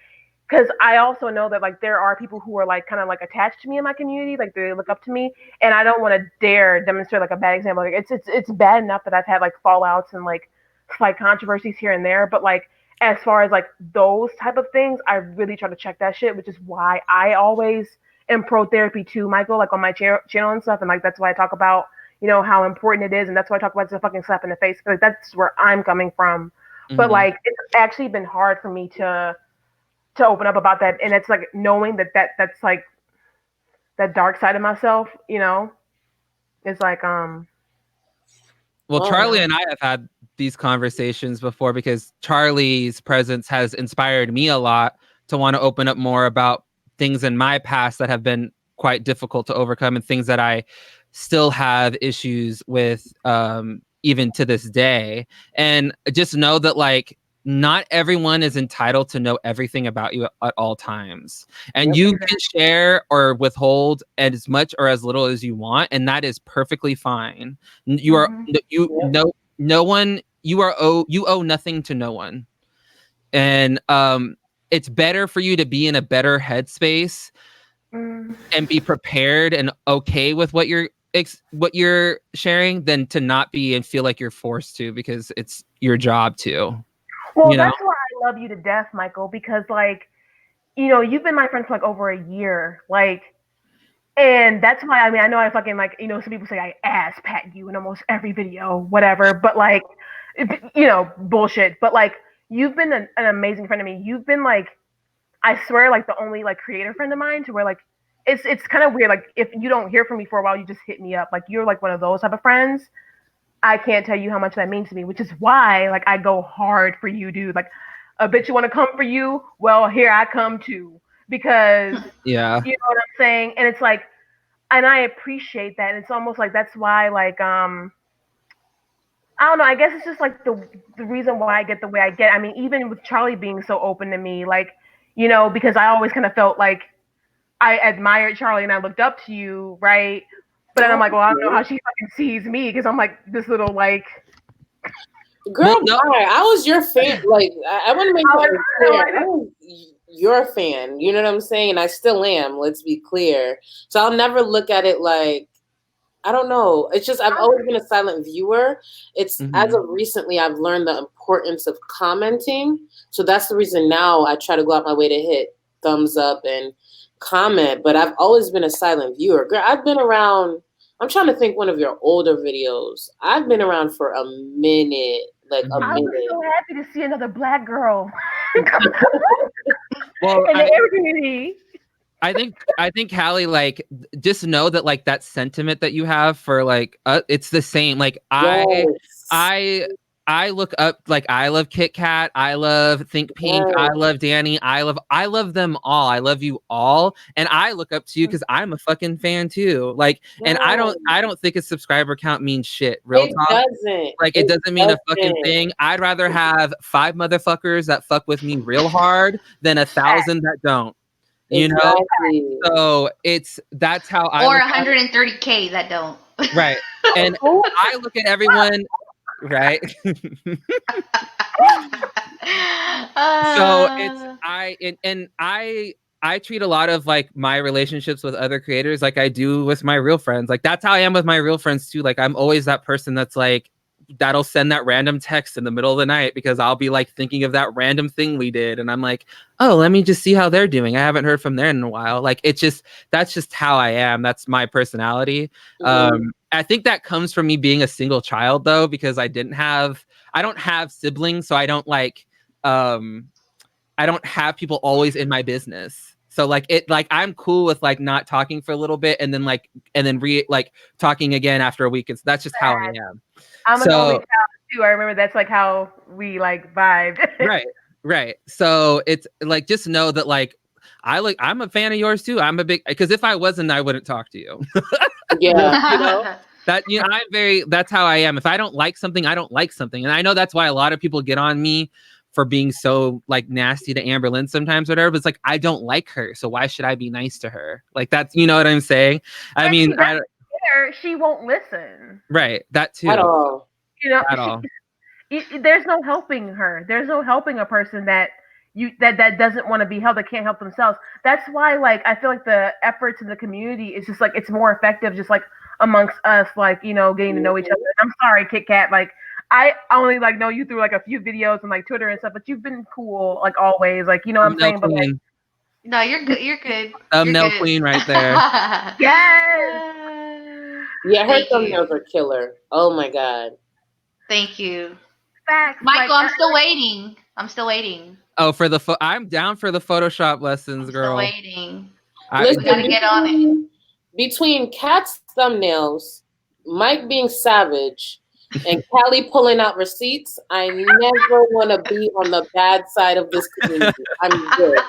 because I also know that like there are people who are like kind of like attached to me in my community, like they look up to me, and I don't want to dare demonstrate like a bad example. Like it's bad enough that I've had like fallouts and like slight controversies here and there, but like as far as like those type of things, I really try to check that shit, which is why I always am pro therapy too, Michael, like on my channel and stuff, and like that's why I talk about, you know, how important it is, and that's why I talk about the fucking slap in the face. Like that's where I'm coming from. But like it's actually been hard for me to open up about that, and it's like knowing that's like that dark side of myself, you know. It's like well, Charlie and I have had these conversations before, because Charlie's presence has inspired me a lot to want to open up more about things in my past that have been quite difficult to overcome, and things that I still have issues with even to this day. And just know that like not everyone is entitled to know everything about you at all times, and you can share or withhold as much or as little as you want, and that is perfectly fine. You are no one, you owe nothing to no one, and it's better for you to be in a better headspace and be prepared and okay with what you're sharing than to not be and feel like you're forced to, because it's your job to. Well, that's why I love you to death, Michael, because like, you know, you've been my friend for like over a year, like, and that's why, I mean, I know I fucking like, you know, some people say I ass pat you in almost every video, whatever, but like, you know, bullshit. But like, you've been an amazing friend to me. You've been like, I swear, like the only like creator friend of mine to where like, it's kind of weird. Like if you don't hear from me for a while, you just hit me up. Like you're like one of those type of friends. I can't tell you how much that means to me, which is why like I go hard for you, dude. Like a bitch you want to come for you, well here I come too, because you know what I'm saying. And it's like, and I appreciate that. And it's almost like that's why like I don't know, I guess it's just like the reason why I get the way I get. I mean, even with Charlie being so open to me, like, you know, because I always kind of felt like I admired Charlie and I looked up to you, right? But then I'm like, well, I don't know how she fucking sees me, because I'm like this little like girl. No. I was your fan. Like I want to make it clear. I was your fan. You know what I'm saying? And I still am. Let's be clear. So I'll never look at it like, I don't know. It's just I've always been a silent viewer. It's as of recently I've learned the importance of commenting. So that's the reason now I try to go out my way to hit thumbs up and comment. But I've always been a silent viewer. Girl, I've been around. I'm trying to think one of your older videos. I've been around for a minute, like a minute. I was so happy to see another Black girl. Well, in the community. I think Callie, like, just know that like that sentiment that you have for like it's the same. Like I look up, like I love KitKat, I love Think Pink, I love Danny, I love them all. I love you all, and I look up to you because I'm a fucking fan too. Like, and I don't think a subscriber count means shit. Real talk. It doesn't mean a fucking thing. I'd rather have 5 motherfuckers that fuck with me real hard than 1,000 that don't. You Exactly. know, so that's how I Or look at it. 130K that don't. Right. And I look at everyone, right? So I treat a lot of like my relationships with other creators like I do with my real friends. Like that's how I am with my real friends too. Like I'm always that person that's like that'll send that random text in the middle of the night because I'll be like thinking of that random thing we did and I'm like, oh, let me just see how they're doing. I haven't heard from them in a while. Like that's just how I am. That's my personality. I think that comes from me being a single child though, because I don't have siblings, so I don't have people always in my business. So like I'm cool with like not talking for a little bit and then talking again after a week. That's just how I am. I'm an only child too. I remember that's like how we like vibed. Right. So it's like just know that like I'm a fan of yours too. I'm a big because if I wasn't, I wouldn't talk to you. Yeah. That's how I am. If I don't like something, I don't like something. And I know that's why a lot of people get on me for being so like nasty to Amber Lynn sometimes, whatever. But it's like I don't like her, so why should I be nice to her? Like that's what I'm saying. I mean, she won't listen. Right, that too. At all. At all. There's no helping her. There's no helping a person that doesn't want to be helped, that can't help themselves. That's why like I feel like the efforts in the community is just like it's more effective, just like amongst us, like getting to know each other. I'm sorry, KitKat, like. I only like know you through like a few videos and like Twitter and stuff, but you've been cool like always, like what I'm saying. But like, no, you're good. You're good. Thumbnail queen right there. Yes. Yeah, her thumbnails are killer. Oh my god. Thank you. Facts. Michael, I'm still waiting. Oh, for I'm down for the Photoshop lessons, girl. Still waiting. Listen, we gotta get on it. Between Kat's thumbnails, Mike being savage, and Callie pulling out receipts, I never want to be on the bad side of this community. I'm good.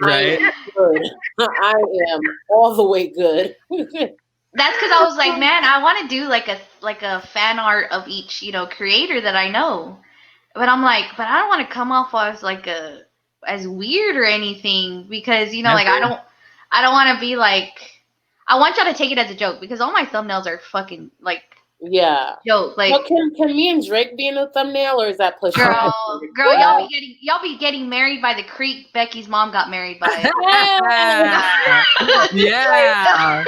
Right. I am good. I am all the way good. That's because I was like, man, I want to do like a fan art of each creator that I know, but I'm like, but I don't want to come off as weird or anything because like I don't want to be like, I want y'all to take it as a joke because all my thumbnails are fucking like. Yeah. Joke like. Well, can me and Drake be in the thumbnail, or is that push? Girl, y'all be getting married by the creek Becky's mom got married by. Yeah.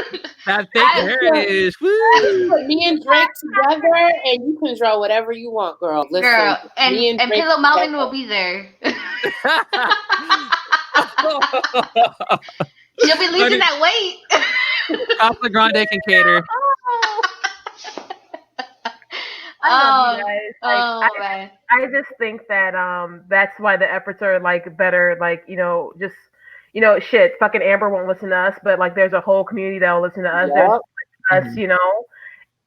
That big heritage. Woo. Put me and Drake together, and you can draw whatever you want, girl. Listen, girl, and Pillow Mountain will be there. She'll be losing that weight. Casa Grande can cater. I just think that that's why the efforts are like better, like just shit, fucking Amber won't listen to us, but like there's a whole community that will listen to us. Yep. There's us,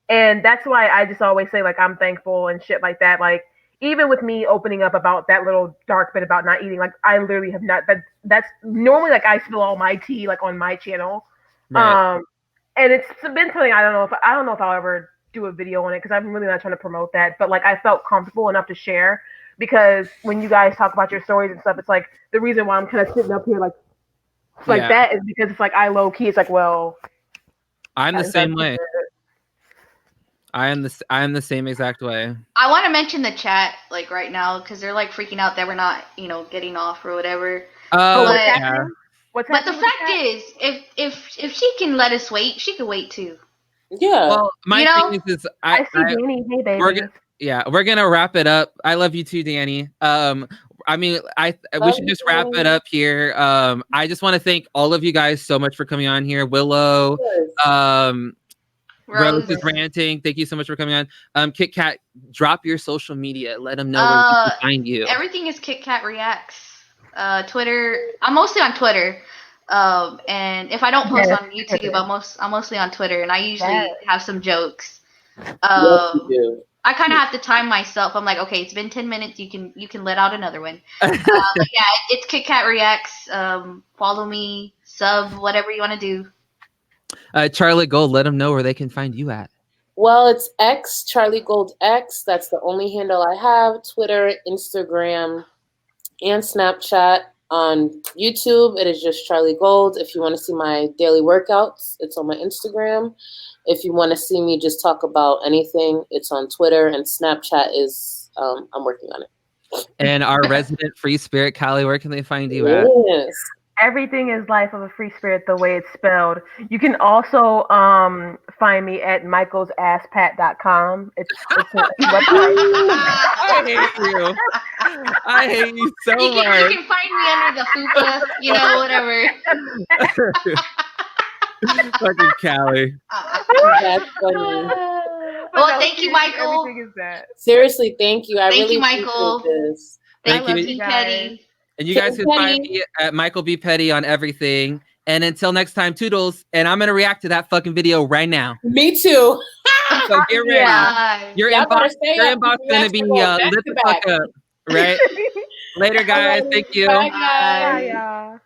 and that's why I just always say like I'm thankful and shit like that. Like even with me opening up about that little dark bit about not eating, like I literally have not. That's normally like I spill all my tea like on my channel, right. And it's been something I don't know if I'll ever do a video on it because I'm really not trying to promote that, but like I felt comfortable enough to share because when you guys talk about your stories and stuff, it's like the reason why I'm kind of sitting up here like that is because it's like I low key. It's like, well, I'm the same way. I am the same exact way. I want to mention the chat like right now because they're like freaking out that we're not getting off or whatever. What's happening? But the fact is, if she can let us wait, she can wait too. Yeah. Well, my thing is I see Danny. Hey, baby. We're gonna wrap it up. I love you too, Danny. I mean, we should just wrap it up here. I just want to thank all of you guys so much for coming on here. WiLLo, Rose is ranting. Thank you so much for coming on. KitKat, drop your social media. Let them know where they can find you. Everything is KitKat Reacts. Twitter. I'm mostly on Twitter. And if I don't post on YouTube, I'm mostly on Twitter, and I usually have some jokes. Yes, you do. I kind of have to time myself. I'm like, okay, it's been 10 minutes. You can let out another one. But yeah, it's KitKat Reacts. Follow me, sub, whatever you want to do. Charlie Gold, let them know where they can find you at. Well, it's X, Charlie Gold X. That's the only handle I have. Twitter, Instagram, and Snapchat. On YouTube, it is just Charlie Gold. If you want to see my daily workouts, it's on my Instagram. If you want to see me just talk about anything, it's on Twitter, and Snapchat is, I'm working on it. And our resident free spirit, Callie, where can they find you at? Yes. Everything is Life of a Free Spirit the way it's spelled. You can also find me at michaelsasspat.com. It's a website. I hate you. I hate you so much. You can find me under the fupa, you know, whatever. Fucking Callie. That's funny. Well, thank you, Michael. Everything is that. Seriously, thank you. I Thank really you, Michael. appreciate this. Thank Thank you, you. Petty. And you guys can find me at MichaelBePetty on everything. And until next time, toodles. And I'm going to react to that fucking video right now. Me too. So get ready. Yeah. Your inbox going to be lit the fuck up. Right? Later, guys. Thank you. Bye, guys. Bye, y'all.